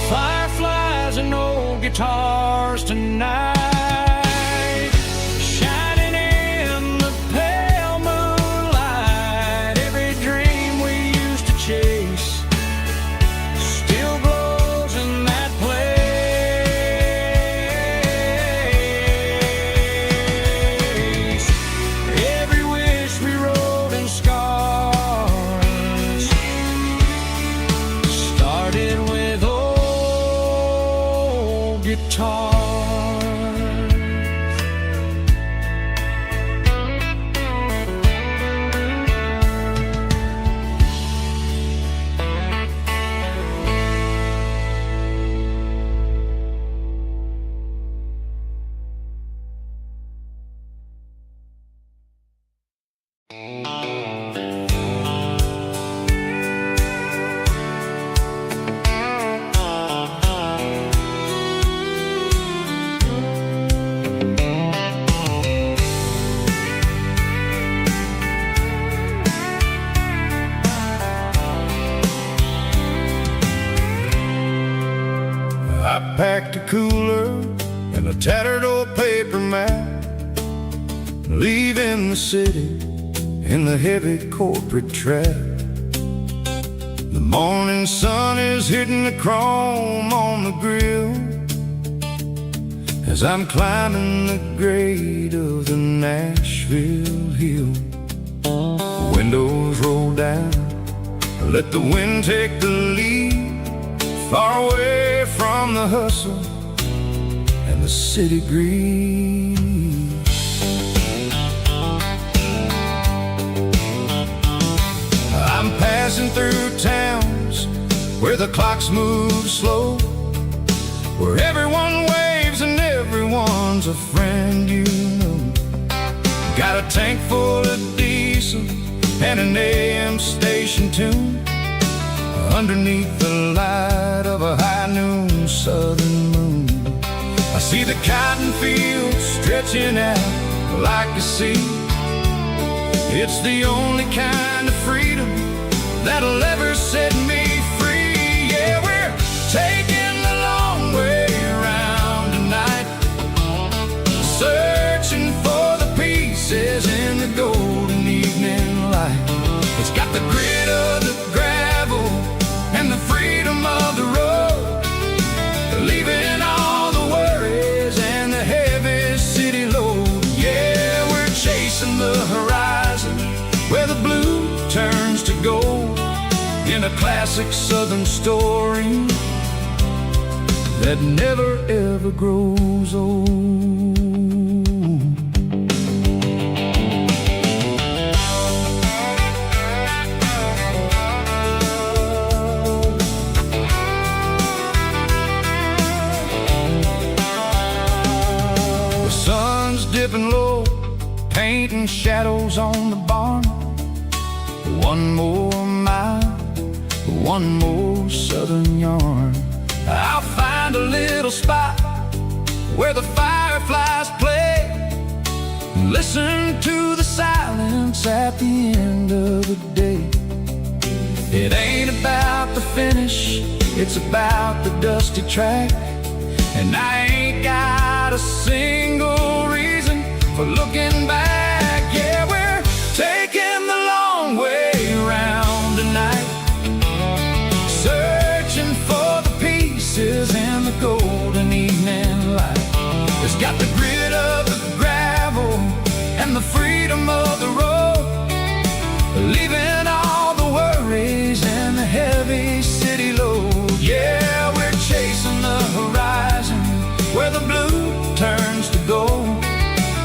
Fireflies and old guitars tonight, shining in the pale moonlight. Every dream we used to chase still glows in that place. Every wish we wrote in scars started with old guitars. I packed a cooler and a tattered old paper map, leaving the city in the heavy corporate trap. The morning sun is hitting the chrome on the grill, as I'm climbing the grade of the Nashville hill. Windows roll down, let the wind take the lead, far away from the hustle and the city greed. I'm passing through towns where the clocks move slow, where everyone waves and everyone's a friend you know. Got a tank full of diesel and an AM station tune, underneath the light of a high noon southern moon. I see the cotton fields stretching out like a sea. It's the only kind of freedom that'll ever set me free. Yeah, we're taking the long way around tonight, searching for the pieces in the golden evening light. It's got the grit of the gravel and the freedom of the road, leaving all the worries and the heavy city load. Yeah, we're chasing the horizon where the blue turns to gold, in a classic southern story that never ever grows old. The sun's dipping low, painting shadows on the barn. One more mile, one more southern yarn. I'll find a little spot where the fireflies play, listen to the silence at the end of the day. It ain't about the finish, it's about the dusty track, and I ain't got a single reason for looking back. Yeah, we're taking the long way around tonight, searching for the pieces in the golden evening light. It's got the grit of the gravel and the freedom of the road, leaving all the worries and the heavy city load. Yeah, we're chasing the horizon where the blue turns to gold,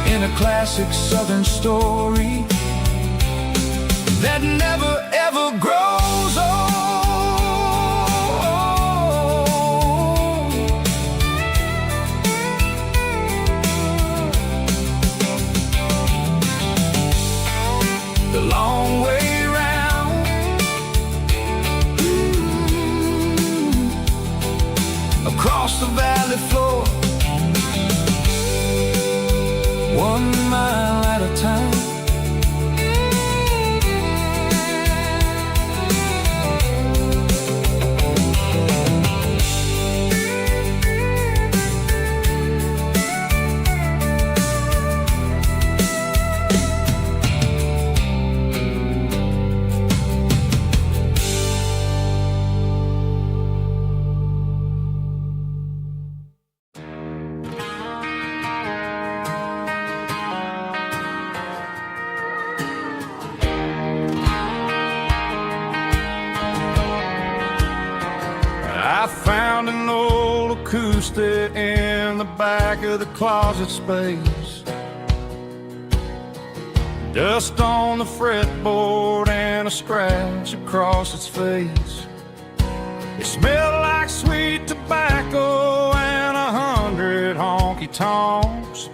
in a classic southern story that never ever grows old. The long way round, across the valley floor, 1 mile at a time. I found an old acoustic in the back of the closet space, dust on the fretboard and a scratch across its face. It smelled like sweet tobacco and 100 honky-tonks,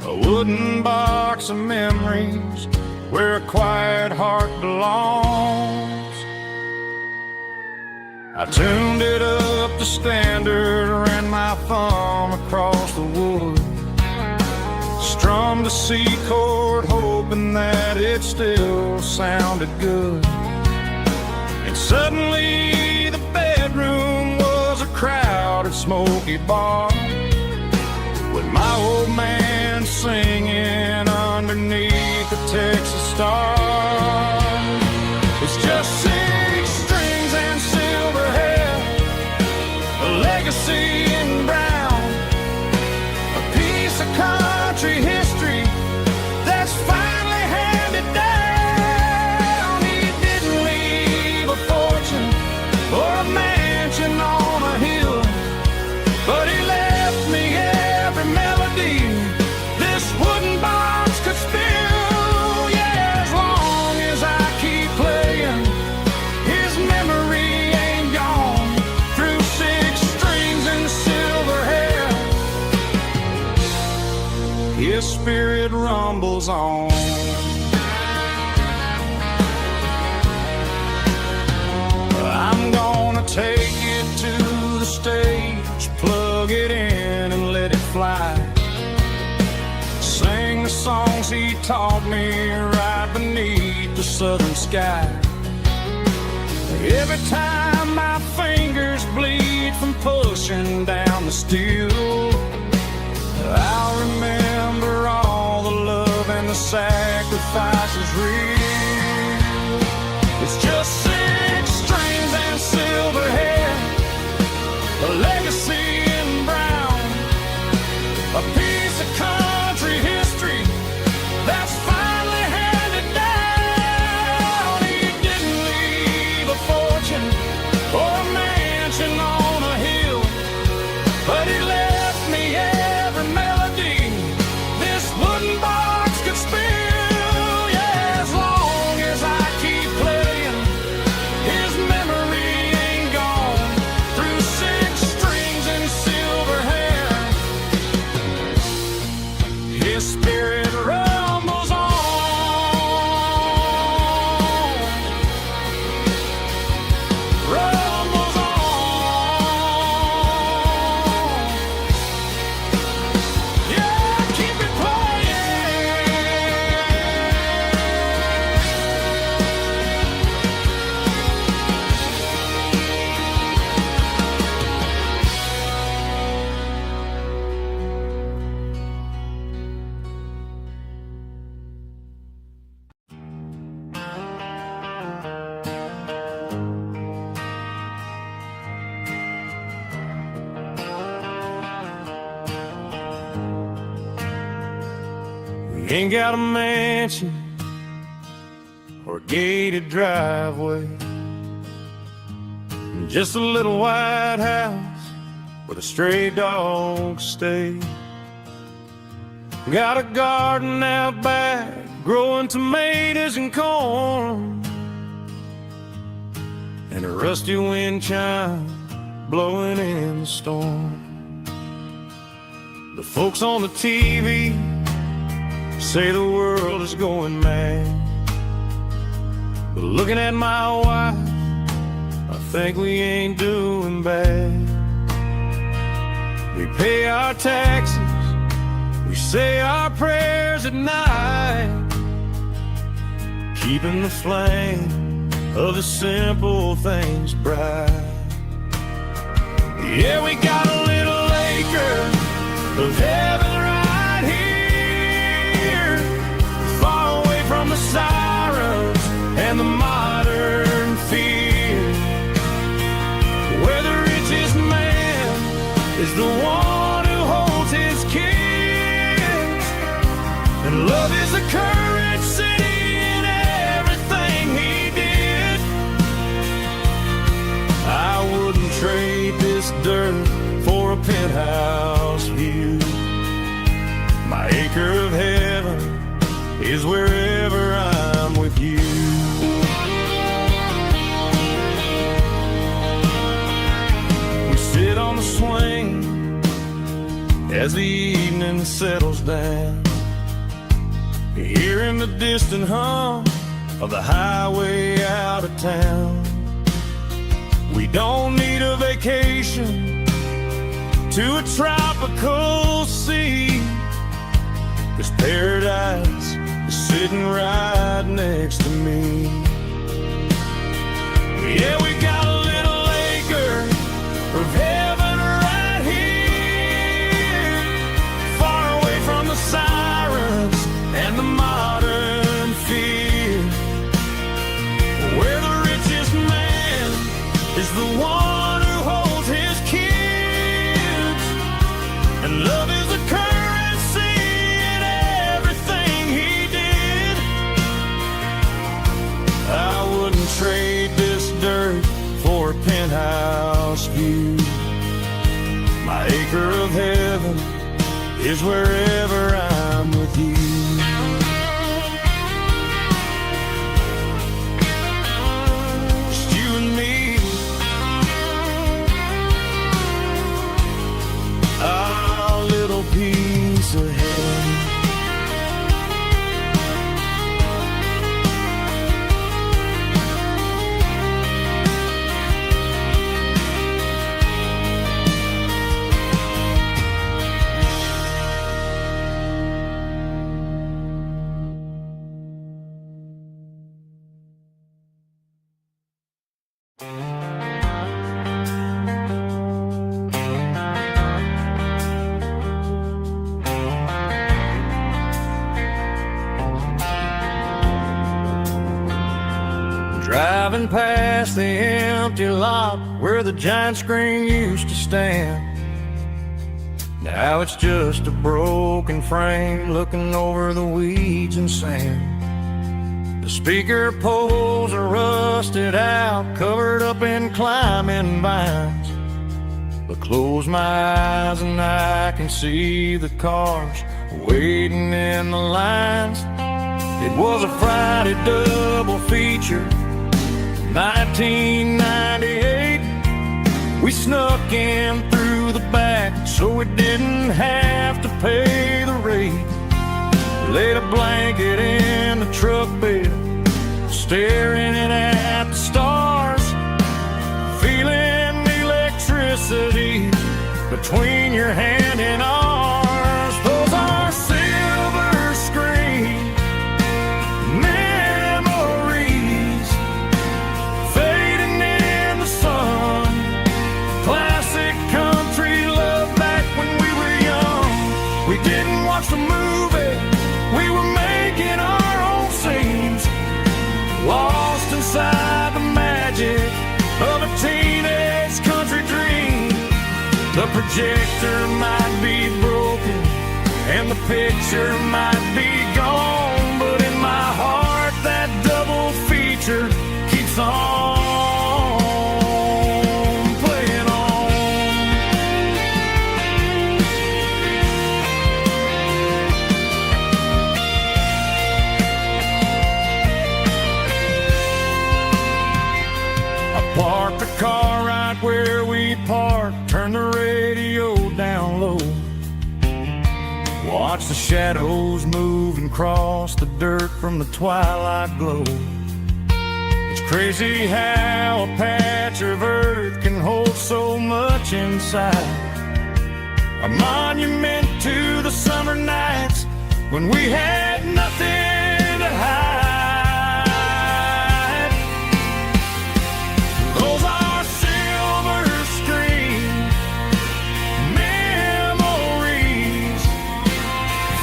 a wooden box of memories where a quiet heart belongs. I tuned it up to standard, ran my thumb across the wood, strummed a C chord hoping that it still sounded good. And suddenly the bedroom was a crowded smoky bar, with my old man singing underneath the Texas star. It's just 6 strings and silver hair, a legacy in brown, rumbles on. I'm gonna take it to the stage, plug it in and let it fly. Sing the songs he taught me right beneath the southern sky. Every time my fingers bleed from pushing down the steel, I'll remember all the love and the sacrifices real. It's just 6 strings and silver hair, a legacy in brown, a piece of country history that's finally handed down. He didn't leave a fortune or a mansion on a hill, but he left me every melody this wooden box could spill. Yeah, as long as I keep playing, his memory ain't gone. Through 6 strings and silver hair, his spirit rumbles on. Rumbles on. Yeah, keep it playing. We ain't got a mansion or a gated driveway, just a little white house where the stray dogs stay. Got a garden out back, growing tomatoes and corn, and a rusty wind chime blowing in the storm. The folks on the TV say the world is going mad, but looking at my wife, I think we ain't doing bad. We pay our taxes, we say our prayers at night, keeping the flame of the simple things bright. Yeah, we got a little acre of heaven right here, far away from the sirens and the modern fear, where the richest man is the one who holds his kids, and love is the currency in everything he did. I wouldn't trade this dirt for a penthouse view. My acre of heaven is wherever I'm with you. We sit on the swing as the evening settles down, hearing the distant hum of the highway out of town. We don't need a vacation to a tropical sea, 'cause paradise is sitting right next to me. Yeah, we got a little acre of heaven right here, far away from the sirens and the modern fear, where the richest man is the one who holds his kids, and love is the currency in everything he did. I wouldn't trade this dirt for a penthouse view. My acre of heaven is wherever I'm with you. Just you and me, our little piece of heaven. past the empty lot where the giant screen used to stand. Now it's just a broken frame looking over the weeds and sand. The speaker poles are rusted out, covered up in climbing vines. But close my eyes and I can see the cars waiting in the lines. It was a Friday double feature, 1998. We snuck in through the back so we didn't have to pay the rate. Laid a blanket in the truck bed, staring at the stars, feeling the electricity between your hand and ours. Those are silver screen memories fading in the sun. Classic country love back when we were young. We didn't watch the movie, we were making our own scenes, lost inside the magic of a teenage country dream. The projector might be broken and the picture might be gone, but in my heart that double feature keeps on playing on. I parked the car right where we parked, turned the radio down low, watch the shadows move and cross the dirt from the twilight glow. It's crazy how a patch of earth can hold so much inside. A monument to the summer nights when we had nothing to hide. Those are silver screen memories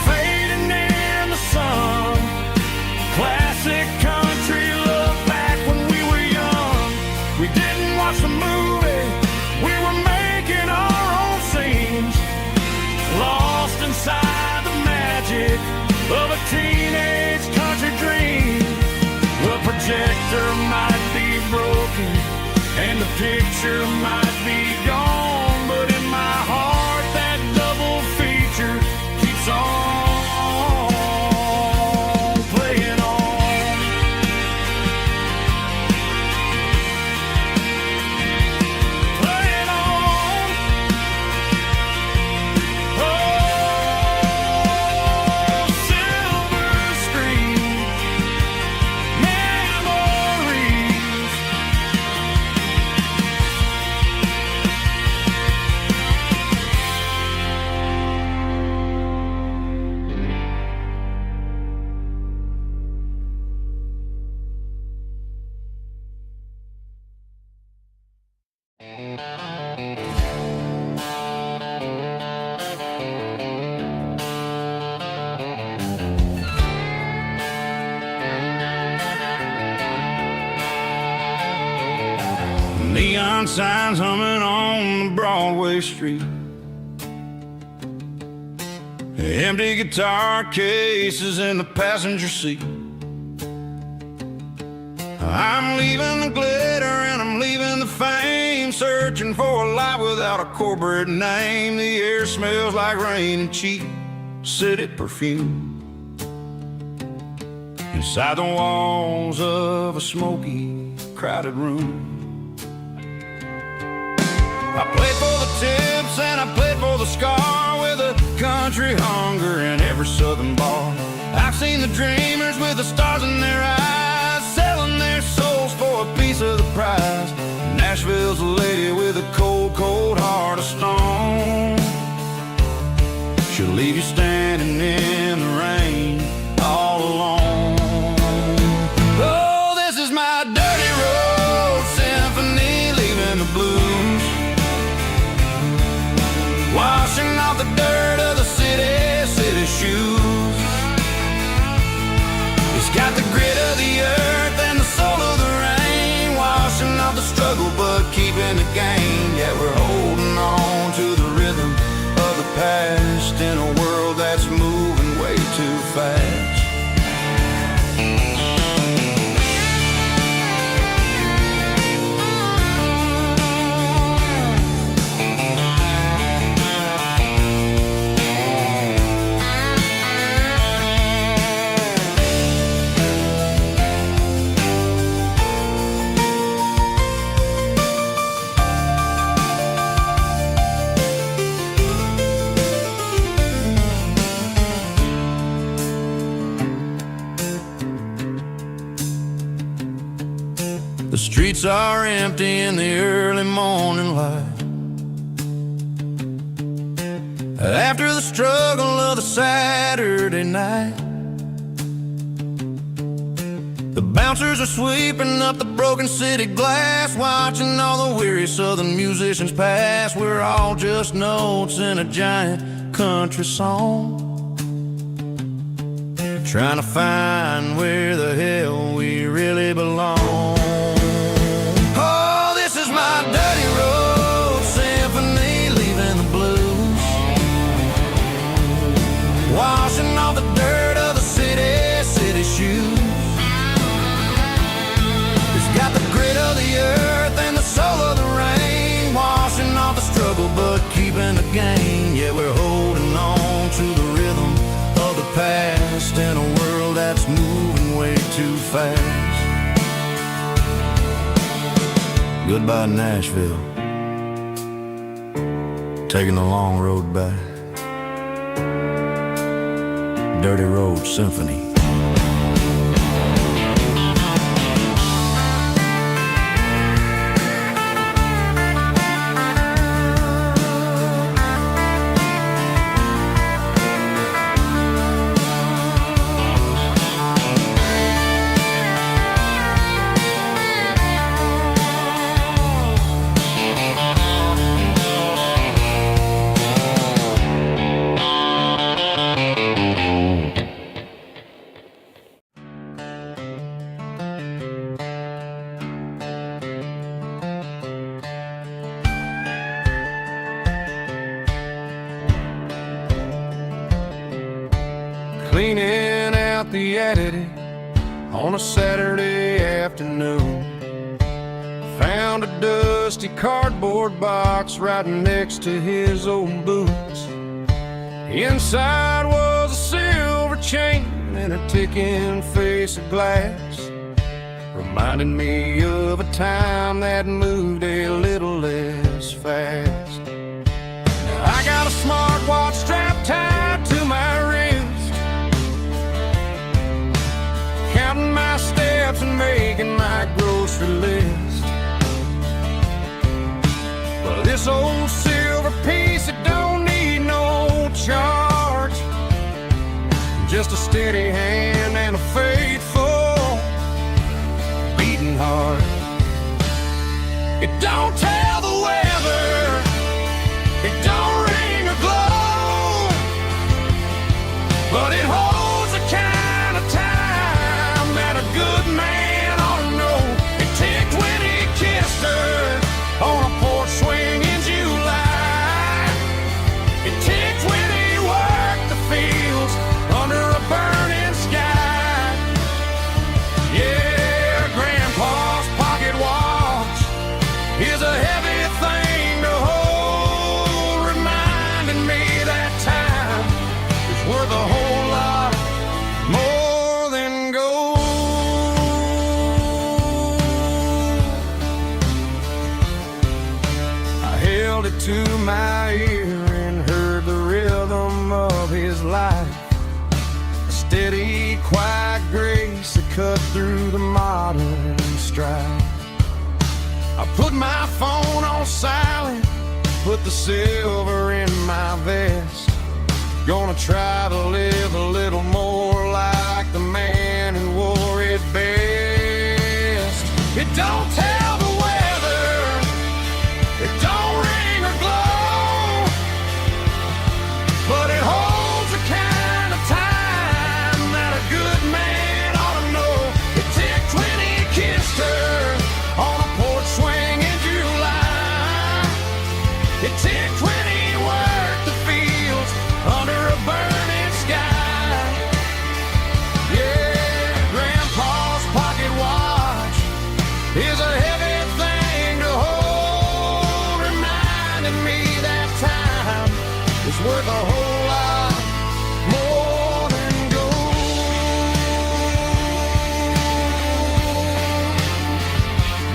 fading in the sun. Classic country love back when we were young. We didn't watch the movie, we were making our own scenes, lost inside the magic of a teenage country dream. The projector might be broken and the picture might be gone, but in my heart that double feature keeps on playing on. Playing on. Oh, silver screen memories. Neon signs humming on the Broadway street, empty guitar cases in the passenger seat. I'm leaving the glitter and I'm leaving the fame, searching for a life without a corporate name. The air smells like rain and cheap city perfume inside the walls of a smoky, crowded room. I played for the tips and I played for the scar, with a country hunger in every southern bar. I've seen the dreamers with the stars in their eyes, selling their souls for a piece of the prize. Nashville's a lady with a cold, cold heart of stone. She'll leave you standing in the rain all alone. Oh, this is my dirty road symphony, leaving the blues, washing off the dirt of the city shoes. It's got the grit of the earth and the soul of the rain, washing keeping the game. Yeah, we're holding on to the rhythm of the past in a world that's moving way too fast. The streets are empty in the early morning light. After the struggle of the Saturday night, the bouncers are sweeping up the broken city glass, watching all the weary southern musicians pass. We're all just notes in a giant country song, trying to find where the hell we really belong. Oh, this is my dirty road symphony, leaving the blues, washing off the dirt of the city shoes. It's got the grit of the earth and the soul of the rain, washing off the struggle but keeping the game. Yeah, we're holding on to the rhythm of the past in a world that's moving way too fast. Goodbye, Nashville. Taking the long road back. Dirty Road Symphony. Cleaning out the attic on a Saturday afternoon, found a dusty cardboard box right next to his old boots. Inside was a silver chain and a ticking face of glass, reminding me of a time that moved a little less fast. Now I got a smartwatch strapped tied to my wrist, counting my steps and making my grocery list. But this old silver piece, it don't need no charge, just a steady hand and a faithful beating heart. It don't tell the weather, it don't ring or glow, but it holds the kind of time that a good man ought to know. It ticked when he kissed her on a porch swing in July. It ticked when he worked the fields under a burning sky. Yeah, Grandpa's pocket watch is a heavy thing to hold, reminding me that time is worth a whole lot more than gold. I held it to my ear and heard the rhythm of his life, a steady, quiet grace that cut through the modern strife. I put my phone on silent, put the silver in my vest. Gonna try to live a little more like the man who wore it best. It don't tell the weather, it don't ring or glow, but it holds the kind of time that a good man ought to know. It ticked when he kissed her on a porch swing in July. worth a whole lot more than gold.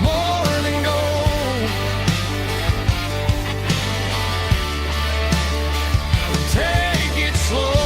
More than gold. Take it slow.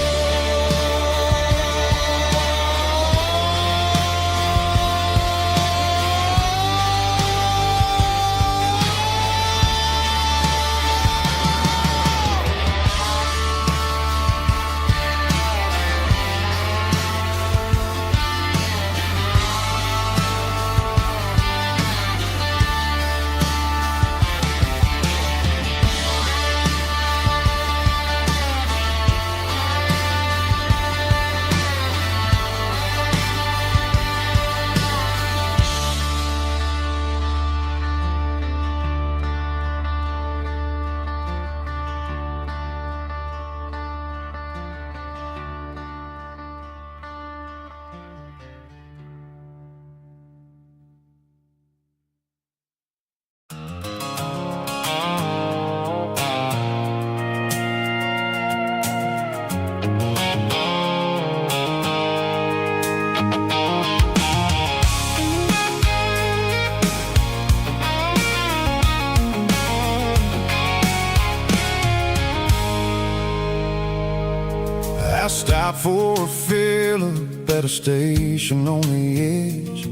I stopped for a fill-up at a station on the edge.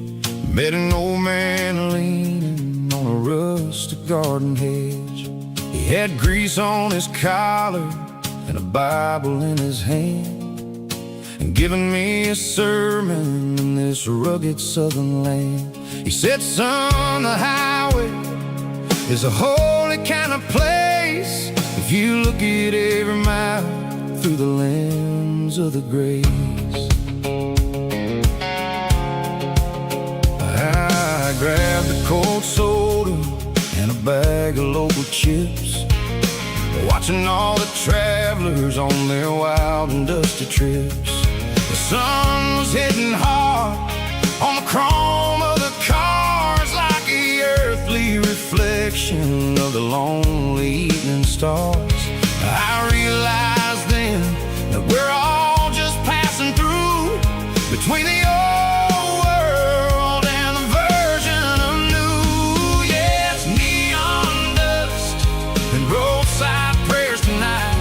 Met an old man leaning on a rustic garden hedge. He had grease on his collar and a Bible in his hand, and giving me a sermon in this rugged southern land. He said, son, the highway is a holy kind of place if you look at every mile through the lens of the grace. I grabbed a cold soda and a bag of local chips, watching all the travelers on their wild and dusty trips. The sun was hitting hard on the chrome of the cars, like the earthly reflection of the lonely evening stars. I realized then that we're all just passing through between the old world and the version of new. Yeah, it's neon dust and roadside prayers tonight,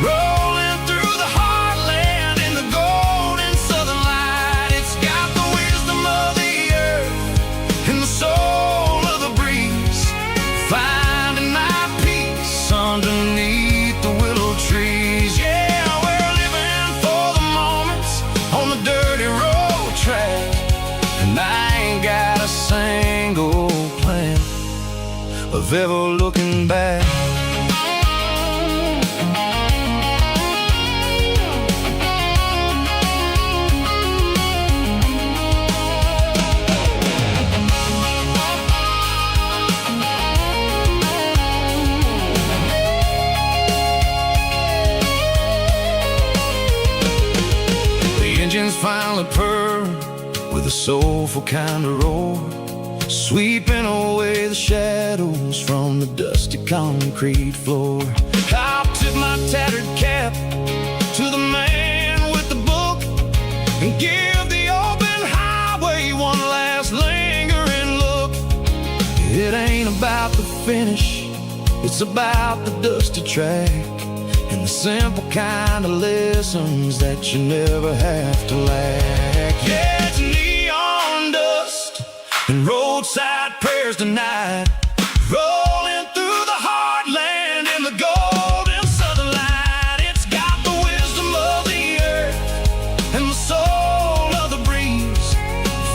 rolling through the heartland in the golden southern light. It's got the wisdom of the earth and the soul of the breeze, finding my peace underneath the willow trees. Yeah, we're living for the moments on the dirty road track, and I ain't got a single plan of ever looking back. Engines finally purr with a soulful kind of roar, sweeping away the shadows from the dusty concrete floor. I'll tip my tattered cap to the man with the book and give the open highway one last lingering look. It ain't about the finish, it's about the dusty track and the simple kind of lessons that you never have to lack. Yeah, it's neon dust and roadside prayers tonight, rolling through the heartland in the golden southern light. It's got the wisdom of the earth and the soul of the breeze,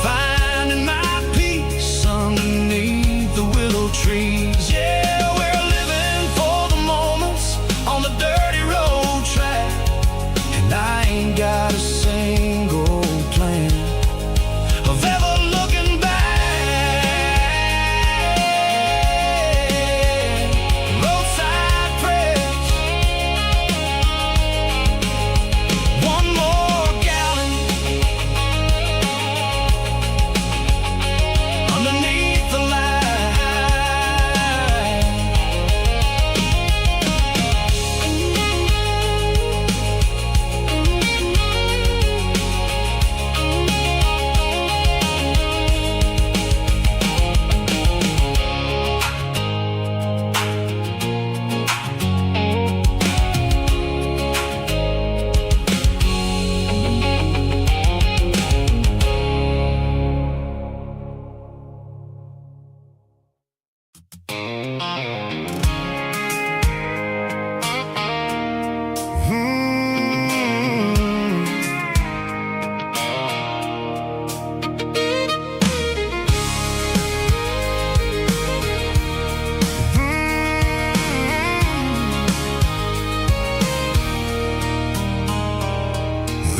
finding my peace underneath the willow trees. Yeah, we're living for the moments on the dirty road track, and I ain't got a single plan of ever looking back.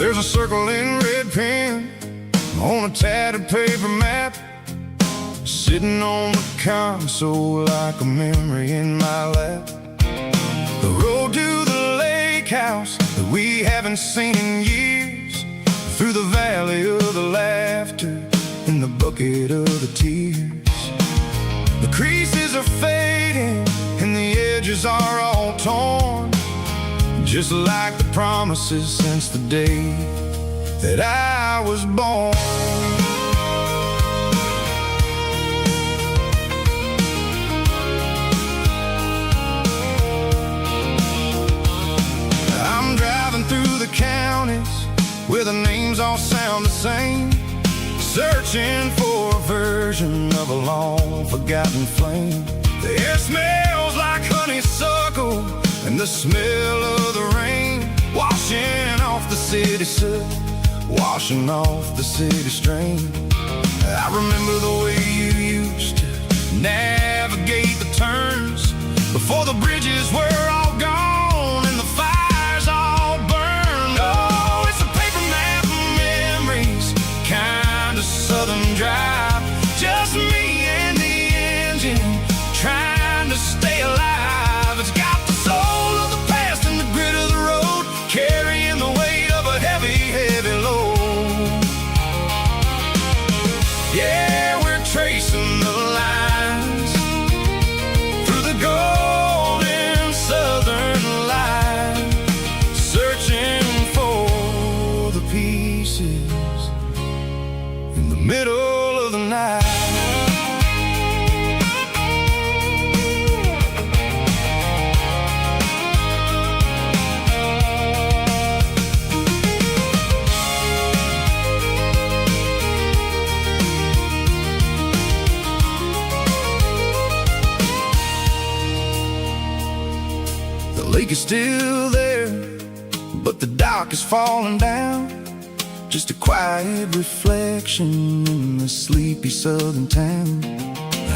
There's a circle in red pen on a tattered paper map, sitting on the console like a memory in my lap. The road to the lake house that we haven't seen in years, through the valley of the laughter in the bucket of the tears. The creases are fading and the edges are all torn, just like the promises since the day that I was born. I'm driving through the counties where the names all sound the same, searching for a version of a long forgotten flame. The air smells like honeysuckle and the smell of the rain, washing off the city soot, washing off the city strain. I remember the way you used to navigate the turns before the bridges were all gone and the fires all burned. Oh, it's a paper map of memories, kind of southern drive, just me and the engine trying to stay alive. It's got the soul of the past and the grit of the road, carrying the weight of a heavy, heavy load. Yeah, we're tracing the lines through the golden southern light, searching for the pieces in the middle of the night. The lake is still there, but the dock is falling down, just a quiet reflection in the sleepy southern town.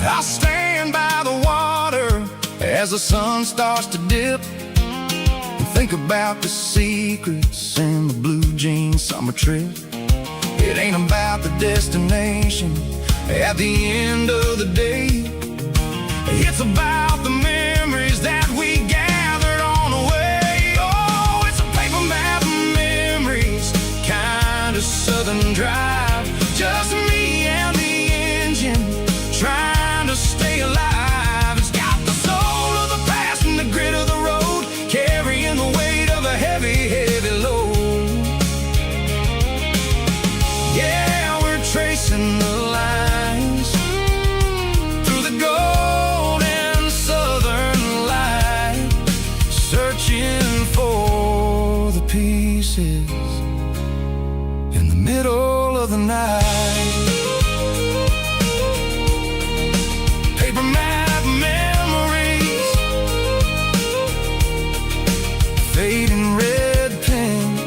I stand by the water as the sun starts to dip and think about the secrets and the blue jean summer trip. It ain't about the destination at the end of the day, it's about the memories that we gathered on the way. Oh, it's a paper map of memories, kind of southern drive, just me and the engine trying to stay alive. It's got the soul of the past and the grit of the road, carrying the weight of a heavy, heavy load. Yeah, we're tracing the lines through the golden southern light, searching for the pieces in the middle of the night. Paper map memories, fading red pen,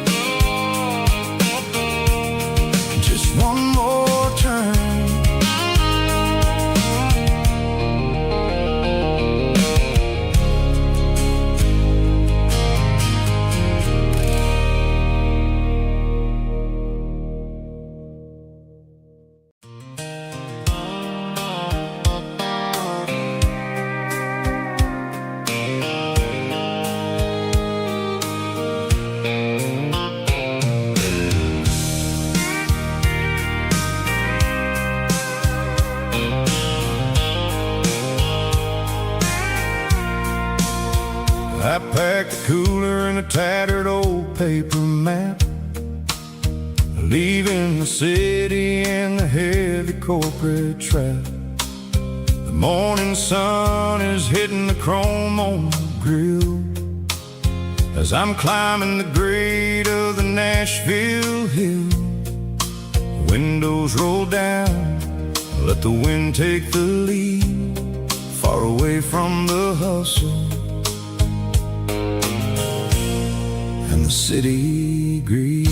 just one more turn. I packed the cooler in a tattered old paper map, leaving the city in the heavy corporate trap. The morning sun is hitting the chrome on the grill as I'm climbing the grade of the Nashville hill. The windows roll down, let the wind take the lead, far away from the hustle and the city greed.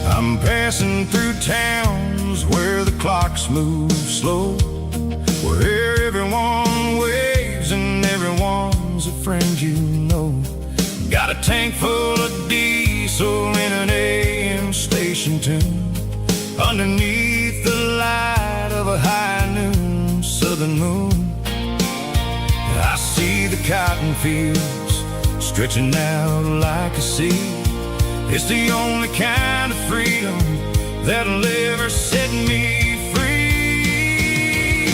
I'm passing through towns where the clocks move slow, where everyone waves and everyone's a friend you know. Got a tank full of diesel in an AM station tune, underneath the light of a high noon southern moon. I see the cotton fields stretching out like a sea. It's the only kind of freedom that'll ever set me free.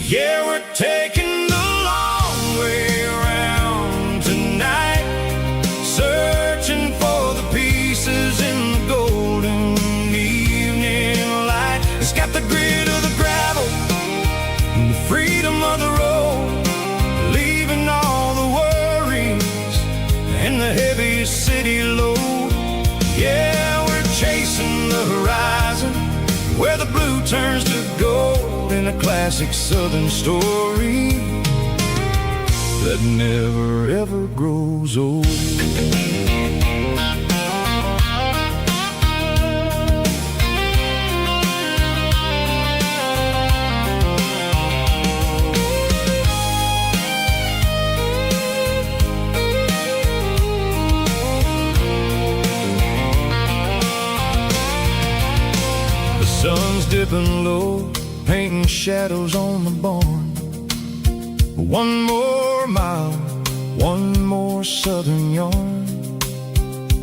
Yeah, we're taking the long way around tonight, searching for the pieces in the golden evening light. It's got the grit of the gravel and the freedom of the road, leaving all the worries and the heavy city load. Yeah, we're chasing the horizon, where the blue turns to gold, in a classic southern story that never ever grows old. Sun's dipping low, painting shadows on the barn. One more mile, one more southern yarn.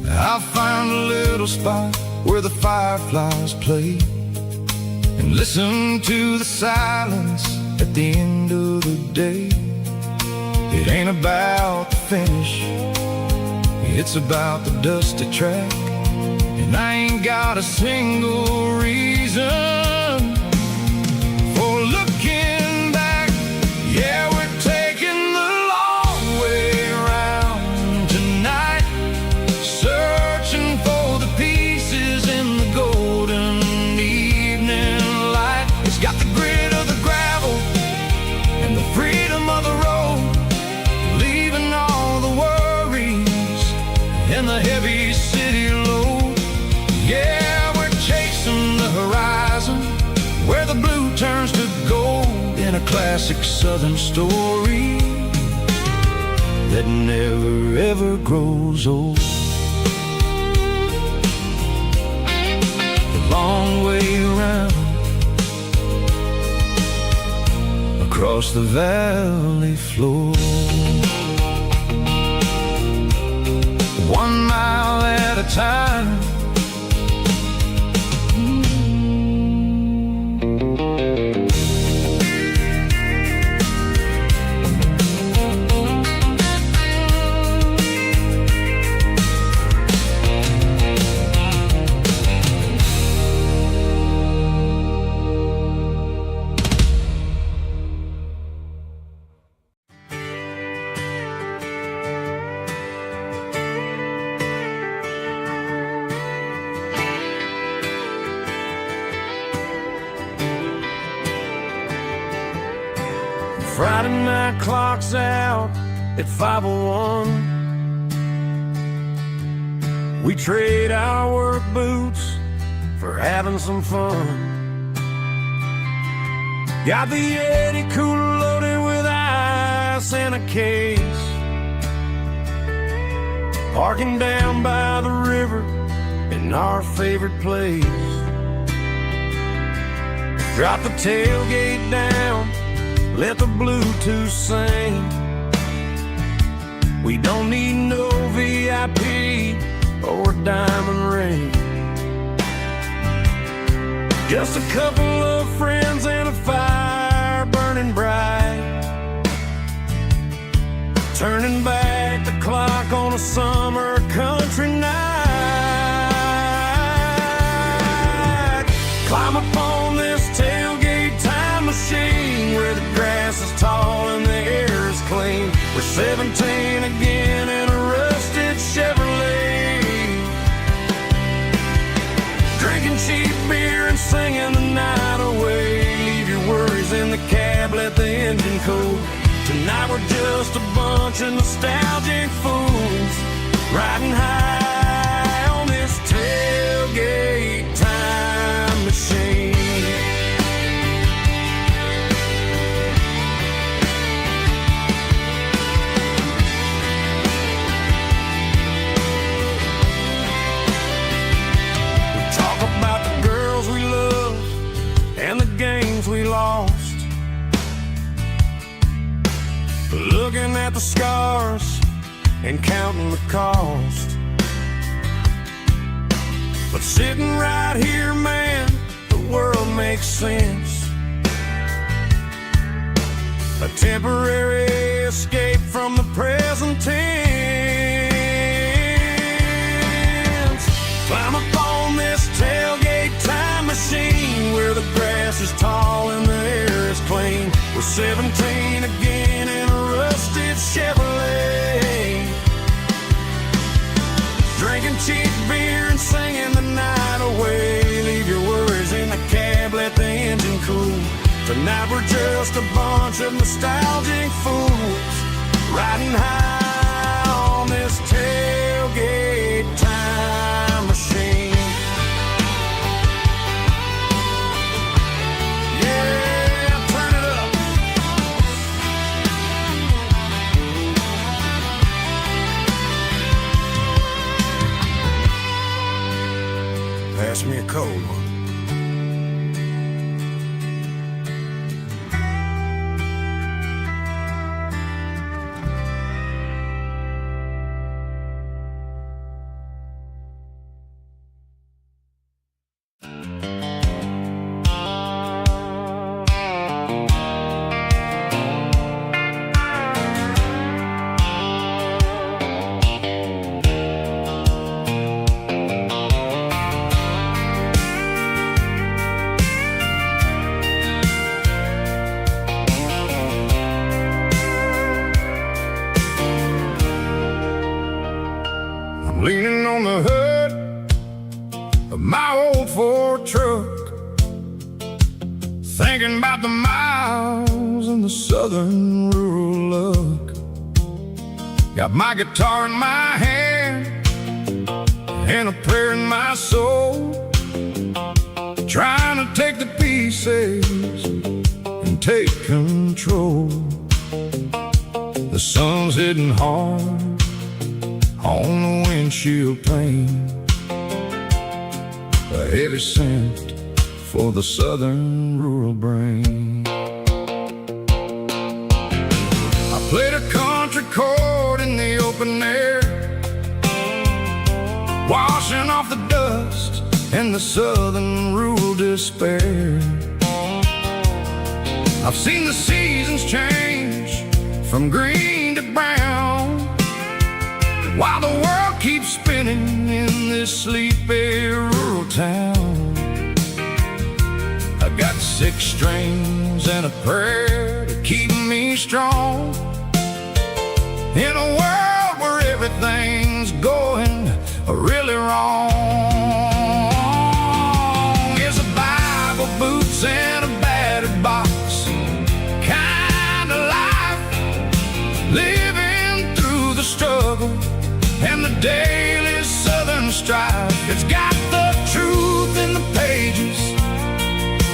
I'll find a little spot where the fireflies play, and listen to the silence at the end of the day. It ain't about the finish, it's about the dusty track. And I ain't got a single reason for looking back. Yeah, we're taking the long way around tonight, searching for the pieces in the golden evening light. It's got the grit of the gravel and the freedom of the road, leaving all the worries and the heavy city load. Yeah, we're chasing the horizon, where the blue turns to gold, in a classic southern story that never ever grows old. The long way around, across the valley floor, 1 mile at a time. Friday night clock's out at 5:01. We trade our work boots for having some fun. Got the Yeti cooler loaded with ice and a case, parking down by the river in our favorite place. Drop the tailgate down, let the Bluetooth sing. We don't need no VIP or a diamond ring, just a couple of friends and a fire burning bright, turning back the clock on a summer country night. Climb up on this tailgate time machine, where the grass is tall and the air is clean. We're 17 again in a rusted Chevrolet, drinking cheap beer and singing the night away. Leave your worries in the cab, let the engine cool. Tonight we're just a bunch of nostalgic fools, riding high on this tailgate time machine. looking at the scars and counting the cost. But sitting right here, man, the world makes sense. A temporary escape from the present tense. Climb up on this tailgate time machine, where the grass is tall and the air is clean. We're 17 again in a rusted Chevrolet, drinking cheap beer and singing the night away. Leave your worries in the cab, let the engine cool. Tonight we're just a bunch of nostalgic fools, riding high on this tailgate time machine. Yeah, turn it up. Pass me a cold one. Leaning on the hood of my old Ford truck, thinking about the miles and the southern rural look. Got my guitar in my hand and a prayer in my soul, trying to take the pieces and take control. The sun's hitting hard on the windshield pane, a heavy scent for the southern rural brain. I played a country chord in the open air, washing off the dust and the southern rural despair. I've seen the seasons change from green to brown, while the world keeps spinning in this sleepy rural town. I got 6 strings and a prayer to keep me strong, in a world where everything's going really wrong. It's a Bible, boots, and a battered box kind of life, living through the struggle and the daily southern strife. It's got the truth in the pages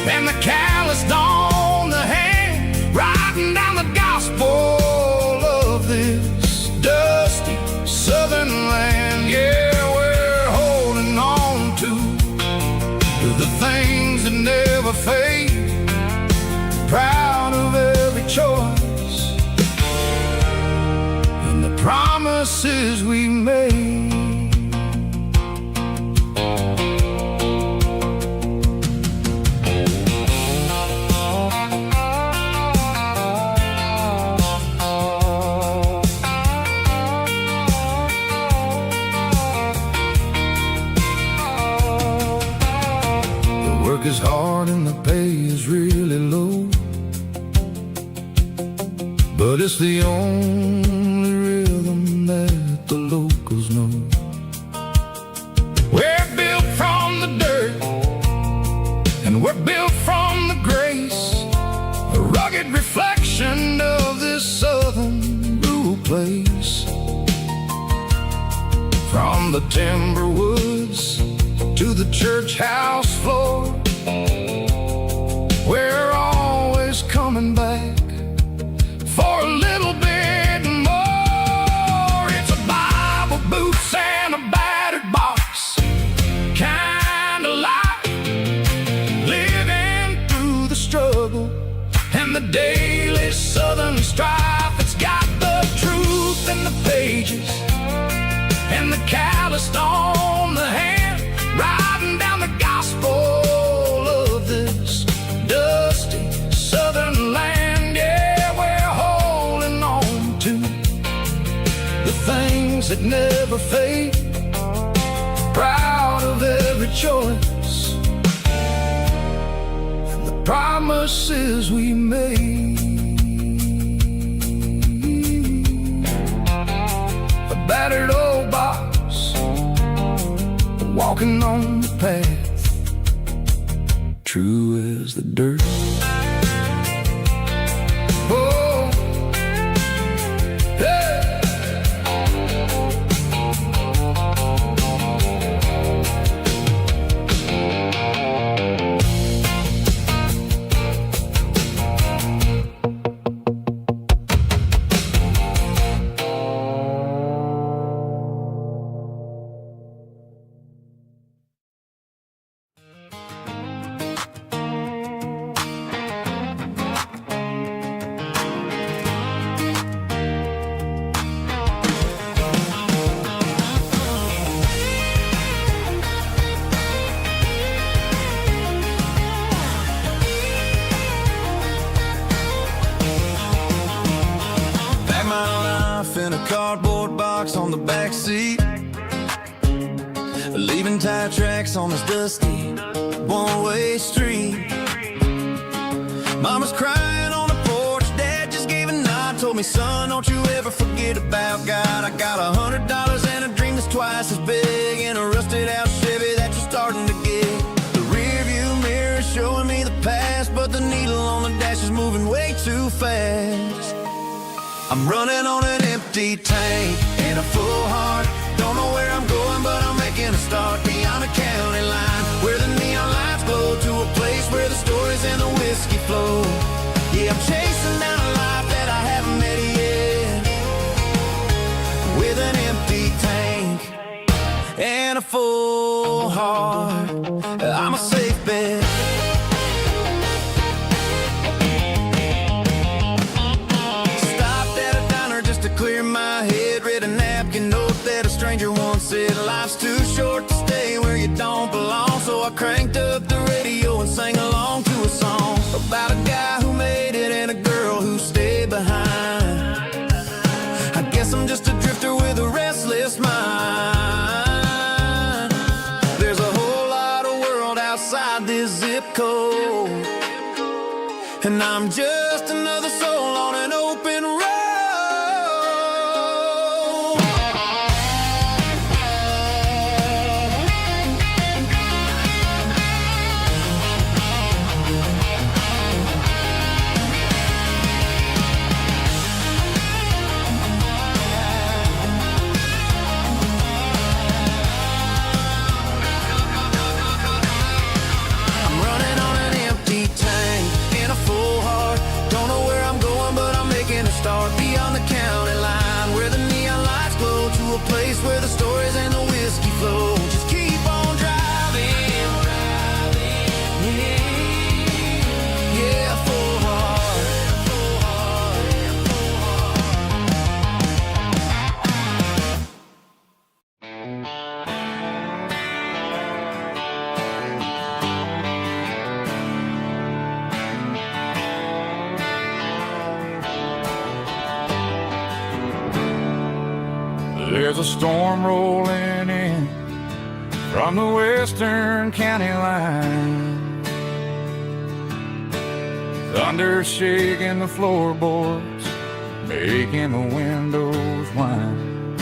and the calloused on the hand, writing down the gospel of this dusty southern land. Yeah, we're holding on to the things that never fade, proud of every choice and the promises we made. The work is hard and the pay is really low, but it's the only rhythm that the locals know. We're built from the dirt and we're built from the grace, a rugged reflection of this southern rural place. From the timber woods to the church house floor, we're always coming back for a little bit more. It's a Bible, boots, and a battered box kind of life, living through the struggle and the daily southern strife. It's got scars that never fade, proud of every choice and the promises we made. A battered old box, walking on the path, true as the dirt. Oh, hey. In a cardboard box on the back seat, leaving tire tracks on this dusty one-way street. Mama's crying on the porch, Dad just gave a nod, told me, son, don't you ever forget about God. I got $100 and a dream that's twice as big, in a rusted out Chevy that you're starting to get. The rear view mirror is showing me the past, but the needle on the dash is moving way too fast. I'm running on an empty tank and a full heart. Don't know where I'm going, but I'm making a start beyond the county line, where the neon lights glow, to a place where the stories and the whiskey flow. Yeah, I'm chasing down a life that I haven't met yet, with an empty tank and a full heart. I'm a safe bet. Clear my head, read a napkin note that a stranger once said, life's too short to stay where you don't belong. So I cranked up the radio and sang along to a song about a guy who made it and a girl who stayed behind. I guess I'm just a drifter with a restless mind. There's a whole lot of world outside this zip code, and I'm just another soul on an open road. Start beyond the county line, where the neon lights glow, to a place where the stories and the whiskey flow. Just keep on driving, yeah, full heart, full heart, full There's a storm rolling in from the western county line, thunder shaking the floorboards, making the windows whine.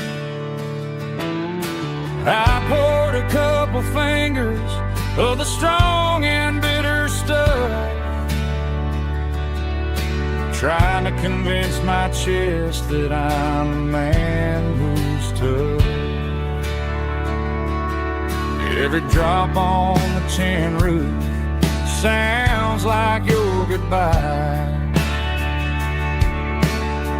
I poured a couple fingers of the strong and bitter stuff, trying to convince my chest that I'm a man who's tough. Every drop on the tin roof sounds like your goodbye,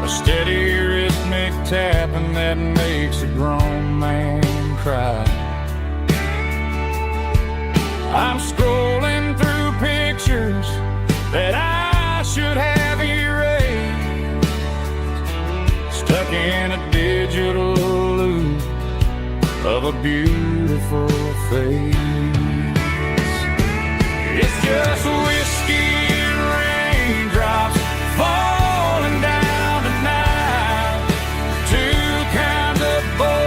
a steady rhythmic tapping that makes a grown man cry. I'm scrolling through pictures that I should have erased, stuck in a digital loop of a beautiful face. It's just whiskey and raindrops falling down tonight, two kinds of boys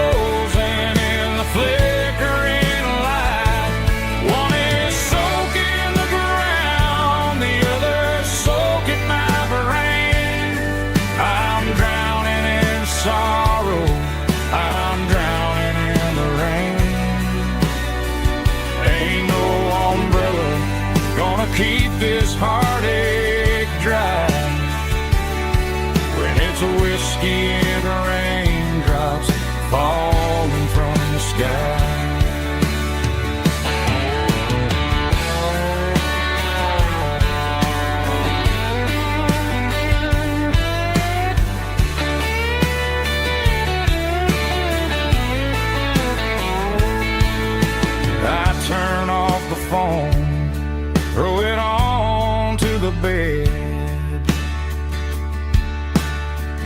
heartache dry. When it's a whiskey and raindrops falling from the sky. Turn off the phone, throw it on to the bed,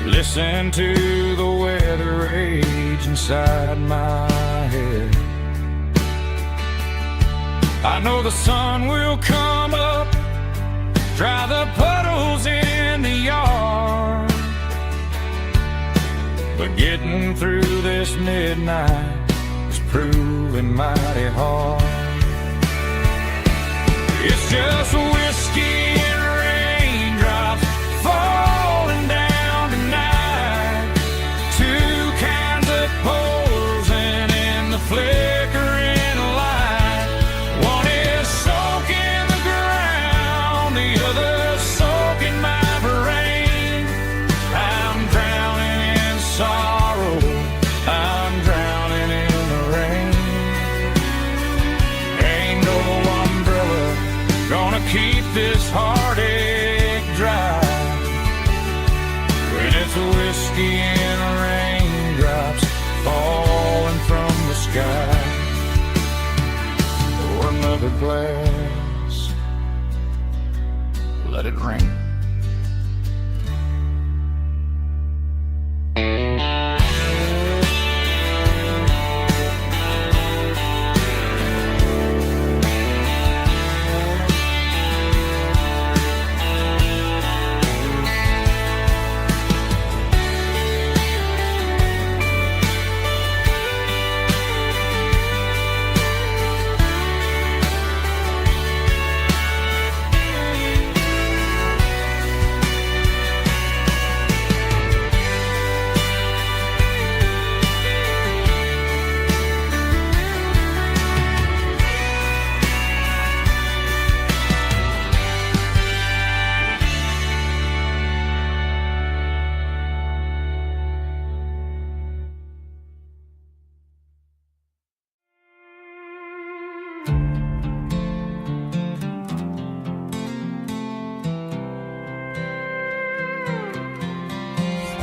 listen to the weather rage inside my head. I know the sun will come up, dry the puddles in the yard, but getting through this midnight is proving mighty hard. It's just whiskey and raindrops falling down tonight. Two cans of poison in the flickering light. One is soaking the ground, the other soaking my brain. I'm drowning in sorrow, I'm drowning in the rain. Ain't no umbrella gonna keep this heartache dry. When it's a whiskey and raindrops falling from the sky. Pour another glass, let it rain.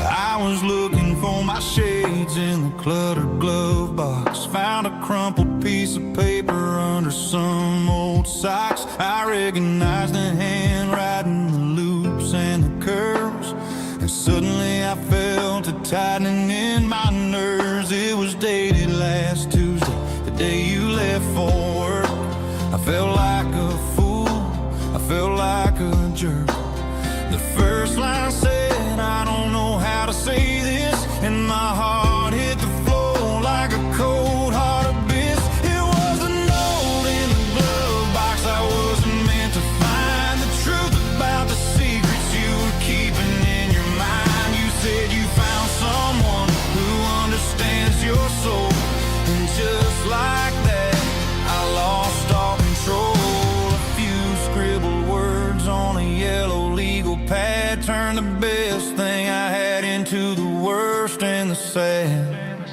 I was looking for my shades in the cluttered glove box. Found a crumpled piece of paper under some old socks. I recognized the handwriting, the loops and the curves, and suddenly I felt a tightening in my nerves. It was dated last Tuesday, the day you left for work. I felt like a fool, I felt like a jerk. The first line said, I don't know how to say this, and my heart hit the floor like a cold heart abyss. It was a note in the glove box. I wasn't meant to find the truth about the secrets you were keeping in your mind. You said you found someone who understands your soul, and just like that, I lost all control. A few scribbled words on a yellow legal pad turned the best thing I had into the worst and the sad.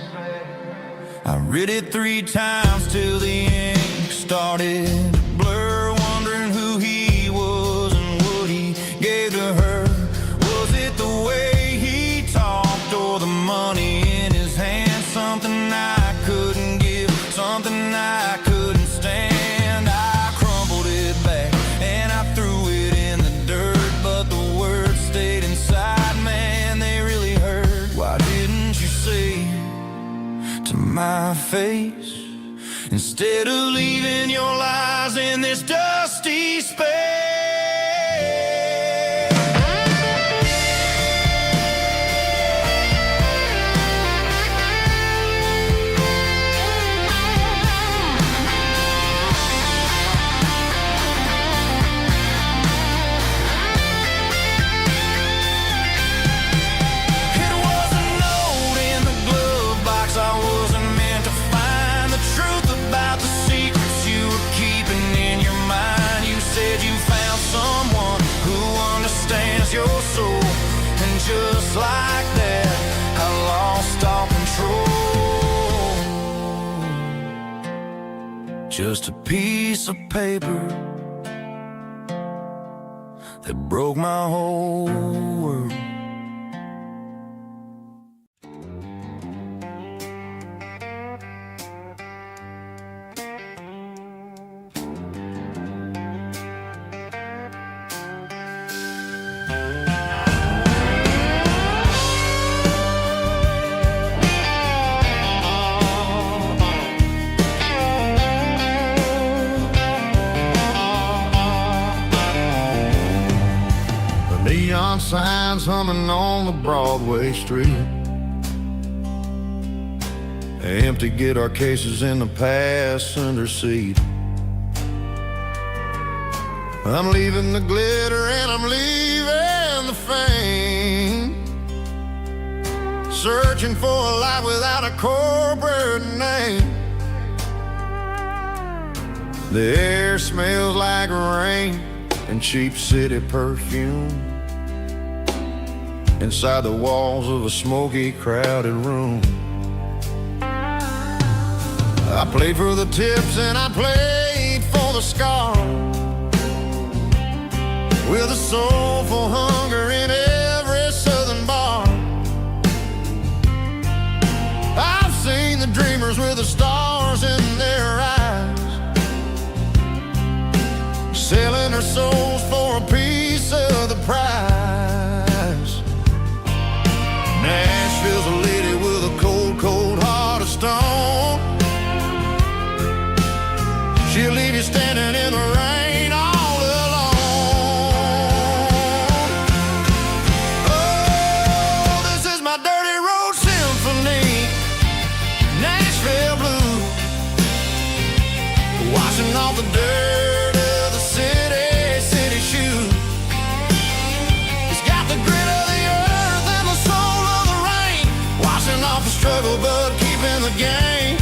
I read it 3 times till the ink started to blur, wondering who he was and what he gave to her. Was it the way he talked or the money in his hand? Something I couldn't give, something I couldn't stand. I crumpled it back and I threw it in the dirt, but the words stayed inside, man, they really hurt. Why didn't you say to my face, instead of leaving your lies in this dusty space? You just like that, I lost all control. Just a piece of paper that broke my whole world. Neon signs humming on the Broadway street. Empty guitar cases in the passenger seat. I'm leaving the glitter and I'm leaving the fame. Searching for a life without a corporate name. The air smells like rain and cheap city perfume. Inside the walls of a smoky, crowded room. I played for the tips and I played for the scar, with a soulful hunger in every southern bar. I've seen the dreamers with the stars in their eyes, selling their souls for a piece of the prize. Nashville's a lady with a cold, cold heart of stone. She'll leave you standing in the rain all alone. Oh, this is my dirty road symphony, Nashville blues, washing off the dirt of the city, city shoes. It's got the grit of the earth and the soul of the rain, washing off the struggle but keeping the game.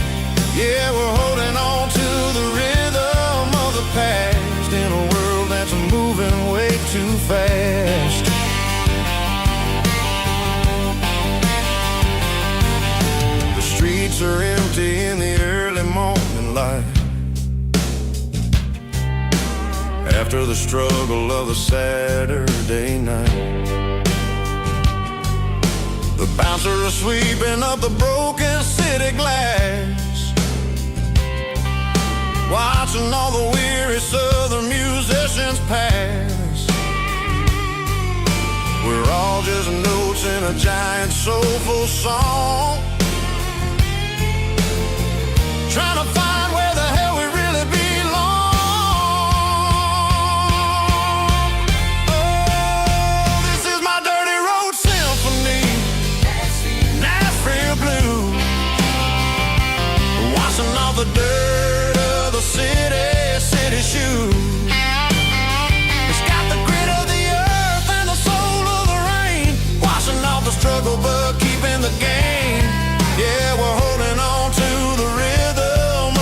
Yeah, we're holding on to the rhythm of the past in a world that's moving way too fast. The streets are empty in the early morning light, after the struggle of the Saturday night. The bouncers are sweeping up the broken city glass, watching all the weary southern musicians pass. We're all just notes in a giant soulful song, trying to find where the hell we really belong. Oh, this is my dirty road symphony, Nashville blues, washing off the dirt of the city, city shoes. It's got the grit of the earth and the soul of the rain, washing off the struggle but keeping the game. Yeah, we're holding on to the rhythm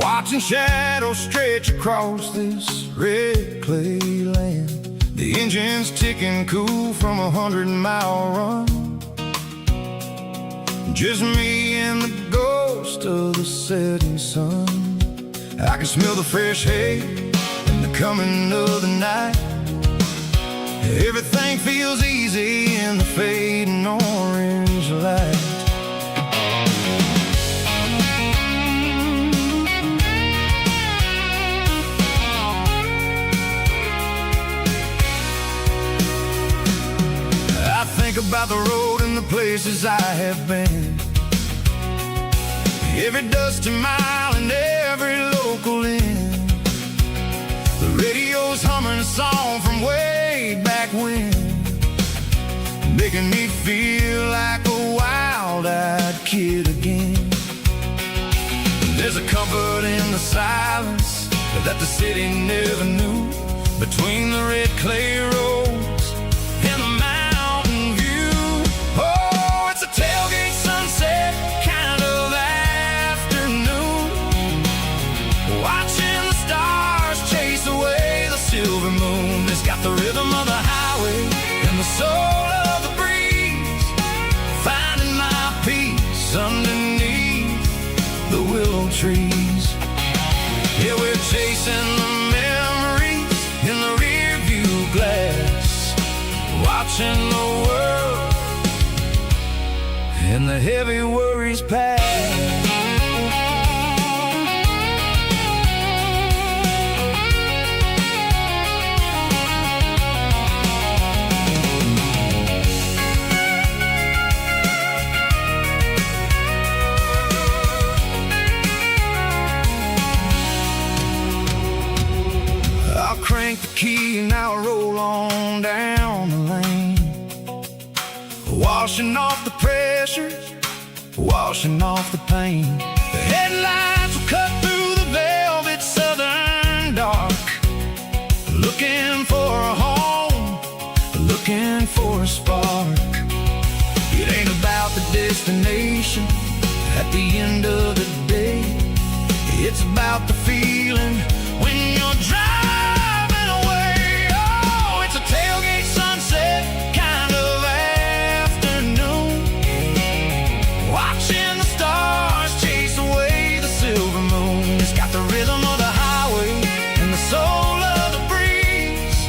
watching shadows stretch across this red clay land. The engine's ticking cool from 100-mile run. Just me and the ghost of the setting sun. I can smell the fresh hay and the coming of the night. Everything feels easy in the fading orange light. I think about the road and the places I have been. Every dusty mile and every local inn. The radio's humming a song from way back when, making me feel like a wild-eyed kid again. There's a comfort in the silence that the city never knew, between the red clay roads and the mountain view. Oh, it's a tailgate sunset kind of afternoon, watching the stars chase away the silver moon. It's got the rhythm of the highway and the soul of the breeze, finding my peace underneath the willow trees. Yeah, we're chasing the memories in the rear view glass, watching the world and the heavy worries pass. I'll crank the key and I'll roll on down the lane, washing off the pressure, washing off the pain. The headlights will cut through the velvet southern dark, looking for a home, looking for a spark. It ain't about the destination at the end of the day, it's about the feeling when you're driving away. Oh, it's a tailgate sunset kind of afternoon, watching the stars chase away the silver moon. It's got the rhythm of the highway and the soul of the breeze,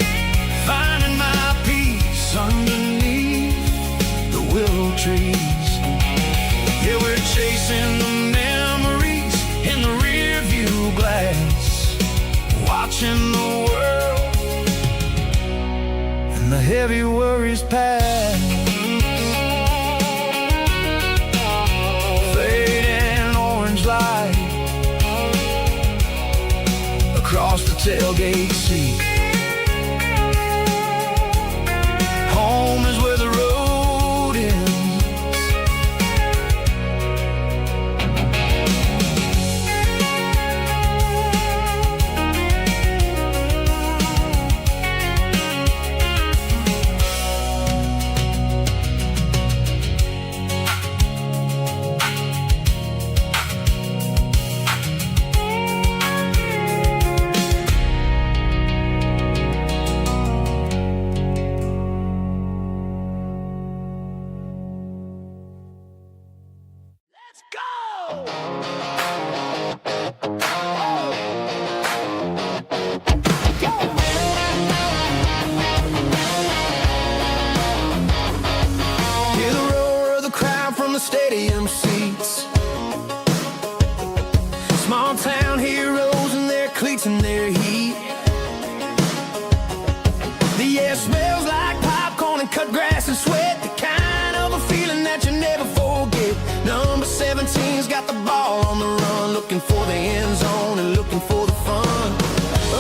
finding my peace underneath the willow trees. Yeah, we're chasing the memories in the rear view glass, watching the world and the heavy worries pass. Fading orange light across the tailgate seat. Home is where the road ends. Hear the roar of the crowd from the stadium seats. Small town heroes in their cleats and their heat. The air smells like popcorn and cut grass and sweat, the kind of a feeling that you never forget. Number 17's got the ball on the run, looking for the end zone and looking for the fun.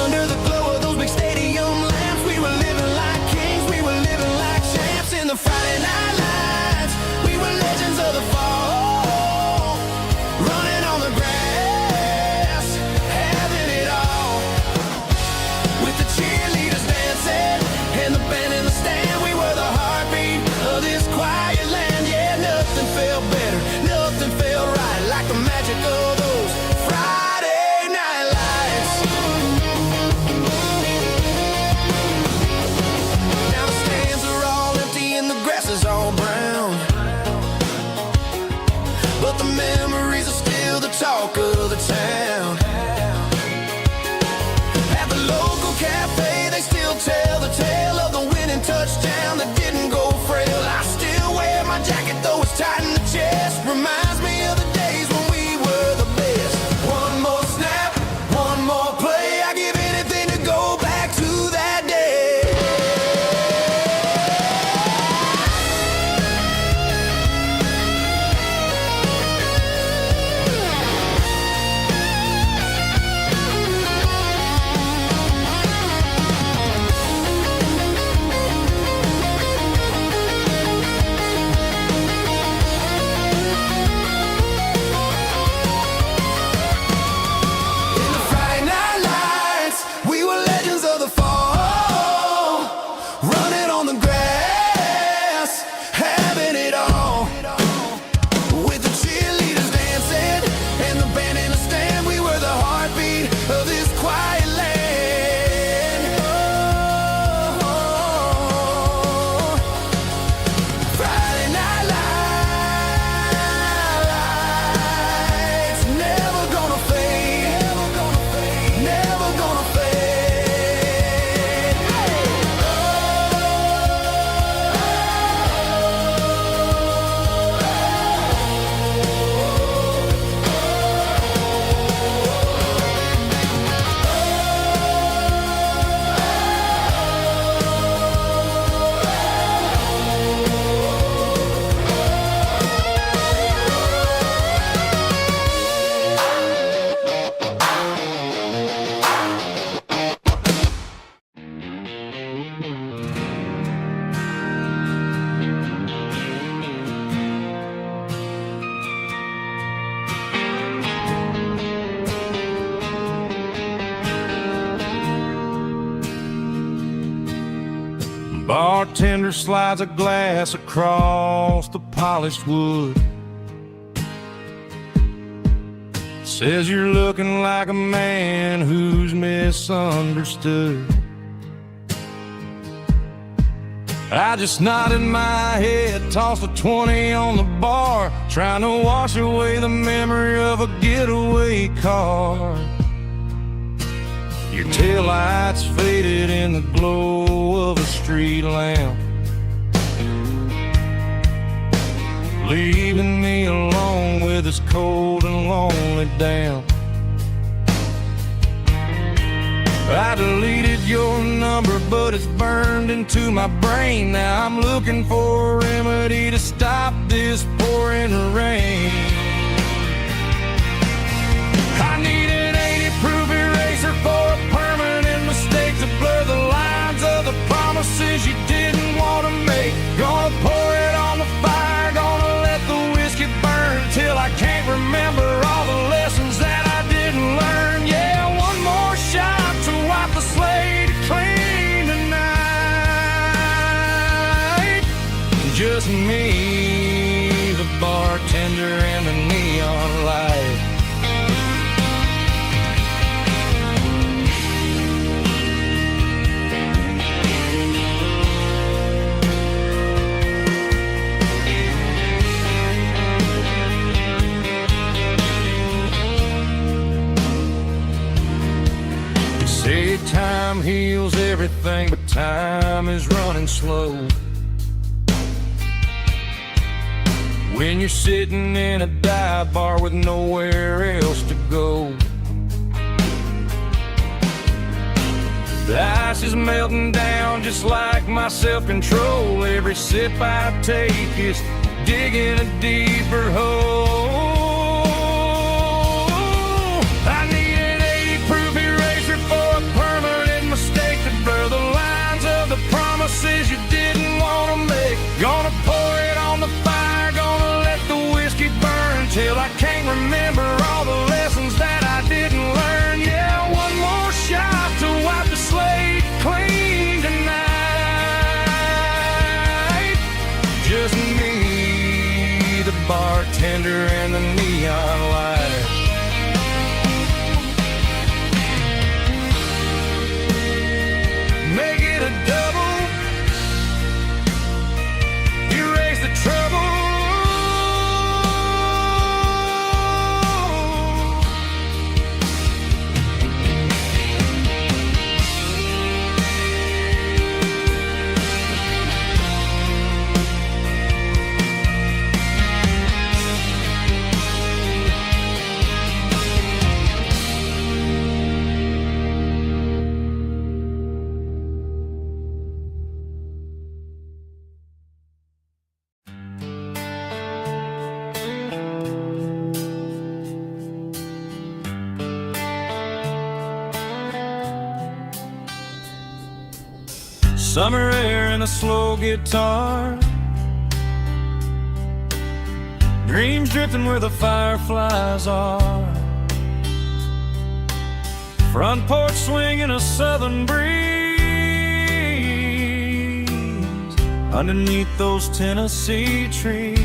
Under the glow of those big stadium lamps, we were living like kings, we were living like champs in the Friday night lights. We were legends of the fall, running on the grass, having it all. With the cheerleaders dancing and the band in the stand, we were the heartbeat of this quiet land. Yeah, nothing felt better, nothing felt right like the magic of those Friday bartender slides a glass across the polished wood. Says you're looking like a man who's misunderstood. I just nodded my head, tossed a 20 on the bar, trying to wash away the memory of a getaway car. Your taillights faded in the glow of a street lamp, leaving me alone with this cold and lonely damp. I deleted your number, but it's burned into my brain. Now I'm looking for a remedy to stop this pouring rain. I need an 80-proof eraser for a permanent mistake to blur the lines of the promises you didn't want to make. Gonna pour it on the fire, gonna let the whiskey burn till I can't remember all the lessons that I didn't learn. Yeah, one more shot to wipe the slate clean tonight. Just me, the bartender, and the neon light. Say time heals everything, but time is running slow. When you're sitting in a dive bar with nowhere else to go, the ice is melting down just like my self-control. Every sip I take is digging a deeper hole. I need an 80-proof eraser for a permanent mistake to blur the lines of the promises you didn't want to make. Gonna pour it on the fire, gonna let the whiskey burn till I can't remember all the lessons that I didn't learn. Yeah, one more shot to wipe the slate clean tonight. Just me, the bartender, and the neon light. Make it a double, erase the trouble. Summer air and a slow guitar, dreams drifting where the fireflies are. Front porch swinging a southern breeze underneath those Tennessee trees.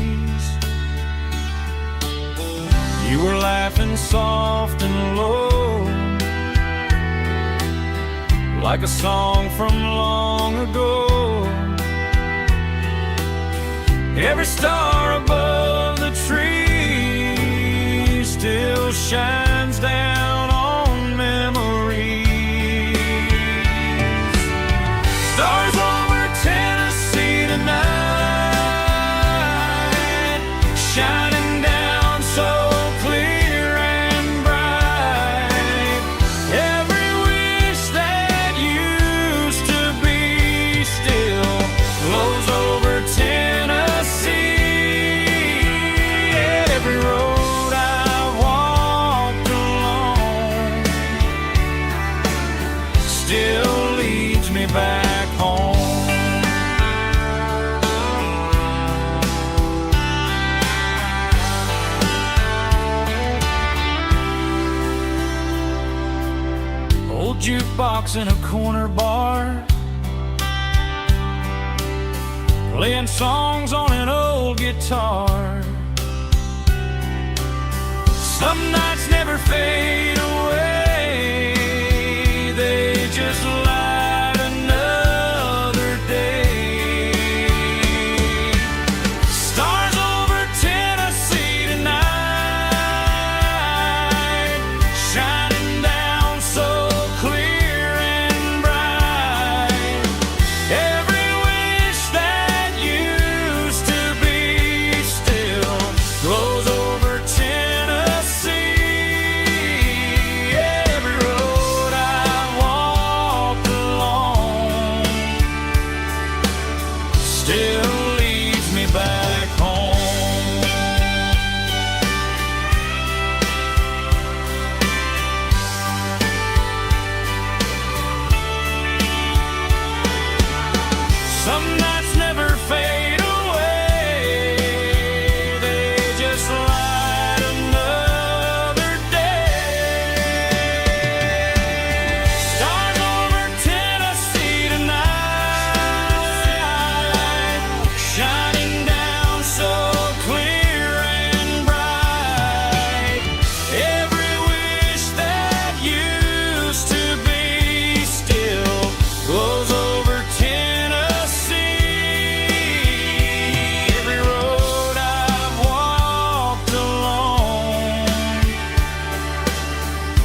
You were laughing soft and low, like a song from long ago. Every star above the tree still shines down on memories. Stars over Tennessee tonight, shining down so clear and bright. Every wish that used to be still glows over Tennessee. Every road I walked along still leads me back home. Old jukebox in a corner bar, playing songs on an old guitar. Some nights never fade away, they just light another day. Stars over Tennessee tonight, shining down so clear and bright. Every wish that used to be still glows over Tennessee. Every road I've walked along still leads me back home. Some nights never fade away, they just light another day. Stars over Tennessee tonight, shining down so clear and bright. Every wish that used to be still glows over Tennessee. Every road I've walked along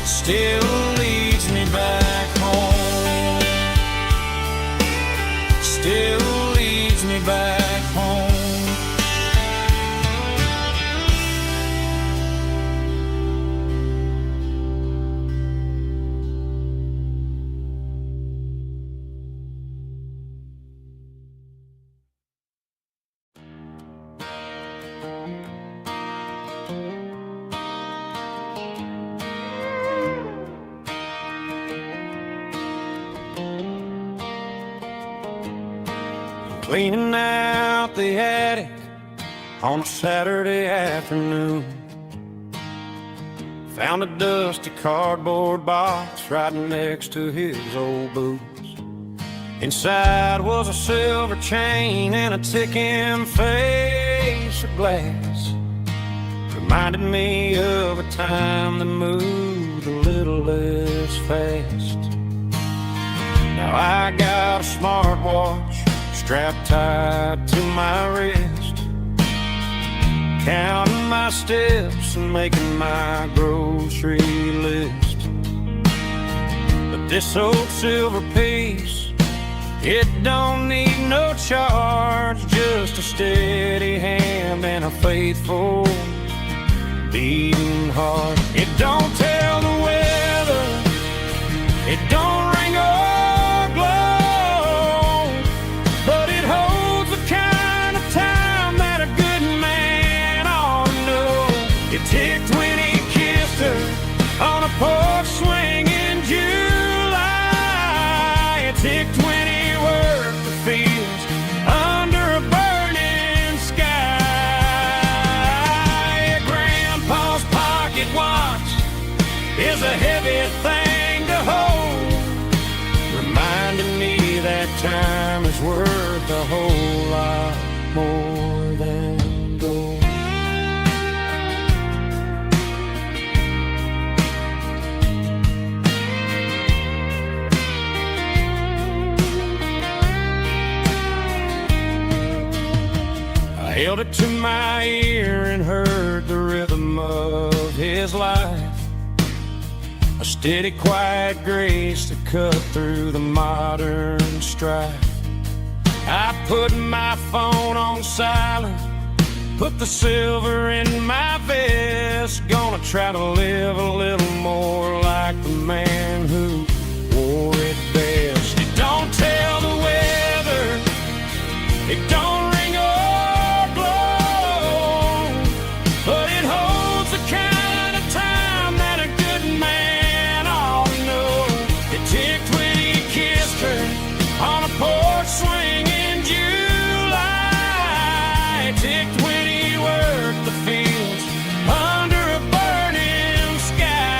still leads me back home. Still leads me back home. Cleaning out the attic on a Saturday afternoon. Found a dusty cardboard box right next to his old boots. Inside was a silver chain and a ticking face of glass. Reminded me of a time that moved a little less fast. Now I got a smartwatch strapped tight to my wrist, counting my steps and making my grocery list. But this old silver piece, it don't need no charge, just a steady hand and a faithful beating heart. It don't tell the weather, it don't ring or glow, but it holds the kind of time that a good man ought to know. It ticked when he kissed her on a porch swing in July. It ticked when he worked the fields under a burning sky. Grandpa's pocket watch is a heavy thing to hold, reminding me that time is worth a whole lot more than gold. I held it to my ear and heard the rhythm of his life, a steady, quiet grace that cut through the modern strife. I put my phone on silent, put the silver in my vest. Gonna try to live a little more like the man who wore it best. It don't tell the weather, it don't ring or glow, but it holds the kind of time that a good man ought to know. It ticked when he kissed her on a porch swing in July. It ticked when he worked the fields under a burning sky.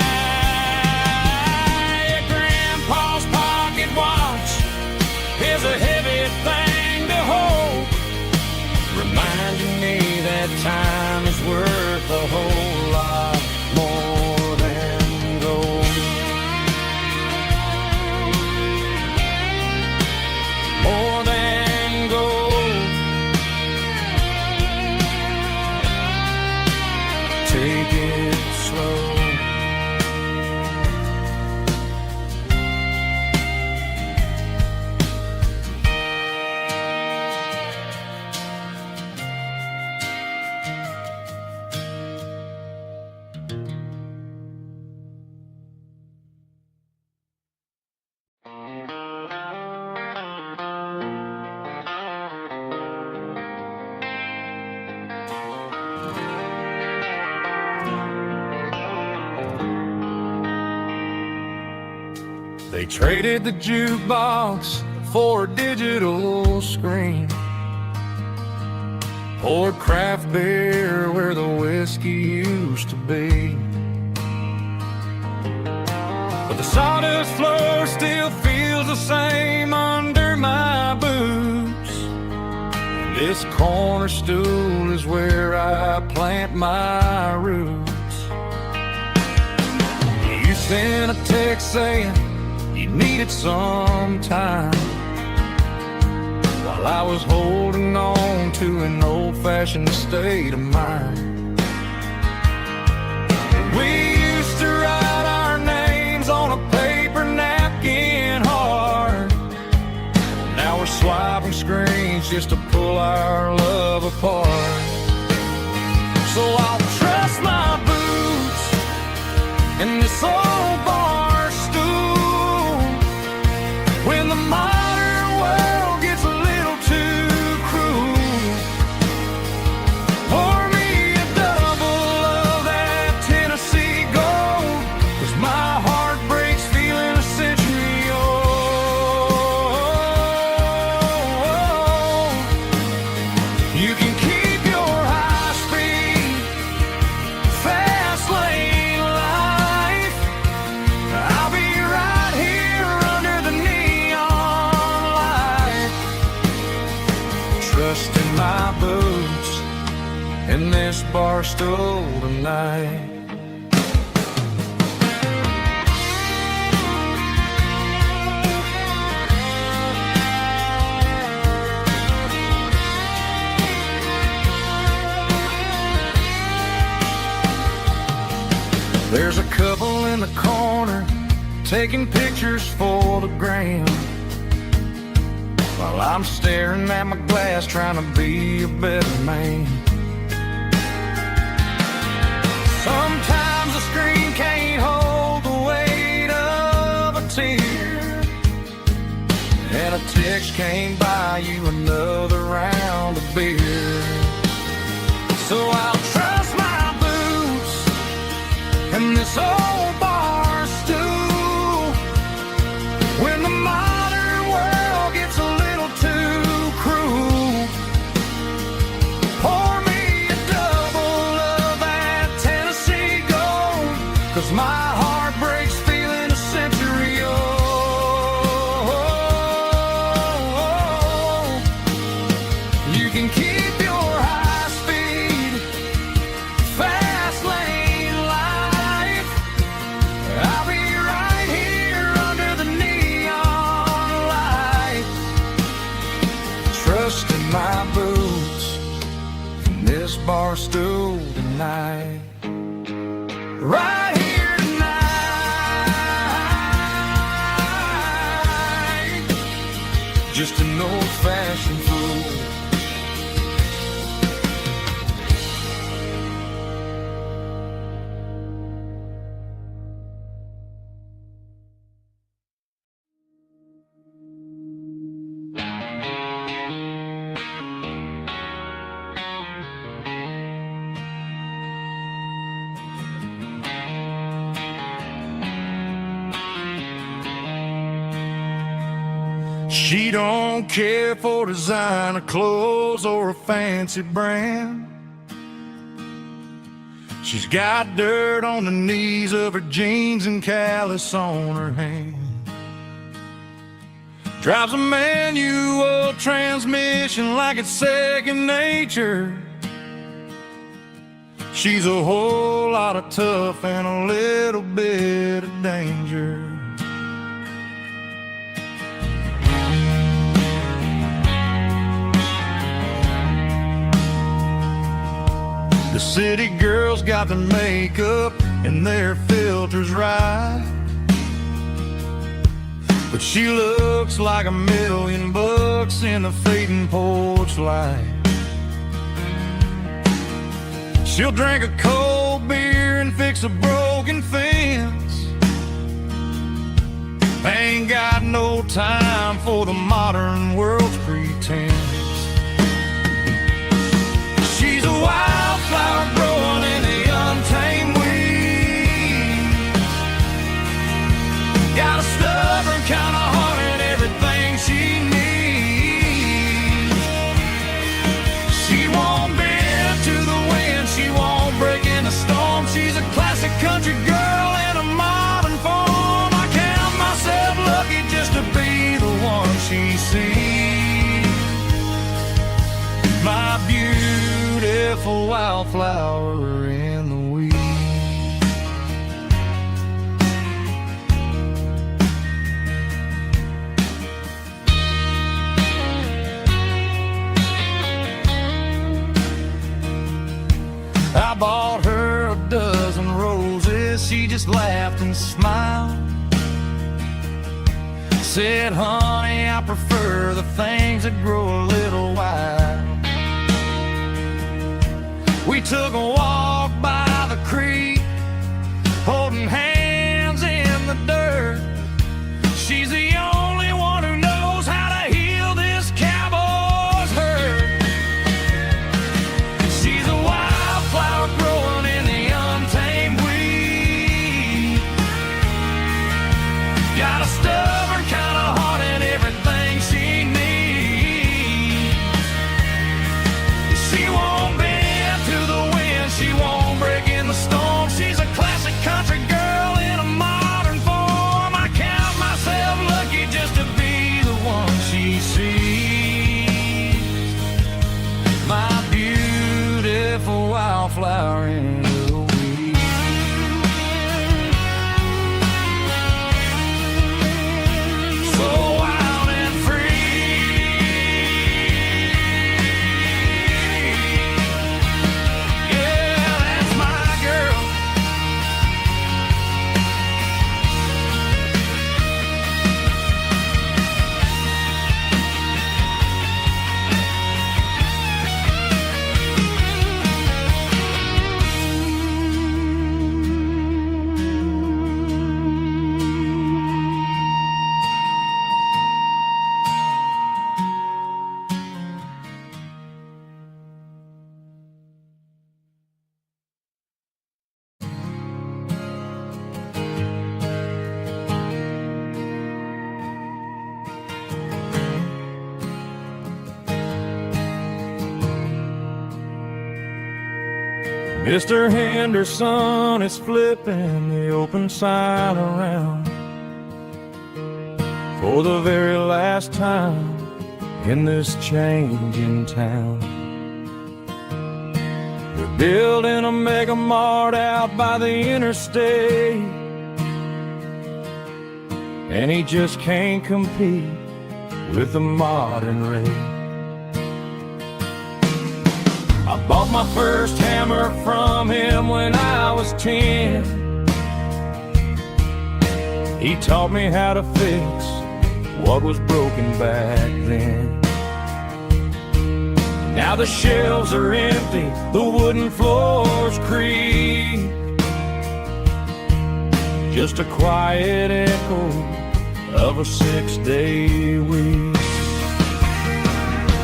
They traded the jukebox for a digital screen, poured craft beer where the whiskey used to be. But the sawdust floor still feels the same under my boots. This corner stool is where I plant my roots. You sent a text saying you needed some time, while I was holding on to an old-fashioned state of mind. We used to write our names on a paper napkin hard. Now we're swiping screens just to pull our love apart. So I'll trust my boots in this old bar stool when the modern world gets a little too cruel. Pour me a double of that Tennessee Gold, 'cause my heart breaks feeling a century old. You can keep your high-speed, fast lane life. I'll be right here under the neon light, trusting my boots in this bar stool tonight. There's a couple in the corner taking pictures for the gram, while I'm staring at my glass trying to be a better man. Sometimes the screen can't hold the weight of a tear, and a text can't buy you another round of beer. So I'll trust my boots in this old bar stool when the modern world gets a little too cruel. Pour me a double of that Tennessee Gold, 'cause my heart breaks feeling a century old. You can keep your high speed, fast lane life. I'll be right here under the neon light, trusting my boots in this bar stool tonight. Right here tonight, just an old-fashioned fool. She don't care for designer clothes or a fancy brand. She's got dirt on the knees of her jeans and callus on her hand. Drives a manual transmission like it's second nature. She's a whole lot of tough and a little bit of danger. The city girls got their makeup and their filters right, but she looks like $1,000,000 in the fading porch light. She'll drink a cold beer and fix a broken fence. Ain't got no time for the modern world's pretense. She's a wildflower growing in the untamed weeds. Got a stubborn kind of heart and everything she needs. She won't bend to the wind, she won't break in the storm. She's a classic country girl in a modern form. I count myself lucky just to be the one she sees. My beautiful wildflower in the weeds. I bought her a dozen roses, she just laughed and smiled. Said, honey, I prefer the things that grow a little wild. We took a walk by the creek, holding hands in the dirt. She's the only one who knows how to heal this cowboy's hurt. She's a wildflower growing in the untamed weed. Got a stubborn kind of heart and everything she needs. She won't bend to the wind, she won't break in the storm. She's a classic country girl in a modern form. I count myself lucky just to be the one she sees. My beautiful wildflower in the weeds. So wild and free. Yeah, that's my girl. Mr. Henderson is flipping the open sign around for the very last time in this changing town. They're building a mega mart out by the interstate, and he just can't compete with the modern rate. I bought my first hammer from him when I was 10. He taught me how to fix what was broken back then. Now the shelves are empty, the wooden floors creak, just a quiet echo of a 6-day week.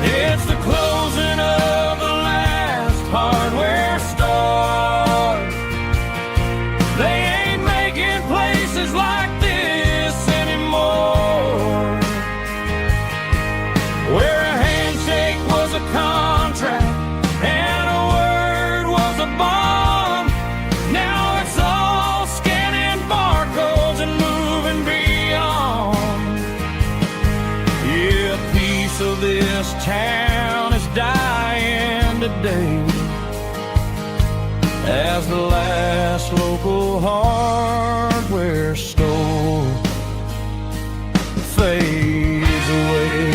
It's the closing of the last hardware store. They ain't making places like this anymore, where a handshake was a contract and a word was a bond. Now it's all scanning barcodes and moving beyond. Yeah, a piece of this town is dying today as the last local hardware store fades away.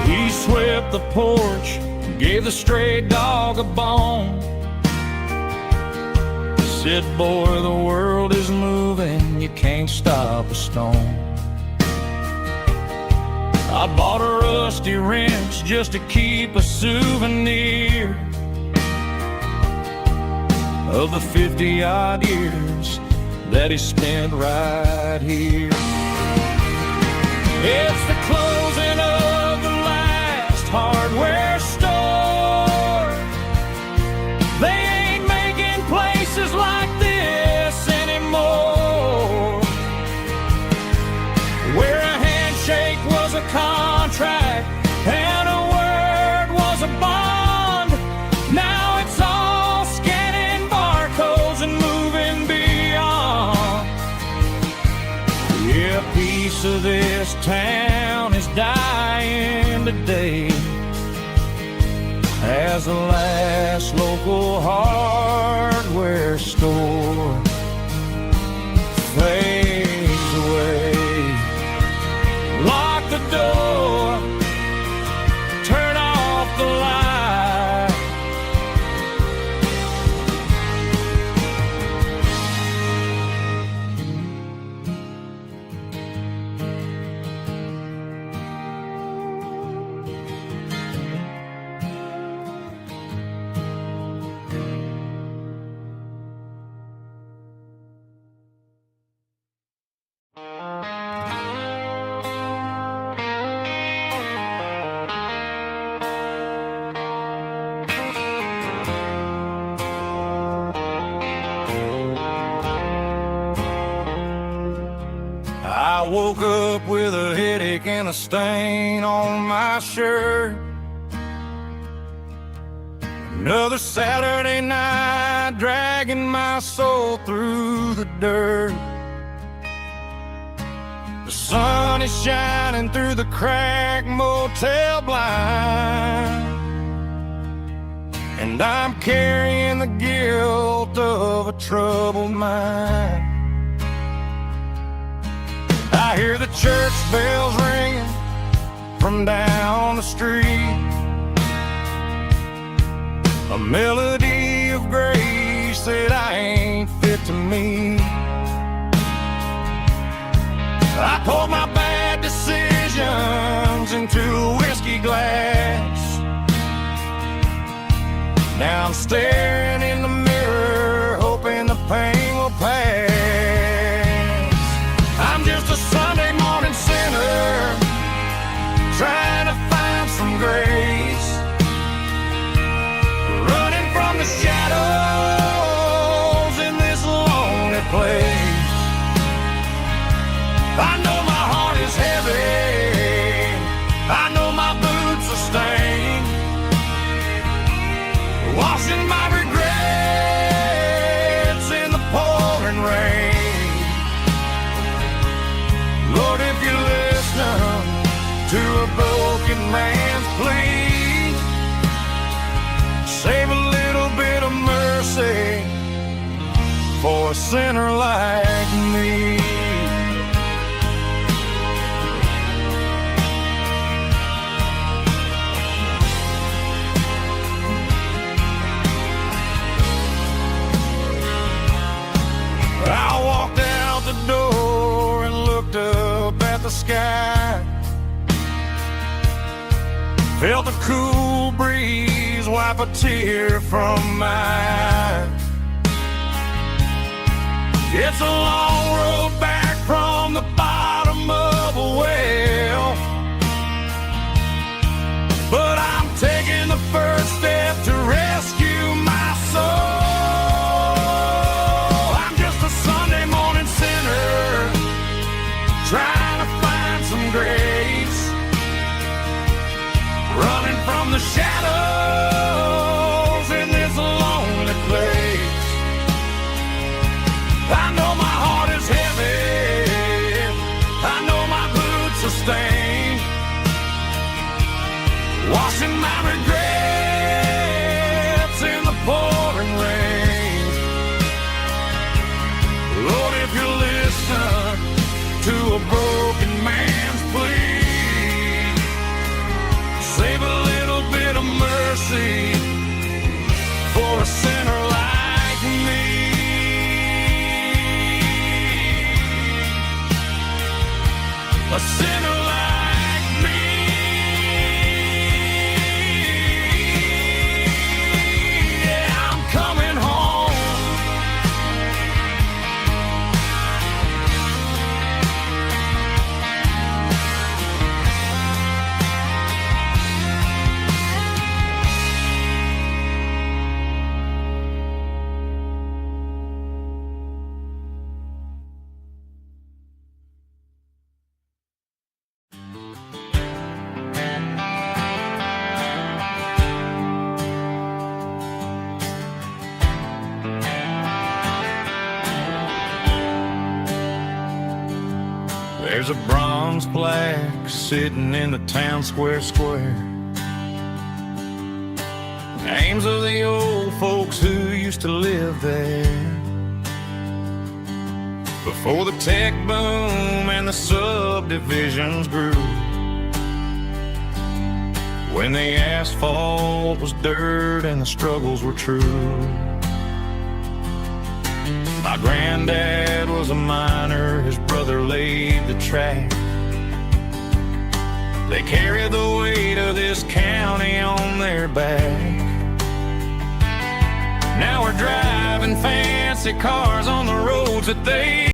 He swept the porch, gave the stray dog a bone. Said, boy, the world is moving, you can't stop a stone. I bought a rusty wrench just to keep a souvenir of the 50-odd years that he spent right here. It's the closing of the last contract, and a word was a bond. Now it's all scanning barcodes and moving beyond. Yeah, a piece of this town is dying today as the last local hardware store fades away. Lock the door, turn off the light. I woke up with a headache and a stain on my shirt. Another Saturday night dragging my soul through the dirt. The sun is shining through the cracked motel blind, and I'm carrying the guilt of a troubled mind. I hear the church bells ringing from down the street, a melody of grace that I ain't fit to meet. I poured my bad decisions into a whiskey glass. Now I'm staring in the mirror, hoping the pain will pass. I'm just a Sunday morning sinner, trying to find some grace, running from the shadows in this lonely place. I know my heart is heavy, I know my boots are stained, washing my regrets in the pouring rain. Lord, if you listen to a broken man's plea, save a little bit of mercy for a sinner like me. I walked out the door and looked up at the sky, felt the cool breeze wipe a tear from my eye. It's a long road back from the bottom of a well, but I'm taking the first step to rescue my soul. Trying to find some grace, running from the shadows in this lonely place. I know my heart is heavy, a bronze plaque sitting in the town square. Names of the old folks who used to live there before the tech boom and the subdivisions grew, when the asphalt was dirt and the struggles were true. My granddad was a miner, his brother laid the track. They carried the weight of this county on their back. Now we're driving fancy cars on the roads that they